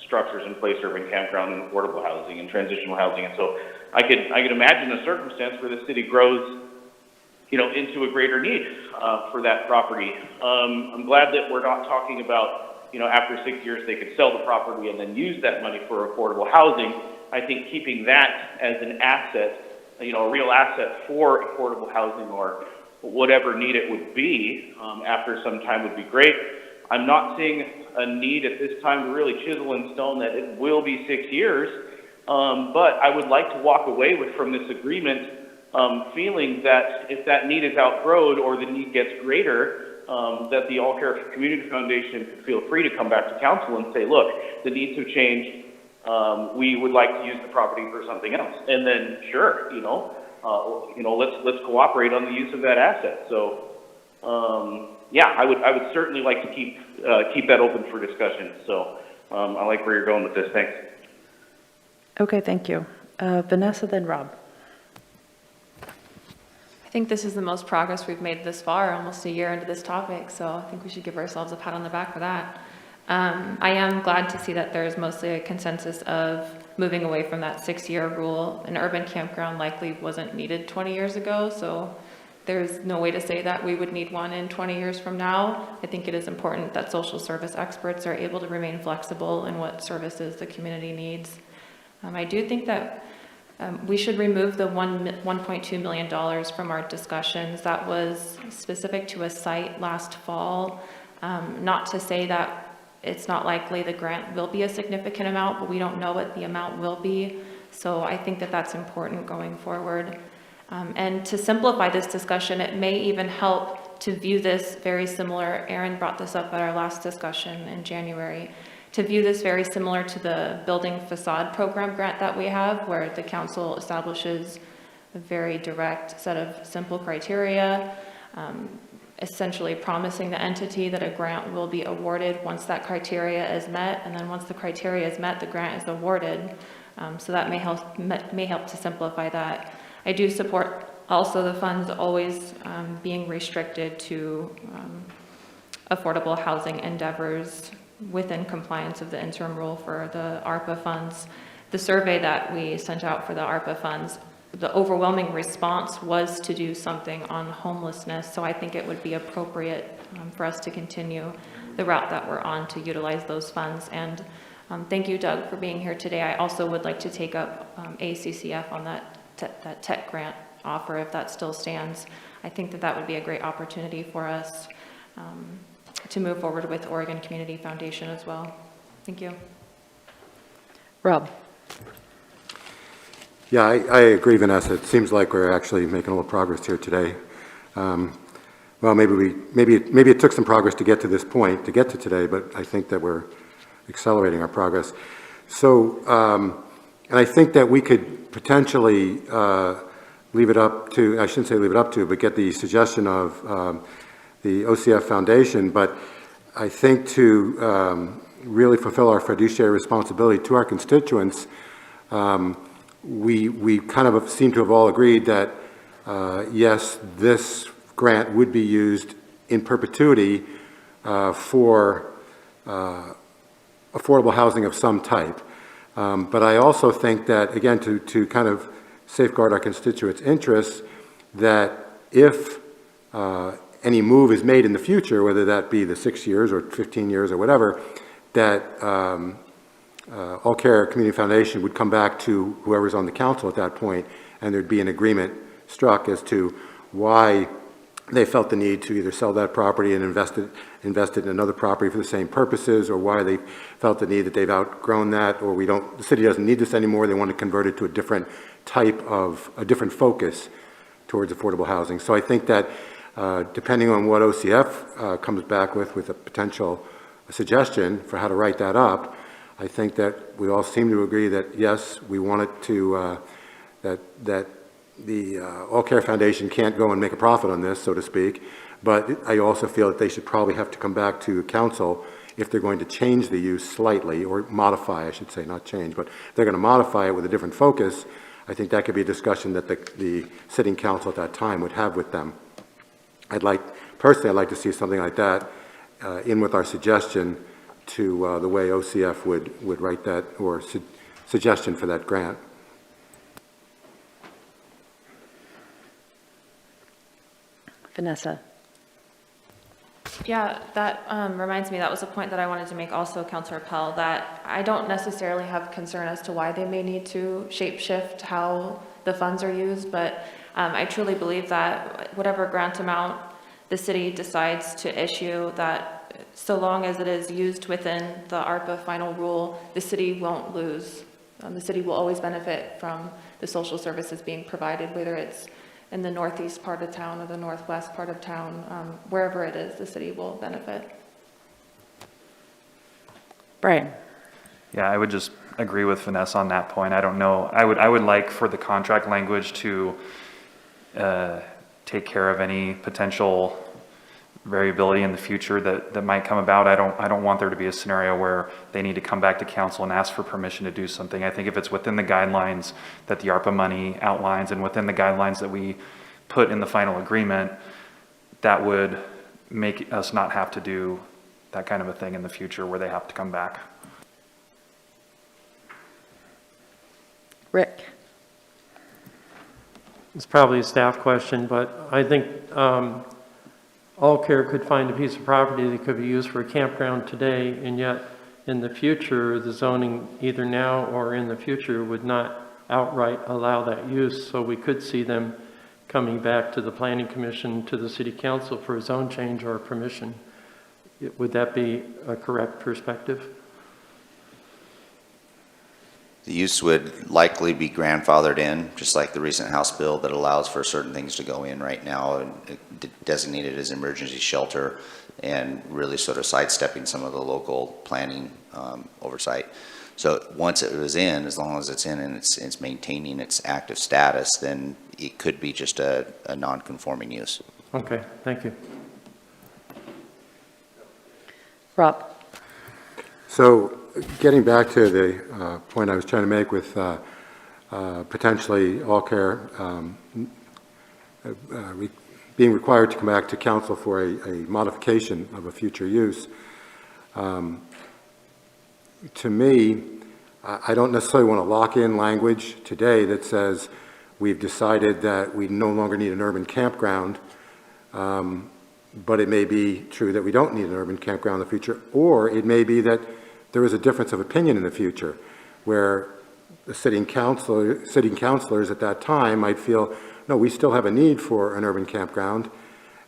structures in place, urban campground and affordable housing and transitional housing. And so I could imagine a circumstance where the city grows, into a greater need for that property. I'm glad that we're not talking about, after 6 years they could sell the property and then use that money for affordable housing. I think keeping that as an asset, a real asset for affordable housing or whatever need it would be after some time would be great. I'm not seeing a need at this time to really chisel in stone that it will be 6 years, but I would like to walk away from this agreement feeling that if that need is outgrown or the need gets greater, that the All Care Community Foundation could feel free to come back to council and say, look, the needs have changed. We would like to use the property for something else. And then, sure, let's cooperate on the use of that asset. So, yeah, I would certainly like to keep that open for discussion. So, I like where you're going with this. Thanks. Okay, thank you. Vanessa, then Rob. I think this is the most progress we've made this far, almost a year into this topic, so I think we should give ourselves a pat on the back for that. I am glad to see that there's mostly a consensus of moving away from that 6-year rule. An urban campground likely wasn't needed 20 years ago, so there's no way to say that we would need one in 20 years from now. I think it is important that social service experts are able to remain flexible in what services the community needs. I do think that we should remove the $1.2 million from our discussions. That was specific to a site last fall. Not to say that it's not likely the grant will be a significant amount, but we don't know what the amount will be. So I think that that's important going forward. And to simplify this discussion, it may even help to view this very similar. Aaron brought this up at our last discussion in January. To view this very similar to the building facade program grant that we have, where the council establishes a very direct set of simple criteria, essentially promising the entity that a grant will be awarded once that criteria is met, and then once the criteria is met, the grant is awarded. So that may help to simplify that. I do support also the funds always being restricted to affordable housing endeavors within compliance of the interim rule for the ARPA funds. The survey that we sent out for the ARPA funds, the overwhelming response was to do something on homelessness. So I think it would be appropriate for us to continue the route that we're on to utilize those funds. And thank you, Doug, for being here today. I also would like to take up ACCF on that tech grant offer, if that still stands. I think that that would be a great opportunity for us to move forward with Oregon Community Foundation as well. Thank you. Rob? Yeah, I agree, Vanessa. It seems like we're actually making a little progress here today. Well, maybe it took some progress to get to this point, to get to today, but I think that we're accelerating our progress. So, and I think that we could potentially leave it up to, I shouldn't say leave it up to, but get the suggestion of the OCF Foundation. But I think to really fulfill our fiduciary responsibility to our constituents, we kind of seem to have all agreed that, yes, this grant would be used in perpetuity for affordable housing of some type. But I also think that, again, to kind of safeguard our constituents' interests, that if any move is made in the future, whether that be the 6 years or 15 years or whatever, that All Care Community Foundation would come back to whoever's on the council at that point, and there'd be an agreement struck as to why they felt the need to either sell that property and invest it in another property for the same purposes, or why they felt the need that they've outgrown that, or the city doesn't need this anymore, they want to convert it to a different type of, a different focus towards affordable housing. So I think that depending on what OCF comes back with a potential suggestion for how to write that up, I think that we all seem to agree that, yes, we want it to, that the All Care Foundation can't go and make a profit on this, so to speak, but I also feel that they should probably have to come back to council if they're going to change the use slightly, or modify, I should say, not change, but if they're going to modify it with a different focus. I think that could be a discussion that the sitting council at that time would have with them. Personally, I'd like to see something like that in with our suggestion to the way OCF would write that, or suggestion for that grant. Vanessa? Yeah, that reminds me, that was a point that I wanted to make also, Councilor Pell, that I don't necessarily have concern as to why they may need to shape-shift how the funds are used, but I truly believe that whatever grant amount the city decides to issue, that so long as it is used within the ARPA final rule, the city won't lose. The city will always benefit from the social services being provided, whether it's in the northeast part of town or the northwest part of town, wherever it is, the city will benefit. Brian? Yeah, I would just agree with Vanessa on that point. I don't know. I would like for the contract language to take care of any potential variability in the future that might come about. I don't want there to be a scenario where they need to come back to council and ask for permission to do something. I think if it's within the guidelines that the ARPA money outlines and within the guidelines that we put in the final agreement, that would make us not have to do that kind of a thing in the future where they have to come back. Rick? It's probably a staff question, but I think All Care could find a piece of property that could be used for a campground today, and yet in the future, the zoning either now or in the future would not outright allow that use. So we could see them coming back to the Planning Commission, to the City Council for a zone change or a permission. Would that be a correct perspective? The use would likely be grandfathered in, just like the recent House bill that allows for certain things to go in right now and designated as emergency shelter, and really sort of sidestepping some of the local planning oversight. So once it was in, as long as it's in and it's maintaining its active status, then it could be just a non-conforming use. Okay, thank you. Rob? So getting back to the point I was trying to make with potentially All Care being required to come back to council for a modification of a future use, to me, I don't necessarily want to lock in language today that says we've decided that we no longer need an urban campground, but it may be true that we don't need an urban campground in the future, or it may be that there is a difference of opinion in the future, where the sitting councilors at that time might feel, no, we still have a need for an urban campground,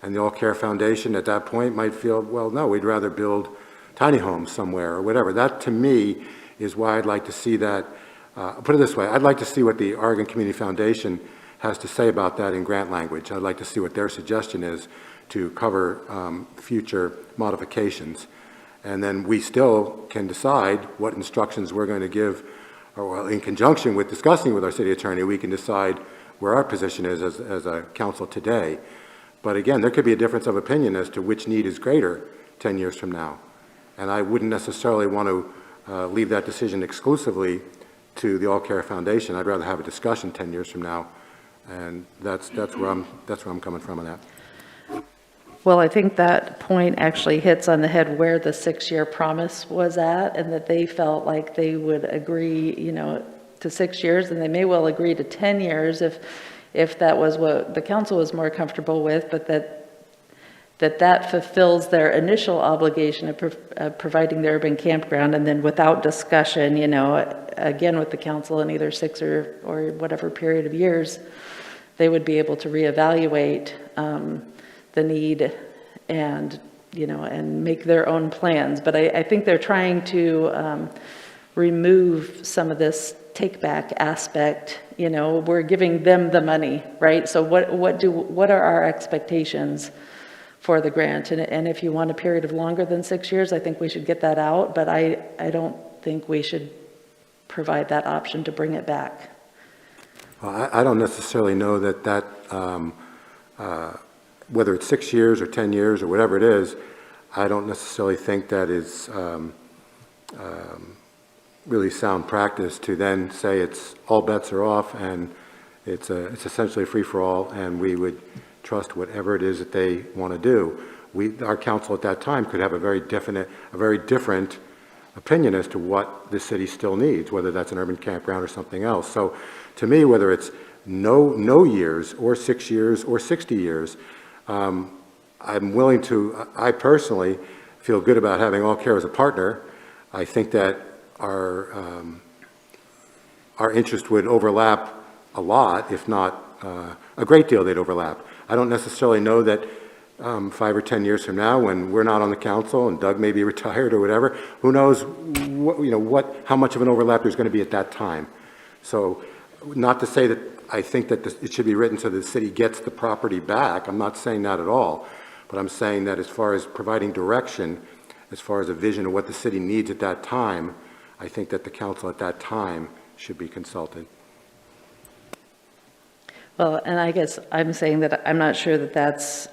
and the All Care Foundation at that point might feel, well, no, we'd rather build tiny homes somewhere or whatever. That, to me, is why I'd like to see that. Put it this way, I'd like to see what the Oregon Community Foundation has to say about that in grant language. I'd like to see what their suggestion is to cover future modifications. And then we still can decide what instructions we're going to give, or in conjunction with discussing with our city attorney, we can decide where our position is as a council today. But again, there could be a difference of opinion as to which need is greater 10 years from now. And I wouldn't necessarily want to leave that decision exclusively to the All Care Foundation. I'd rather have a discussion 10 years from now. And that's where I'm coming from on that. Well, I think that point actually hits on the head where the 6-year promise was at, and that they felt like they would agree, you know, to 6 years, and they may well agree to 10 years if that was what the council was more comfortable with, but that fulfills their initial obligation of providing the urban campground, and then without discussion, you know, again with the council in either 6 or whatever period of years, they would be able to reevaluate the need and, you know, and make their own plans. But I think they're trying to remove some of this take-back aspect. You know, we're giving them the money, right? So what are our expectations for the grant? And if you want a period of longer than 6 years, I think we should get that out, but I don't think we should provide that option to bring it back. Well, I don't necessarily know that whether it's 6 years or 10 years or whatever it is, I don't necessarily think that is really sound practice to then say it's all bets are off and it's essentially a free-for-all, and we would trust whatever it is that they want to do. Our council at that time could have a very different opinion as to what the city still needs, whether that's an urban campground or something else. So to me, whether it's no years or 6 years or 60 years, I'm willing to, I personally feel good about having All Care as a partner. I think that our interest would overlap a lot, if not a great deal they'd overlap. I don't necessarily know that 5 or 10 years from now, when we're not on the council and Doug may be retired or whatever, who knows how much of an overlap there's going to be at that time. So not to say that I think that it should be written so the city gets the property back. I'm not saying that at all. But I'm saying that as far as providing direction, as far as a vision of what the city needs at that time, I think that the council at that time should be consulted. Well, and I guess I'm saying that I'm not sure that that's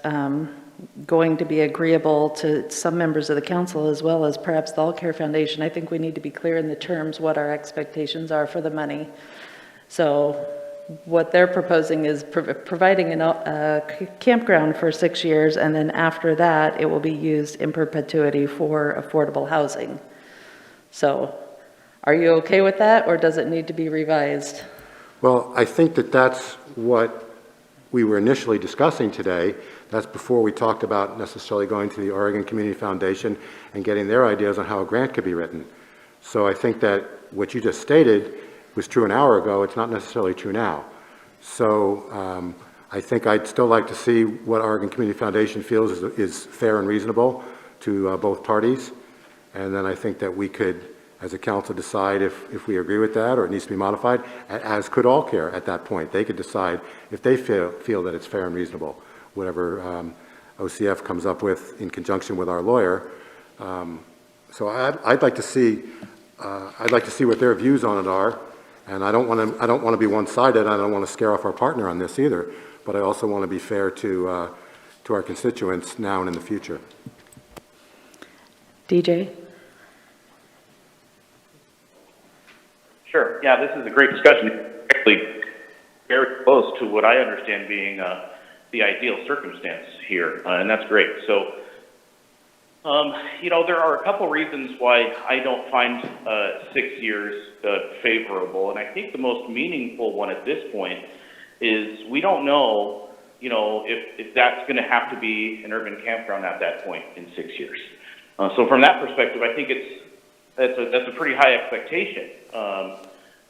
going to be agreeable to some members of the council as well as perhaps the All Care Foundation. I think we need to be clear in the terms what our expectations are for the money. So what they're proposing is providing a campground for 6 years, and then after that, it will be used in perpetuity for affordable housing. So are you okay with that, or does it need to be revised? Well, I think that that's what we were initially discussing today. That's before we talked about necessarily going to the Oregon Community Foundation and getting their ideas on how a grant could be written. So I think that what you just stated was true an hour ago. It's not necessarily true now. So I think I'd still like to see what Oregon Community Foundation feels is fair and reasonable to both parties. And then I think that we could, as a council, decide if we agree with that or it needs to be modified, as could All Care at that point. They could decide if they feel that it's fair and reasonable, whatever OCF comes up with in conjunction with our lawyer. So I'd like to see what their views on it are. And I don't want to be one-sided. I don't want to scare off our partner on this either. But I also want to be fair to our constituents now and in the future. DJ? Sure. Yeah, this is a great discussion. Actually, very close to what I understand being the ideal circumstance here, and that's great. So, you know, there are a couple reasons why I don't find 6 years favorable, and I think the most meaningful one at this point is we don't know, you know, if that's going to have to be an urban campground at that point in 6 years. So from that perspective, I think that's a pretty high expectation.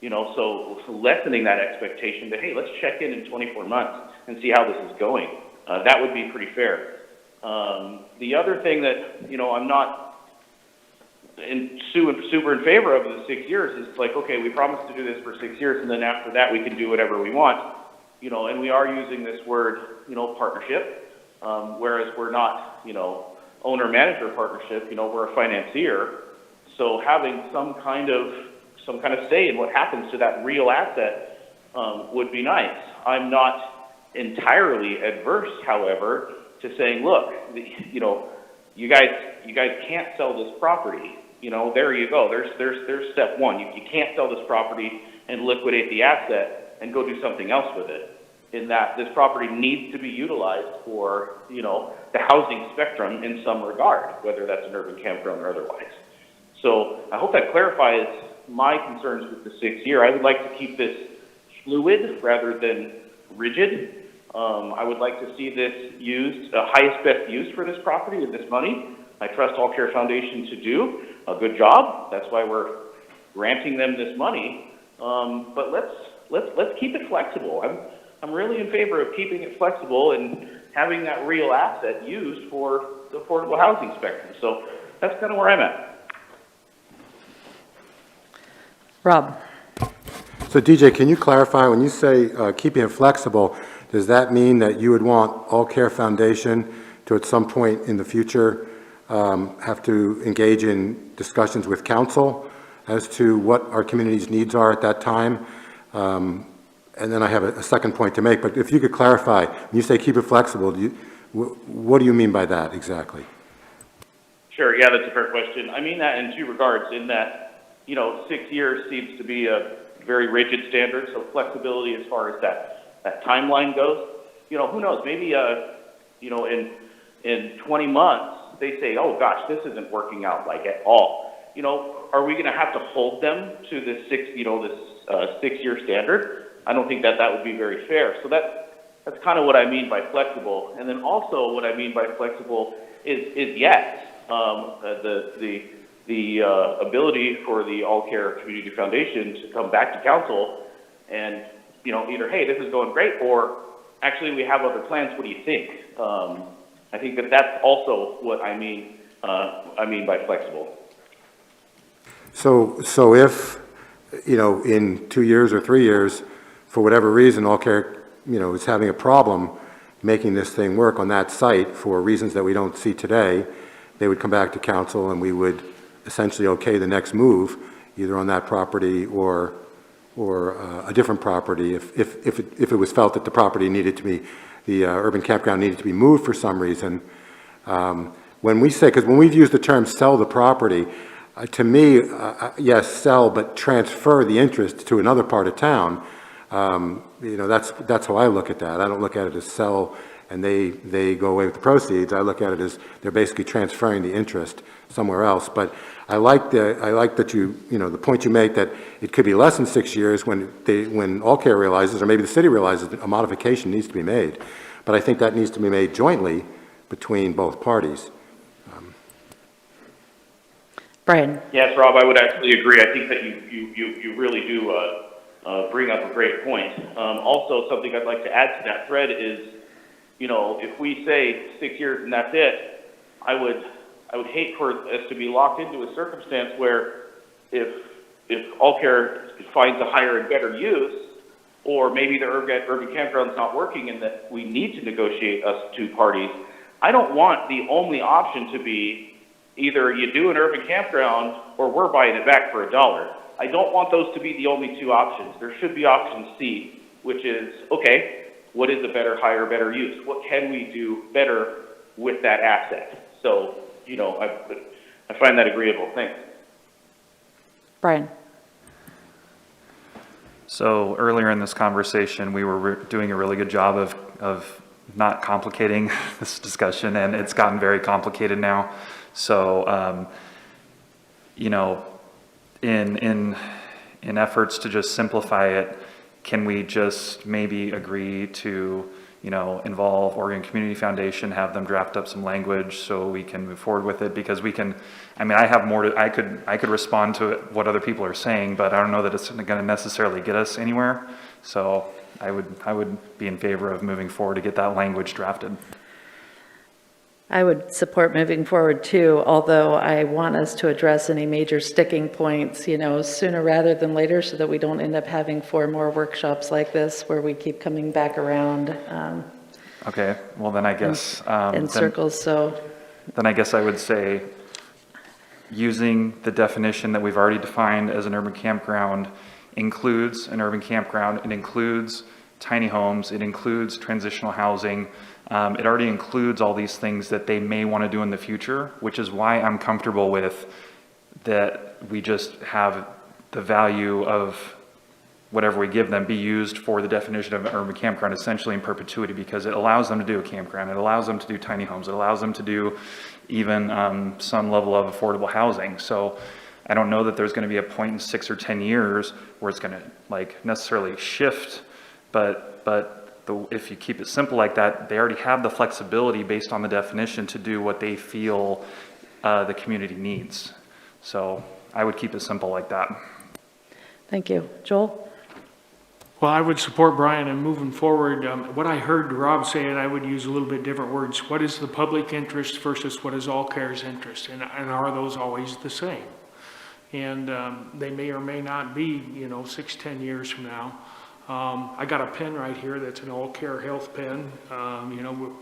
You know, so lessening that expectation to, hey, let's check in 24 months and see how this is going. That would be pretty fair. The other thing that, you know, I'm not super in favor of the 6 years is like, okay, we promised to do this for 6 years, and then after that we can do whatever we want. You know, and we are using this word, you know, partnership, whereas we're not, you know, owner-manager partnership. You know, we're a financier. So having some kind of say in what happens to that real asset would be nice. I'm not entirely adverse, however, to saying, look, you know, you guys can't sell this property. You know, there you go. There's step one. You can't sell this property and liquidate the asset and go do something else with it. In that this property needs to be utilized for, you know, the housing spectrum in some regard, whether that's an urban campground or otherwise. So I hope that clarifies my concerns with the 6 year. I would like to keep this fluid rather than rigid. I would like to see this used, highest best use for this property and this money. I trust All Care Foundation to do a good job. That's why we're granting them this money. But let's keep it flexible. I'm really in favor of keeping it flexible and having that real asset used for the affordable housing spectrum. So that's kind of where I'm at. Rob? So DJ, can you clarify, when you say keeping it flexible, does that mean that you would want All Care Foundation to at some point in the future have to engage in discussions with council as to what our community's needs are at that time? And then I have a second point to make, but if you could clarify, when you say keep it flexible, what do you mean by that exactly? Sure, yeah, that's a fair question. I mean that in two regards, in that, you know, 6 years seems to be a very rigid standard, so flexibility as far as that timeline goes. You know, who knows, maybe, you know, in 20 months, they say, oh gosh, this isn't working out like at all. You know, are we gonna have to hold them to this 6 year standard? I don't think that would be very fair. So that's kind of what I mean by flexible. And then also what I mean by flexible is yes, the ability for the All Care Community Foundation to come back to council and, you know, either, hey, this is going great, or actually we have other plans, what do you think? I think that's also what I mean by flexible. So if, you know, in 2 years or 3 years, for whatever reason, All Care, you know, is having a problem making this thing work on that site for reasons that we don't see today, they would come back to council and we would essentially okay the next move, either on that property or a different property, if it was felt that the property needed to be, the urban campground needed to be moved for some reason. When we say, because when we've used the term sell the property, to me, yes, sell, but transfer the interest to another part of town. You know, that's how I look at that. I don't look at it as sell and they go away with the proceeds. I look at it as they're basically transferring the interest somewhere else. But I like that you know, the point you make that it could be less than 6 years when All Care realizes, or maybe the city realizes, that a modification needs to be made. But I think that needs to be made jointly between both parties. Brian? Yes, Rob, I would actually agree. I think that you really do bring up a great point. Also, something I'd like to add to that thread is, you know, if we say 6 years and that's it, I would hate for us to be locked into a circumstance where if All Care finds a higher and better use, or maybe the urban campground's not working and that we need to negotiate us two parties, I don't want the only option to be either you do an urban campground or we're buying it back for $1. I don't want those to be the only two options. There should be option C, which is, okay, what is a better, higher, better use? What can we do better with that asset? So, you know, I find that agreeable. Thanks. Brian? So earlier in this conversation, we were doing a really good job of not complicating this discussion, and it's gotten very complicated now. So, you know, in efforts to just simplify it, can we just maybe agree to, you know, involve Oregon Community Foundation, have them draft up some language so we can move forward with it? Because we can, I mean, I have more to, I could respond to it, what other people are saying, but I don't know that it's going to necessarily get us anywhere. So I would be in favor of moving forward to get that language drafted. I would support moving forward too, although I want us to address any major sticking points, you know, sooner rather than later, so that we don't end up having 4 more workshops like this where we keep coming back around Okay, well then I guess. in circles, so. Then I guess I would say, using the definition that we've already defined as an urban campground includes an urban campground, it includes tiny homes, it includes transitional housing, it already includes all these things that they may want to do in the future, which is why I'm comfortable with that we just have the value of whatever we give them be used for the definition of an urban campground essentially in perpetuity, because it allows them to do a campground, it allows them to do tiny homes, it allows them to do even some level of affordable housing. So I don't know that there's going to be a point in 6 or 10 years where it's going to like necessarily shift, but if you keep it simple like that, they already have the flexibility based on the definition to do what they feel the community needs. So I would keep it simple like that. Thank you. Joel? Well, I would support Brian in moving forward. What I heard Rob say, and I would use a little bit different words, what is the public interest versus what is all care's interest? And are those always the same? And they may or may not be, you know, 6, 10 years from now. I got a pen right here that's an All Care Health pen. You know,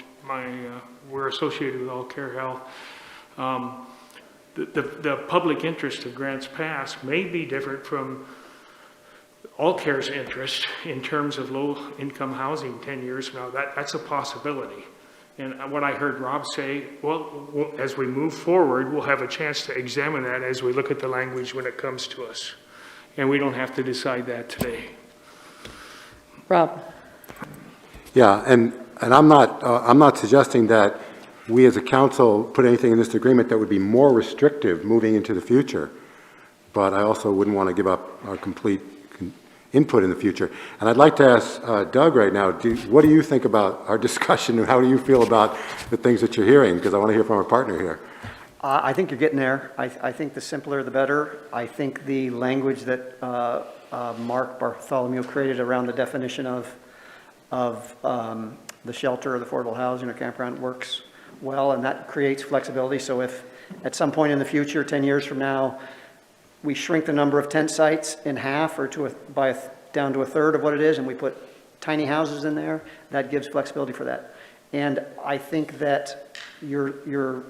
we're associated with All Care Health. The public interest of Grants Pass may be different from All Care's interest in terms of low-income housing 10 years from now. That's a possibility. And what I heard Rob say, well, as we move forward, we'll have a chance to examine that as we look at the language when it comes to us. And we don't have to decide that today. Rob? Yeah, and I'm not suggesting that we as a council put anything in this agreement that would be more restrictive moving into the future, but I also wouldn't want to give up our complete input in the future. And I'd like to ask Doug right now, what do you think about our discussion, and how do you feel about the things that you're hearing? Because I want to hear from our partner here. I think you're getting there. I think the simpler the better. I think the language that Mark Bartholomew created around the definition of the shelter or the affordable housing or campground works well, and that creates flexibility. So if at some point in the future, 10 years from now, we shrink the number of tent sites in half or down to a third of what it is, and we put tiny houses in there, that gives flexibility for that. And I think that your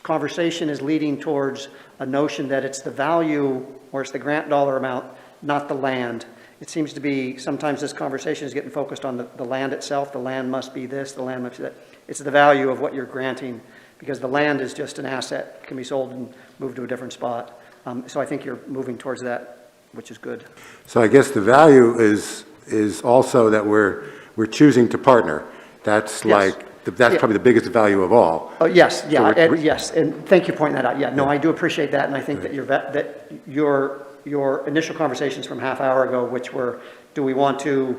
conversation is leading towards a notion that it's the value or it's the grant dollar amount, not the land. It seems to be sometimes this conversation is getting focused on the land itself. The land must be this, the land must be that. It's the value of what you're granting, because the land is just an asset, can be sold and moved to a different spot. So I think you're moving towards that, which is good. So I guess the value is also that we're choosing to partner. That's Yes. that's probably the biggest value of all. Oh, yes, yeah, So yes, and thank you for pointing that out. Yeah, no, I do appreciate that, and I think that your initial conversations from half hour ago, which were, do we want to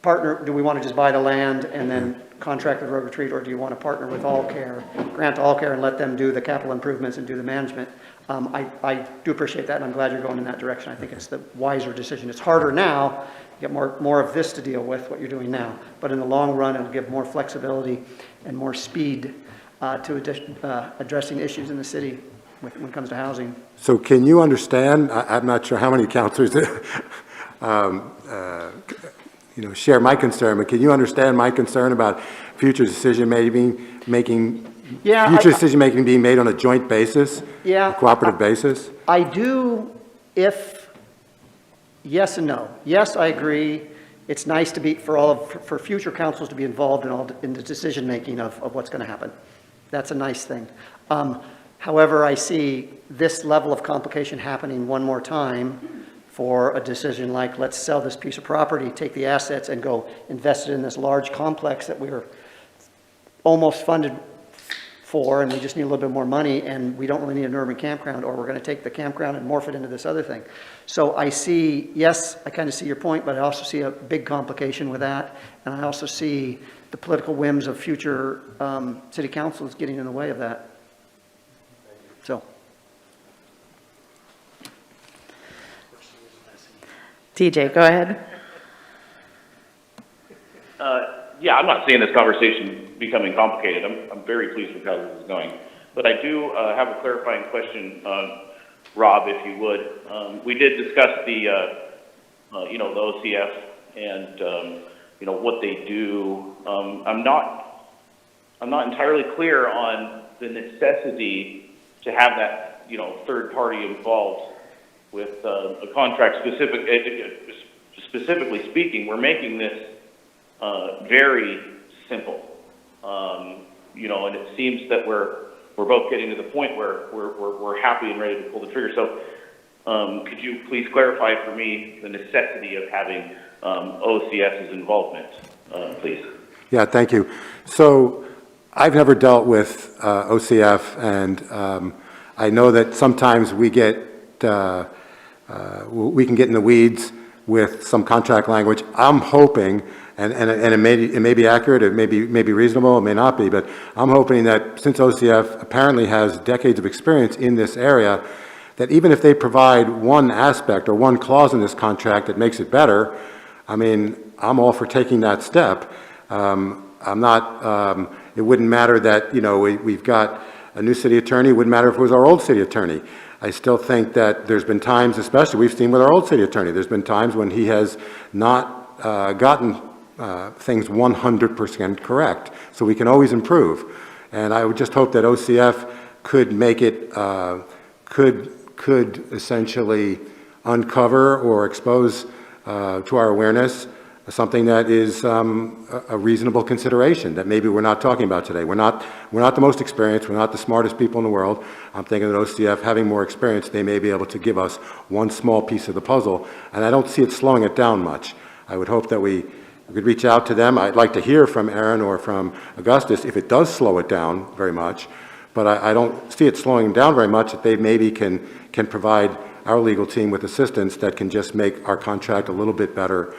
partner, do we want to just buy the land and then contract with Road Retreat, or do you want to partner with All Care, grant All Care and let them do the capital improvements and do the management? I do appreciate that, and I'm glad you're going in that direction. I think it's the wiser decision. It's harder now, you get more of this to deal with, what you're doing now, but in the long run, it'll give more flexibility and more speed to addressing issues in the city when it comes to housing. So can you understand, I'm not sure how many councilors share my concern, but can you understand my concern about future decision-making being made on a joint basis? Yeah. A cooperative basis? I do, yes and no. Yes, I agree. It's nice to be, for future councils to be involved in the decision-making of what's going to happen. That's a nice thing. However, I see this level of complication happening one more time for a decision like, let's sell this piece of property, take the assets and go invest it in this large complex that we're almost funded for, and we just need a little bit more money, and we don't really need an urban campground, or we're going to take the campground and morph it into this other thing. So I see, yes, I kind of see your point, but I also see a big complication with that, and I also see the political whims of future city councils getting in the way of that. So. DJ, go ahead. Yeah, I'm not seeing this conversation becoming complicated. I'm very pleased with how this is going. But I do have a clarifying question, Rob, if you would. We did discuss the OCF and, what they do. I'm not entirely clear on the necessity to have that, third party involved with a contract specifically speaking. We're making this very simple, and it seems that we're both getting to the point where we're happy and ready to pull the trigger. So, could you please clarify for me the necessity of having OCS's involvement, please? Yeah, thank you. So I've never dealt with OCF, and I know that sometimes we can get in the weeds with some contract language. I'm hoping, and it may be accurate, it may be reasonable, it may not be, but I'm hoping that since OCF apparently has decades of experience in this area, that even if they provide one aspect or one clause in this contract that makes it better, I mean, I'm all for taking that step. I'm not, it wouldn't matter that, we've got a new city attorney, it wouldn't matter if it was our old city attorney. I still think that there's been times, especially we've seen with our old city attorney, there's been times when he has not gotten things 100% correct. So we can always improve. And I would just hope that OCF could make it, could essentially uncover or expose to our awareness something that is a reasonable consideration that maybe we're not talking about today. We're not the most experienced, we're not the smartest people in the world. I'm thinking that OCF, having more experience, they may be able to give us one small piece of the puzzle, and I don't see it slowing it down much. I would hope that we could reach out to them. I'd like to hear from Aaron or from Augustus if it does slow it down very much, but I don't see it slowing down very much, that they maybe can provide our legal team with assistance that can just make our contract a little bit better,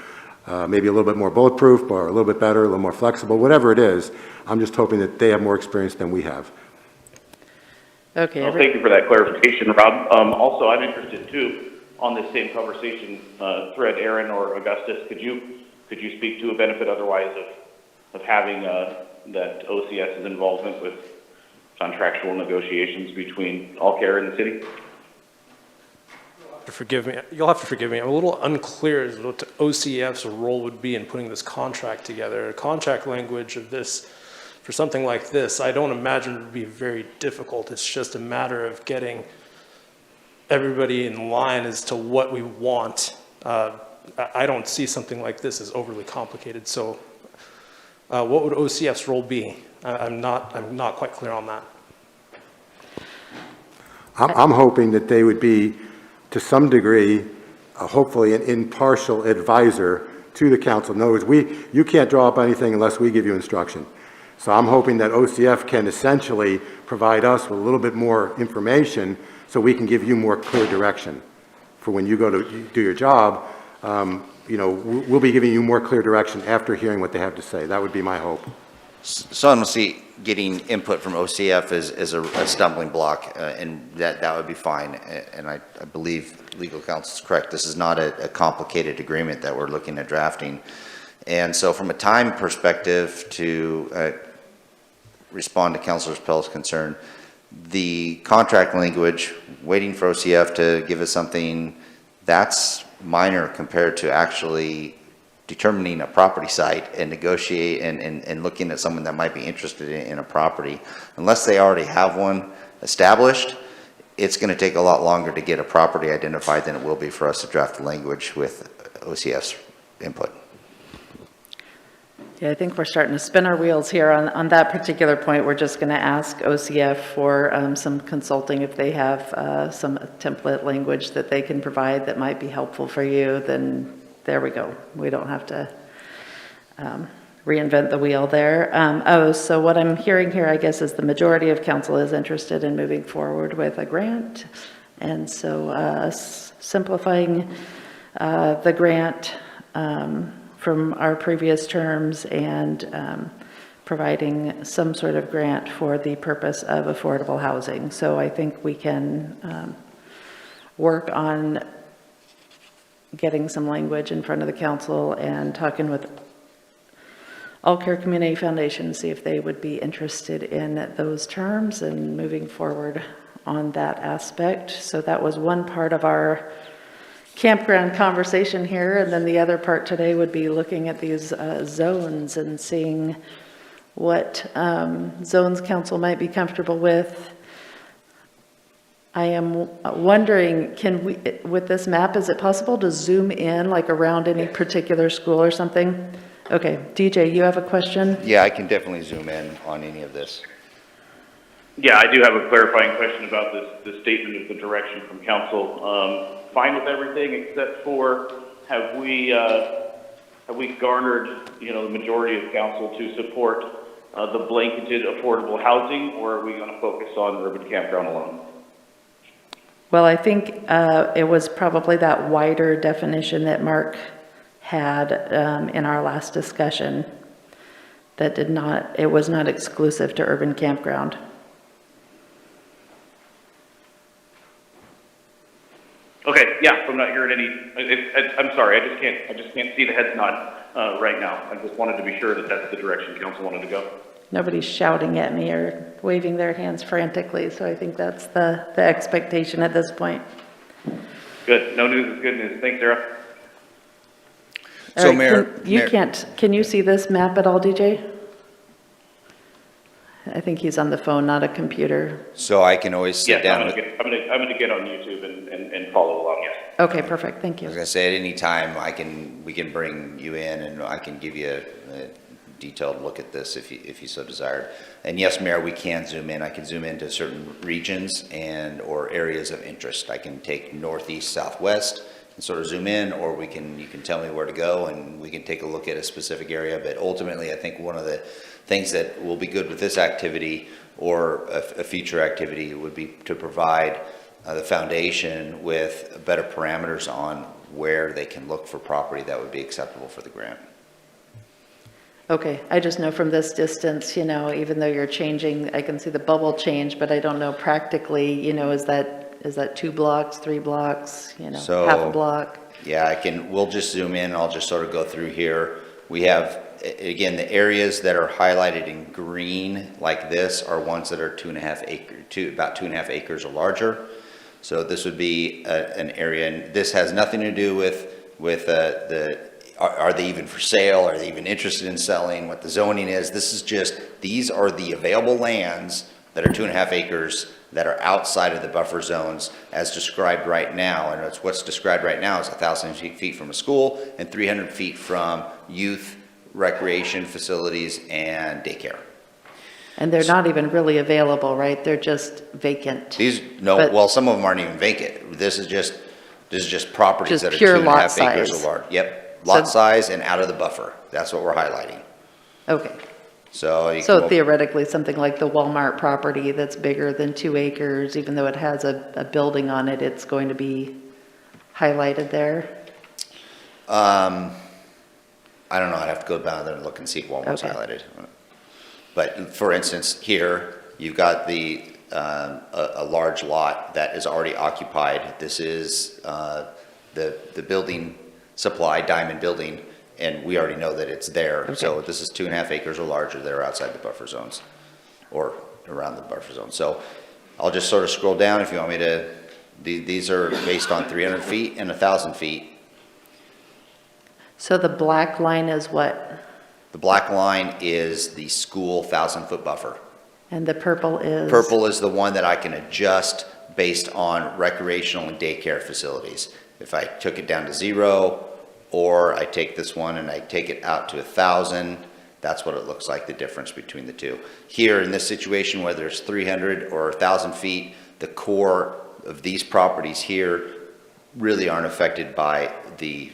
maybe a little bit more bulletproof, or a little bit better, a little more flexible, whatever it is. I'm just hoping that they have more experience than we have. Okay. Well, thank you for that clarification, Rob. Also, I'm interested too on this same conversation thread, Aaron or Augustus. Could you speak to a benefit otherwise of having that OCS's involvement with contractual negotiations between All Care and the city? You'll have to forgive me. I'm a little unclear as to what OCF's role would be in putting this contract together. Contract language of this, for something like this, I don't imagine it would be very difficult. It's just a matter of getting everybody in line as to what we want. I don't see something like this as overly complicated. So what would OCF's role be? I'm not quite clear on that. I'm hoping that they would be, to some degree, hopefully an impartial advisor to the council. In other words, you can't draw up anything unless we give you instruction. So I'm hoping that OCF can essentially provide us with a little bit more information so we can give you more clear direction for when you go to do your job. We'll be giving you more clear direction after hearing what they have to say. That would be my hope. So I don't see getting input from OCF as a stumbling block, and that would be fine. And I believe legal counsel is correct. This is not a complicated agreement that we're looking at drafting. And so from a time perspective, to respond to Councilor Pell's concern, the contract language, waiting for OCF to give us something, that's minor compared to actually determining a property site and negotiate and looking at someone that might be interested in a property. Unless they already have one established, it's going to take a lot longer to get a property identified than it will be for us to draft the language with OCF's input. Yeah, I think we're starting to spin our wheels here on that particular point. We're just going to ask OCF for some consulting if they have some template language that they can provide that might be helpful for you. Then there we go. We don't have to reinvent the wheel there. So what I'm hearing here, I guess, is the majority of council is interested in moving forward with a grant. And so simplifying the grant from our previous terms and providing some sort of grant for the purpose of affordable housing. So I think we can work on getting some language in front of the council and talking with All Care Community Foundation, see if they would be interested in those terms and moving forward on that aspect. So that was one part of our campground conversation here, and then the other part today would be looking at these zones and seeing what zones council might be comfortable with. I am wondering, can we, with this map, is it possible to zoom in like around any particular school or something? Okay, DJ, you have a question? Yeah, I can definitely zoom in on any of this. Yeah, I do have a clarifying question about this statement of the direction from council. Fine with everything except for have we garnered, the majority of council to support the blanketed affordable housing, or are we going to focus on urban campground alone? Well, I think it was probably that wider definition that Mark had in our last discussion that it was not exclusive to urban campground. Okay, yeah, so I'm not hearing any, I'm sorry, I just can't see the heads nod right now. I just wanted to be sure that that's the direction council wanted to go. Nobody's shouting at me or waving their hands frantically, so I think that's the expectation at this point. Good, no news is good news. Thanks, Sarah. All So, right, Mayor, can you see this map at all, DJ? I think he's on the phone, not a computer. So I can always sit Yes, down I'm with, gonna get on YouTube and follow along, yes. Okay, perfect, thank I you. was gonna say, at any time, we can bring you in and I can give you a detailed look at this if you so desired. And yes, Mayor, we can zoom in. I can zoom into certain regions or areas of interest. I can take northeast, southwest and sort of zoom in, or you can tell me where to go and we can take a look at a specific area. But ultimately, I think one of the things that will be good with this activity or a future activity would be to provide the foundation with better parameters on where they can look for property that would be acceptable for the grant. Okay, I just know from this distance, even though you're changing, I can see the bubble change, but I don't know practically, is that 2 blocks, 3 blocks, So, half a block? Yeah, we'll just zoom in. I'll just sort of go through here. We have, again, the areas that are highlighted in green like this are ones that are about 2.5 acres or larger. So this would be an area, and this has nothing to do with are they even for sale? Are they even interested in selling? What the zoning is? This is just, these are the available lands that are 2.5 acres that are outside of the buffer zones as described right now. And what's described right now is 1,000 feet from a school and 300 feet from youth recreation facilities and daycare. And they're not even really available, right? They're just vacant. Well, some of them aren't even vacant. This is just properties Just that are pure 2.5 lot acres size. or large. Yep, lot size and out of the buffer. That's what we're highlighting. Okay, So so theoretically, something like the Walmart property that's bigger than 2 acres, even though it has a building on it, it's going to be highlighted there? I don't know. I'd have to go down there and look and see if Walmart's Okay. highlighted. But for instance, here, you've got a large lot that is already occupied. This is the building supply, Diamond Building, and we already know that it's there. Okay. So this is 2.5 acres or larger that are outside the buffer zones or around the buffer zone. So I'll just sort of scroll down if you want me to. These are based on 300 feet and 1,000 feet. So the black line is what? The black line is the school 1,000-foot buffer. And the purple is? Purple is the one that I can adjust based on recreational and daycare facilities. If I took it down to 0, or I take this one and I take it out to 1,000, That's what it looks like, the difference between the two. Here, in this situation, whether it's 300 or 1,000 feet, the core of these properties here really aren't affected by the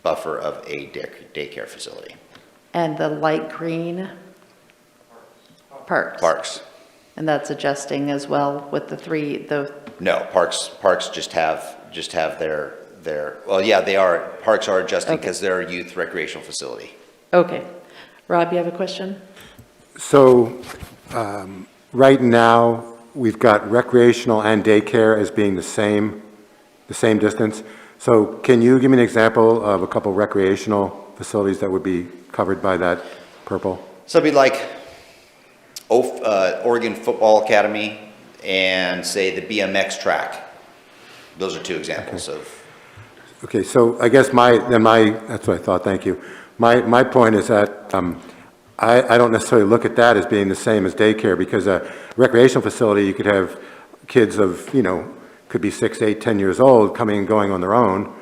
buffer of a daycare facility. And the light green? Parks. Parks. And that's adjusting as well with No, parks just have their, well, yeah, they are, parks are adjusting because they're a youth recreational facility. okay. Rob, you have a question? So, right now, we've got recreational and daycare as being the same distance. So can you give me an example of a couple recreational facilities that would be covered by that purple? So it'd be like Oregon Football Academy and say the BMX track. Those are two examples of. Okay, so I guess that's what I thought, thank you. My point is that I don't necessarily look at that as being the same as daycare, because a recreational facility, you could have kids of, could be 6, 8, 10 years old coming and going on their own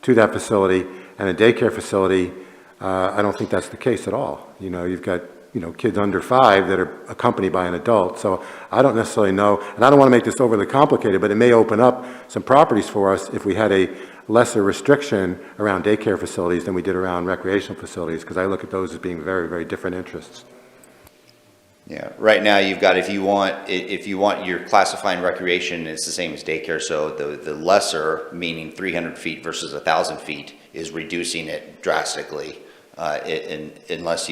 to that facility, and a daycare facility, I don't think that's the case at all. You've got, kids under 5 that are accompanied by an adult, so I don't necessarily know, and I don't want to make this overly complicated, but it may open up some properties for us if we had a lesser restriction around daycare facilities than we did around recreational facilities, because I look at those as being very, very different interests. Yeah, right now you've got, if you want your classifying recreation, it's the same as daycare. So the lesser, meaning 300 feet versus 1,000 feet, is reducing it drastically. Unless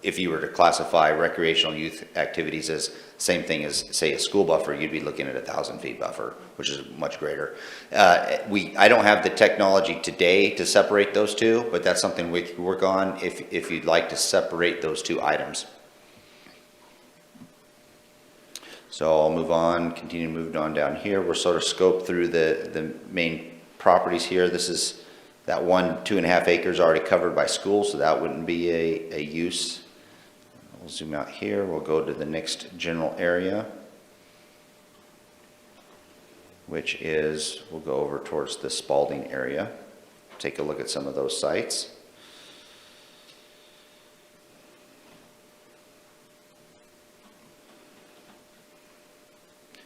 if you were to classify recreational youth activities as same thing as, say, a school buffer, you'd be looking at 1,000 feet buffer, which is much greater. I don't have the technology today to separate those two, but that's something we could work on if you'd like to separate those two items. So I'll move on, continue to move on down here. We're sort of scoped through the main properties here. This is that 2.5 acres already covered by school, so that wouldn't be a use. We'll zoom out here. We'll go to the next general area, which is, we'll go over towards the Spalding area. Take a look at some of those sites.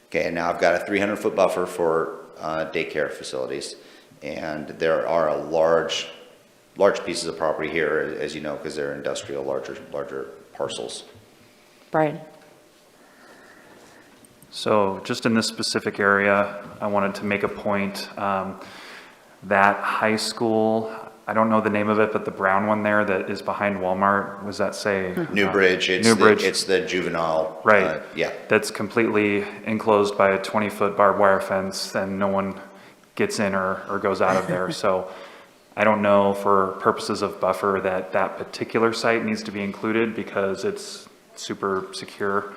Okay, and now I've got a 300-foot buffer for daycare facilities, and there are large pieces of property here, as you know, because they're industrial, larger parcels. Brian? So just in this specific area, I wanted to make a point that high school, I don't know the name of it, but the brown one there that is behind Walmart, was that say? Newbridge, it's the juvenile. Right. Yeah. That's completely enclosed by a 20-foot barbed wire fence, and no one gets in or goes out of there. So I don't know, for purposes of buffer, that particular site needs to be included because it's super secure.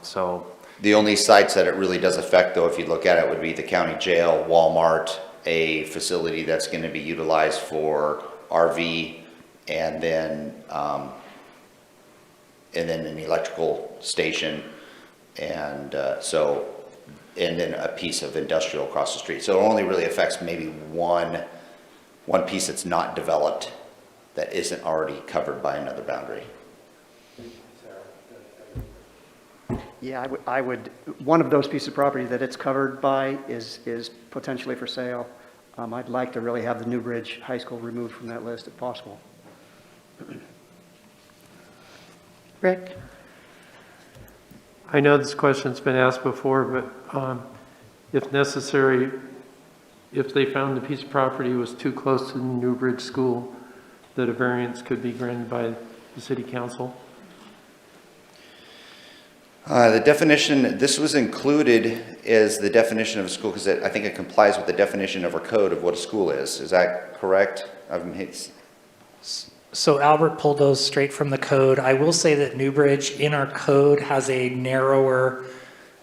So The only sites that it really does affect, though, if you look at it, would be the county jail, Walmart, a facility that's going to be utilized for RV, and then an electrical station, and then a piece of industrial across the street. So it only really affects maybe one piece that's not developed that isn't already covered by another boundary. Yeah, I would, one of those pieces of property that it's covered by is potentially for sale. I'd like to really have the Newbridge High School removed from that list if possible. Rick? I know this question's been asked before, but if necessary, if they found the piece of property was too close to the Newbridge School, that a variance could be granted by the city council? The definition, this was included as the definition of a school because I think it complies with the definition of our code of what a school is. Is that correct? So Albert pulled those straight from the code. I will say that Newbridge in our code has a narrower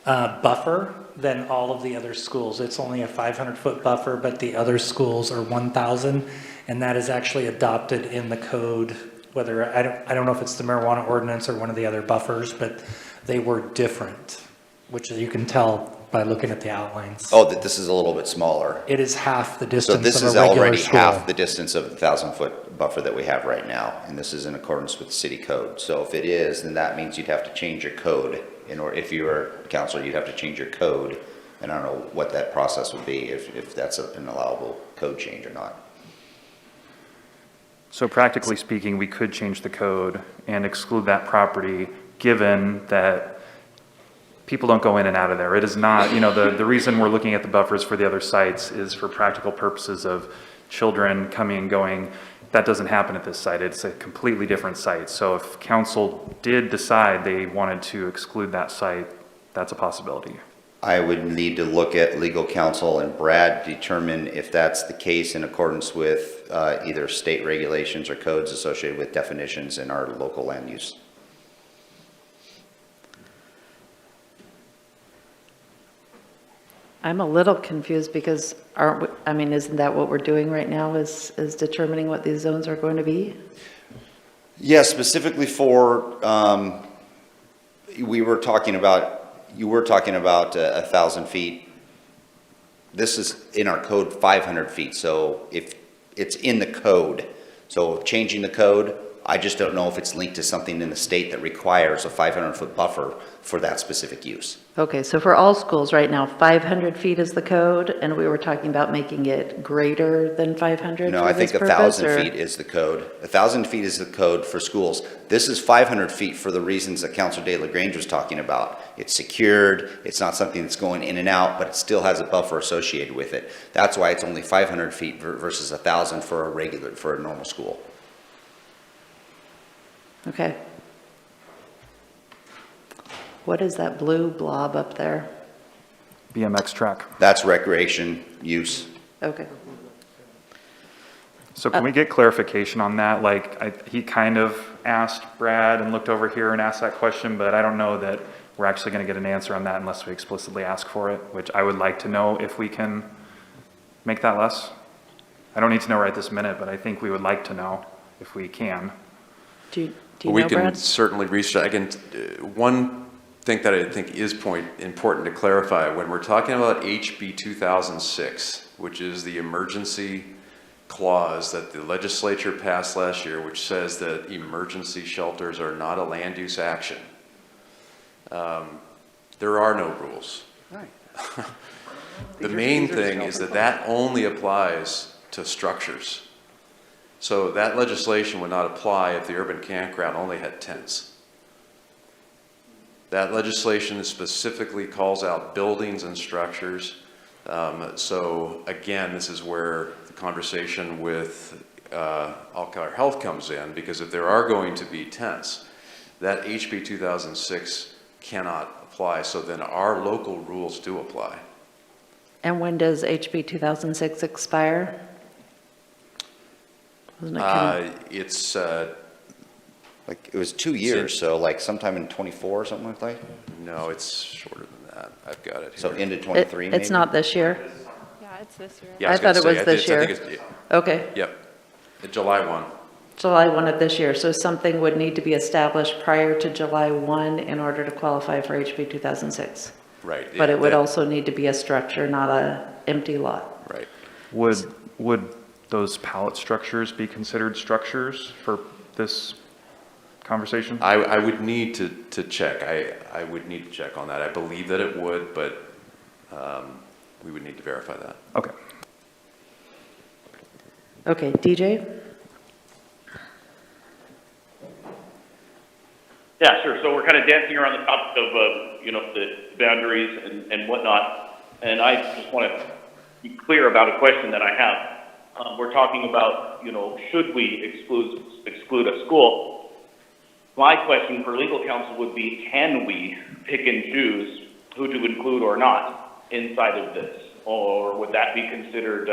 buffer than all of the other schools. It's only a 500-foot buffer, but the other schools are 1,000, and that is actually adopted in the code. Whether I don't know if it's the marijuana ordinance or one of the other buffers, but they were different, which you can tell by looking at the outlines. Oh, that this is a little bit smaller. It is half the So distance this of is a regular already school. half the distance of the 1,000-foot buffer that we have right now, and this is in accordance with city code. So if it is, then that means you'd have to change your code. If you were council, you'd have to change your code, and I don't know what that process would be, if that's an allowable code change or not. So practically speaking, we could change the code and exclude that property, given that people don't go in and out of there. It is not, the reason we're looking at the buffers for the other sites is for practical purposes of children coming and going. That doesn't happen at this site. It's a completely different site. So if council did decide they wanted to exclude that site, that's a possibility. I would need to look at legal counsel and Brad determine if that's the case in accordance with either state regulations or codes associated with definitions in our local land use. I'm a little confused because isn't that what we're doing right now is determining what these zones are going to be? Yeah, specifically for, you were talking about 1,000 feet. This is in our code 500 feet, so if it's in the code, so changing the code, I just don't know if it's linked to something in the state that requires a 500-foot buffer for that specific use. Okay, so for all schools right now, 500 feet is the code, and we were talking about making it greater than 500 No, for I this think purpose, 1,000 or- feet is the code. 1,000 feet is the code for schools. This is 500 feet for the reasons that Councilor De La Grange was talking about. It's secured, it's not something that's going in and out, but it still has a buffer associated with it. That's why it's only 500 feet versus 1,000 for a normal school. Okay. What is that blue blob up there? BMX track. That's recreation use. Okay. So can we get clarification on that? Like, he kind of asked Brad and looked over here and asked that question, but I don't know that we're actually going to get an answer on that unless we explicitly ask for it, which I would like to know if we can make that less. I don't need to know right this minute, but I think we would like to know if we can. Do you We know, can Brad? certainly research. Again, one thing that I think is important to clarify, when we're talking about HB 2006, which is the emergency clause that the legislature passed last year, which says that emergency shelters are not a land use action, there are no rules. Right. The main thing is that only applies to structures. So that legislation would not apply if the urban campground only had tents. That legislation specifically calls out buildings and structures. So again, this is where the conversation with Alcar Health comes in, because if there are going to be tents, that HB 2006 cannot apply. So then our local rules do apply. And when does HB 2006 expire? Wasn't it kind of- It's Like, it was 2 years, so like sometime in 24 or something like that? no, it's shorter than that. I've got it here. So into 23 maybe? It's not this year? Yeah, it's this year. Yeah, I was thought gonna it was say, this I year. think it's- Okay, Yep, July 1. July 1 of this year. So something would need to be established prior to July 1 in order to qualify for HB 2006. Right. But it would that- also need to be a structure, not a empty lot. Right. Would those pallet structures be considered structures for this conversation? I would need to check. I would need to check on that. I believe that it would, but we would need to verify that. Okay. Okay, DJ? Yeah, sure. So we're kind of dancing around the topic of, the boundaries and whatnot. And I just want to be clear about a question that I have. We're talking about, should we exclude a school? My question for legal counsel would be, can we pick and choose who to include or not inside of this? Or would that be considered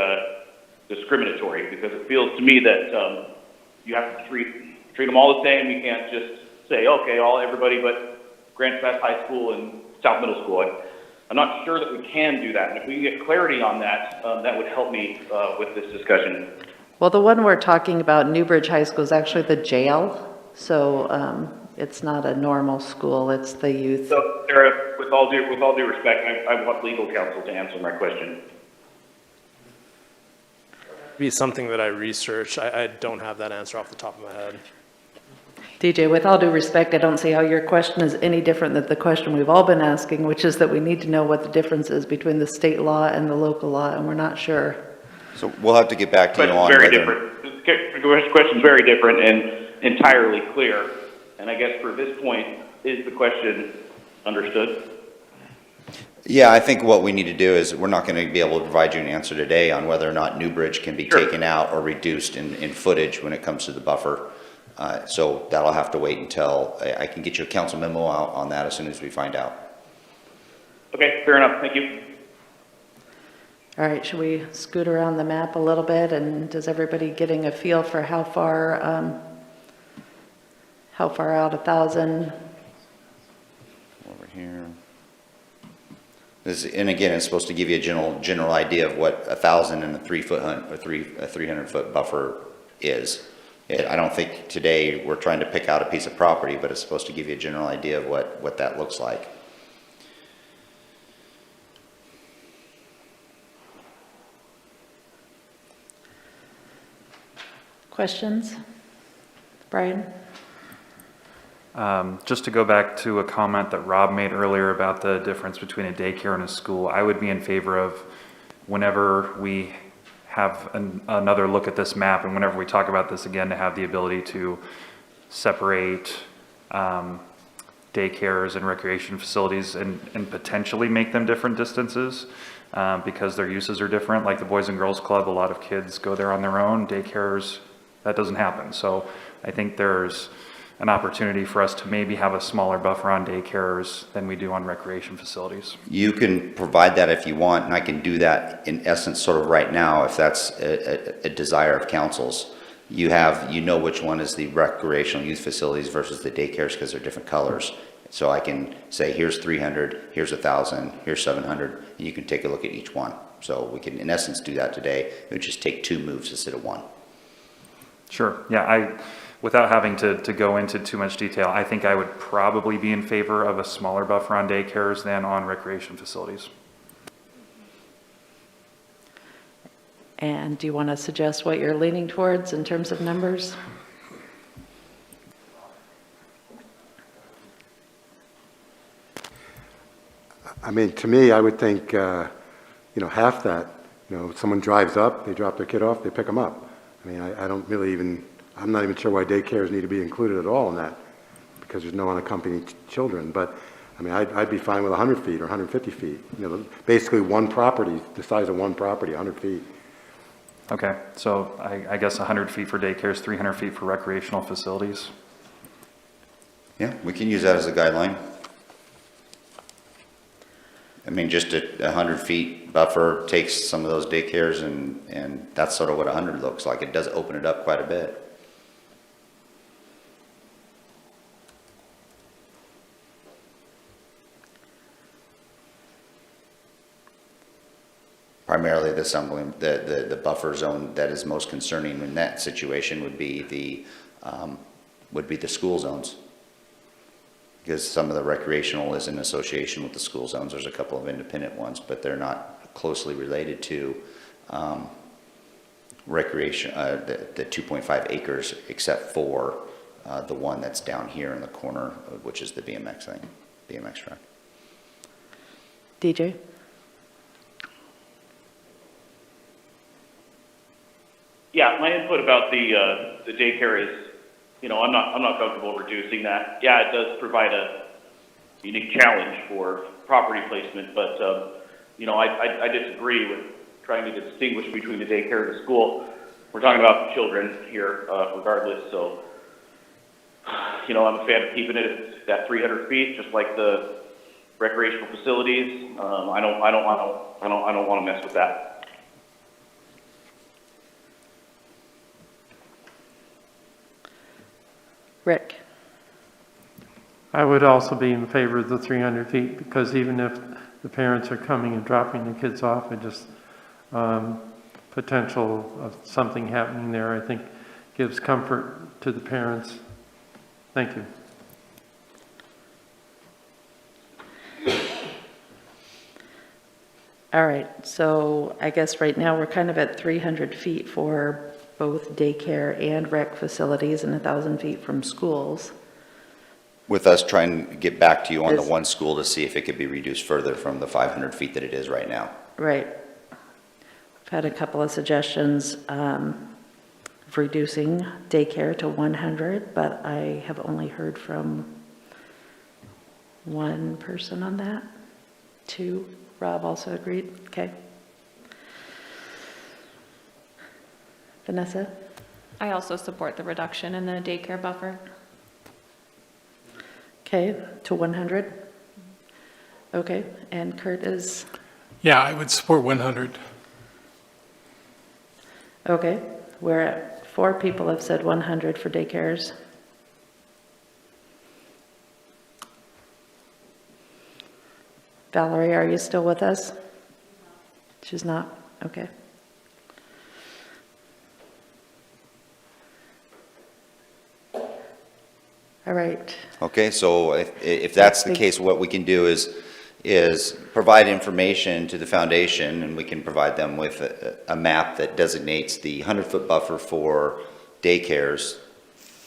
discriminatory? Because it feels to me that you have to treat them all the same. You can't just say, okay, everybody but Grants Pass High School and South Middle School. I'm not sure that we can do that. And if we can get clarity on that, that would help me with this discussion. Well, the one we're talking about, Newbridge High School, is actually the jail. So It's not a normal school, it's the youth. So, Sarah, with all due respect, I want legal counsel to answer my question. Be something that I research. I don't have that answer off the top of my head. DJ, with all due respect, I don't see how your question is any different than the question we've all been asking, which is that we need to know what the difference is between the state law and the local law, and we're not sure. So we'll have to get back to you on Very whether. different. The question's very different and entirely clear. And I guess for this point, is the question understood? Yeah, I think what we need to do is, we're not going to be able to provide you an answer today on whether or not Newbridge can be taken out or reduced in footage when it comes to the buffer. So that'll have to wait until, I can get you a council memo out on that as soon as we find out. Okay, fair enough. Thank you. All right, should we scoot around the map a little bit, and does everybody getting a feel for how far out 1,000? Over here. This, and again, it's supposed to give you a general idea of what 1,000 and a 300-foot buffer is. I don't think today we're trying to pick out a piece of property, but it's supposed to give you a general idea of what that looks like. Questions? Brian? Just to go back to a comment that Rob made earlier about the difference between a daycare and a school, I would be in favor of, whenever we have another look at this map and whenever we talk about this again, to have the ability to separate daycares and recreation facilities and potentially make them different distances because their uses are different. Like the Boys and Girls Club, a lot of kids go there on their own. Daycares, that doesn't happen. So I think there's an opportunity for us to maybe have a smaller buffer on daycares than we do on recreation facilities. You can provide that if you want, and I can do that in essence sort of right now if that's a desire of council's. You know which one is the recreational youth facilities versus the daycares because they're different colors. So I can say, here's 300, here's 1,000, here's 700, and you can take a look at each one. So we can in essence do that today. It would just take 2 moves instead of 1. Sure. Yeah, without having to go into too much detail, I think I would probably be in favor of a smaller buffer on daycares than on recreation facilities. And do you want to suggest what you're leaning towards in terms of numbers? I mean, to me, I would think, half that. Someone drives up, they drop their kid off, they pick them up. I mean, I'm not even sure why daycares need to be included at all in that, because there's no unaccompanied children. But, I mean, I'd be fine with 100 feet or 150 feet. Basically one property, the size of one property, 100 feet. Okay, so I guess 100 feet for daycares, 300 feet for recreational facilities. Yeah, we can use that as a guideline. I mean, just a 100 feet buffer takes some of those daycares and that's sort of what 100 looks like. It does open it up quite a bit. Primarily the buffer zone that is most concerning in that situation would be the school zones. Because some of the recreational is in association with the school zones. There's a couple of independent ones, but they're not closely related to recreation, the 2.5 acres, except for the one that's down here in the corner, which is the BMX track. DJ? Yeah, my input about the daycare is, I'm not comfortable reducing that. Yeah, it does provide a unique challenge for property placement, but I disagree with trying to distinguish between the daycare and the school. We're talking about children here, regardless. So, I'm a fan of keeping it at that 300 feet, just like the recreational facilities. I don't want to mess with that. Rick? I would also be in favor of the 300 feet because even if the parents are coming and dropping the kids off, it just potential of something happening there, I think, gives comfort to the parents. Thank you. All right, so I guess right now we're kind of at 300 feet for both daycare and rec facilities and 1,000 feet from schools. With us trying to get back to you on the Is- one school to see if it could be reduced further from the 500 feet that it is right now. Right. I've had a couple of suggestions of reducing daycare to 100, but I have only heard from one person on that. Two. Rob also agreed. Okay. Vanessa? I also support the reduction in the daycare buffer. Okay, to 100? Okay, and Kurt is, Yeah, I would support 100. okay. We're at 4 people have said 100 for daycares. Valerie, are you still with us? She's not? Okay. All right. Okay, so if that's the case, what we can do is provide information to the foundation, and we can provide them with a map that designates the 100-foot buffer for daycares,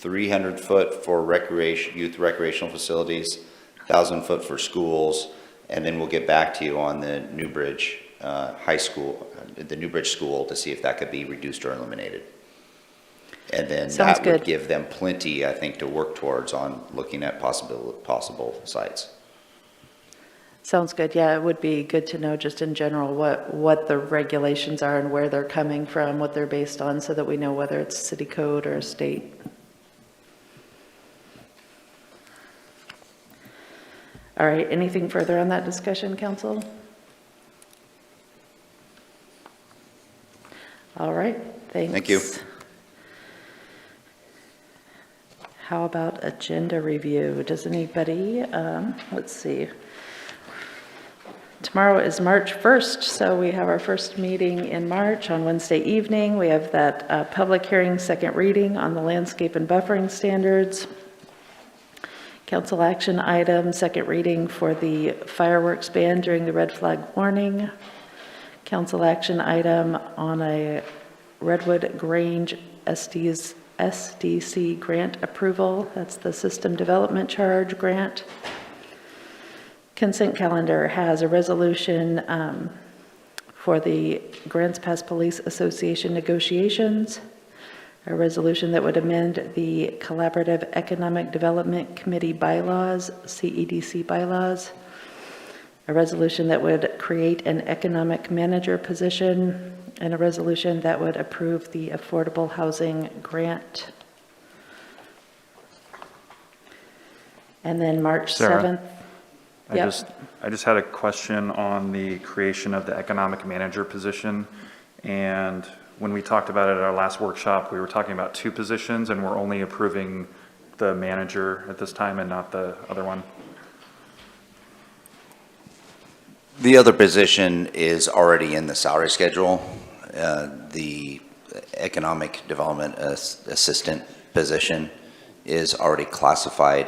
300-foot for recreation, youth recreational facilities, 1,000-foot for schools, and then we'll get back to you on the Newbridge High School, the Newbridge School, to see if that could be reduced or eliminated. And then Sounds that would good. give them plenty, I think, to work towards on looking at possible sites. Sounds good. Yeah, it would be good to know just in general what the regulations are and where they're coming from, what they're based on, so that we know whether it's city code or state. All right, anything further on that discussion, council? All right, thanks. Thank you. How about agenda review? Does anybody, let's see. Tomorrow is March 1st, so we have our first meeting in March on Wednesday evening. We have that public hearing, second reading on the landscape and buffering standards. Council action item, second reading for the fireworks ban during the red flag warning. Council action item on a Redwood Grange SDC grant approval. That's the System Development Charge grant. Consent calendar has a resolution for the Grants Pass Police Association negotiations, a resolution that would amend the Collaborative Economic Development Committee bylaws, CEDC bylaws, a resolution that would create an economic manager position, and a resolution that would approve the affordable housing grant. And then March Sarah, 7th. I just had a question on the creation of the economic manager position. And when we talked about it at our last workshop, we were talking about 2 positions, and we're only approving the manager at this time and not the other one. The other position is already in the salary schedule. The economic development assistant position is already classified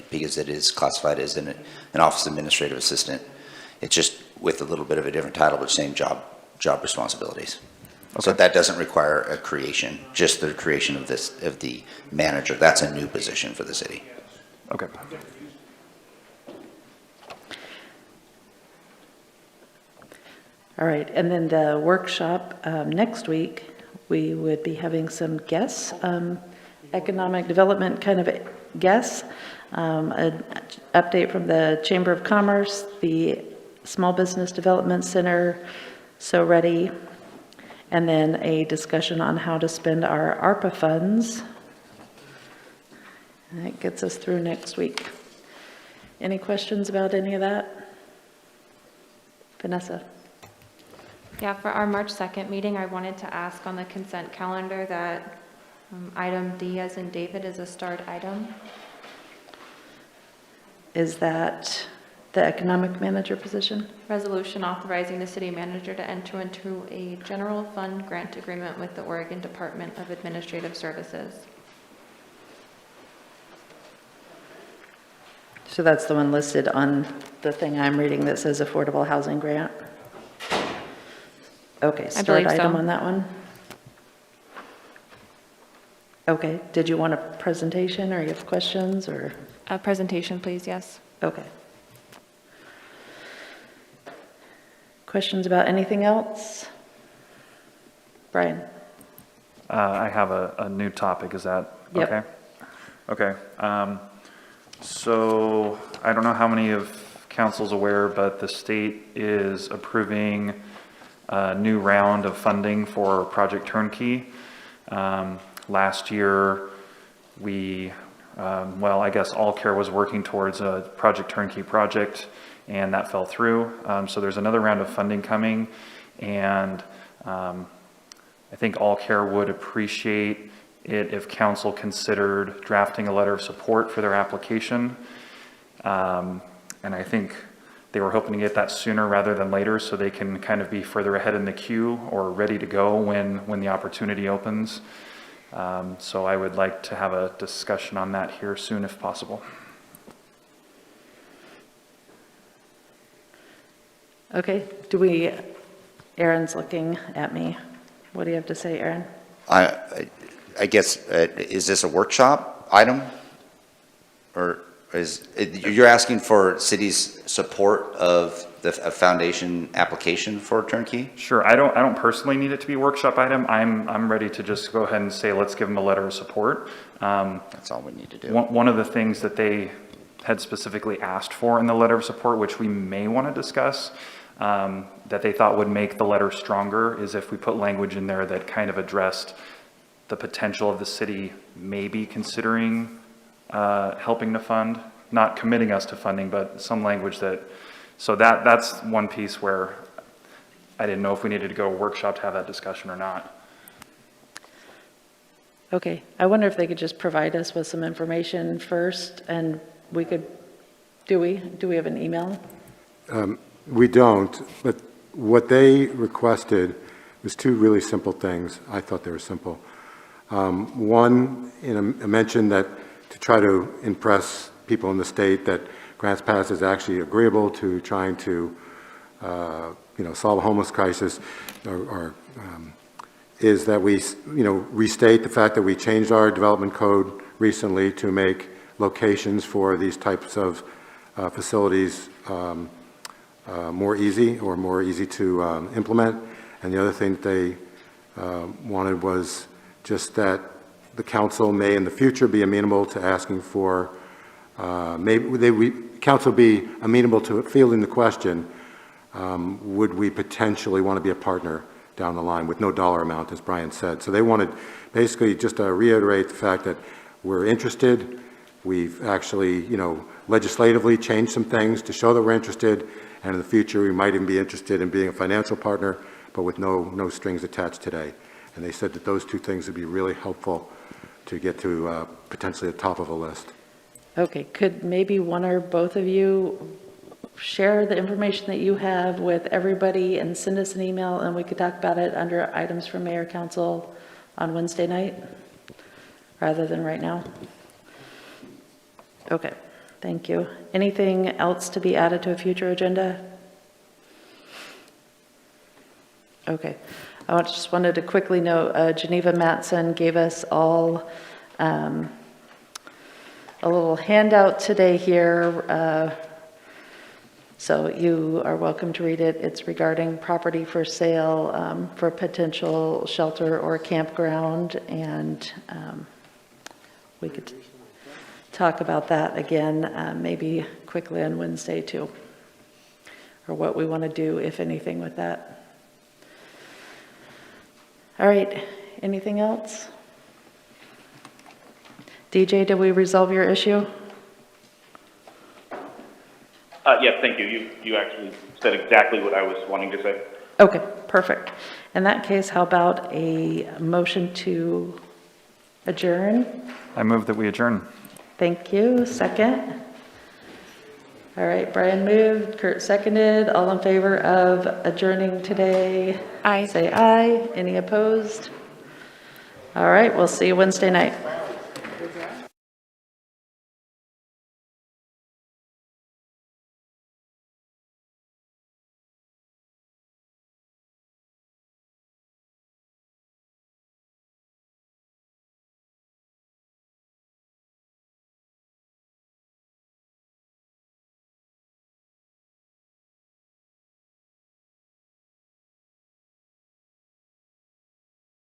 because it is classified as an office administrative assistant. It's just with a little bit of a different title, but same job responsibilities. So that doesn't require a creation, just the creation of the manager. That's a new position for the city. Okay. All right, and then the workshop next week, we would be having some guests, economic development kind of guests, an update from the Chamber of Commerce, the Small Business Development Center, So Ready, and then a discussion on how to spend our ARPA funds. And that gets us through next week. Any questions about any of that? Vanessa? Yeah, for our March 2nd meeting, I wanted to ask on the consent calendar that item D as in David is a starred item. Is that the economic manager position? Resolution authorizing the city manager to enter into a general fund grant agreement with the Oregon Department of Administrative Services. So that's the one listed on the thing I'm reading that says affordable housing grant? Okay, I start believe so. item on that one. Okay, did you want a presentation or you have questions or? A presentation, please, yes. Okay. Questions about anything else? Brian? I have a new topic, is that Yep. okay? Okay, so I don't know how many of council's aware, but the state is approving a new round of funding for Project Turnkey. Last year, we, well, I guess All Care was working towards a Project Turnkey project, and that fell through. So there's another round of funding coming, and I think All Care would appreciate it if council considered drafting a letter of support for their application. And I think they were hoping to get that sooner rather than later so they can kind of be further ahead in the queue or ready to go when the opportunity opens. So I would like to have a discussion on that here soon if possible. Okay, Aaron's looking at me. What do you have to say, Aaron? I guess, is this a workshop item? Or you're asking for city's support of a foundation application for turnkey? Sure, I don't personally need it to be a workshop item. I'm ready to just go ahead and say, let's give them a letter of support. That's all we need to do. One of the things that they had specifically asked for in the letter of support, which we may want to discuss, that they thought would make the letter stronger, is if we put language in there that kind of addressed the potential of the city maybe considering helping to fund, not committing us to funding, but some language that, so that's one piece where I didn't know if we needed to go to a workshop to have that discussion or not. Okay, I wonder if they could just provide us with some information first and we could, do we have an email? We don't, but what they requested was two really simple things. I thought they were simple. One, a mention that to try to impress people in the state that Grants Pass is actually agreeable to trying to, solve a homeless crisis, is that we, restate the fact that we changed our development code recently to make locations for these types of facilities more easy to implement. And the other thing that they wanted was just that the council may in the future be amenable to asking for, council be amenable to fielding the question, would we potentially want to be a partner down the line with no dollar amount, as Brian said. So they wanted basically just to reiterate the fact that we're interested. We've actually, legislatively changed some things to show that we're interested, and in the future we might even be interested in being a financial partner, but with no strings attached today. And they said that those two things would be really helpful to get to potentially the top of a list. Okay, could maybe one or both of you share the information that you have with everybody and send us an email and we could talk about it under items from Mayor Council on Wednesday night rather than right now? Okay, thank you. Anything else to be added to a future agenda? Okay, I just wanted to quickly note, Geneva Matson gave us all a little handout today here. So you are welcome to read it. It's regarding property for sale for potential shelter or campground. And we could talk about that again, maybe quickly on Wednesday too, or what we want to do, if anything, with that. All right, anything else? DJ, did we resolve your issue? Yes, thank you. You actually said exactly what I was wanting to say. Okay, perfect. In that case, how about a motion to adjourn? I move that we adjourn. Thank you. Second? All right, Brian moved, Kurt seconded. All in favor of adjourning today? Aye. Say aye. Any opposed? All right, we'll see you Wednesday night.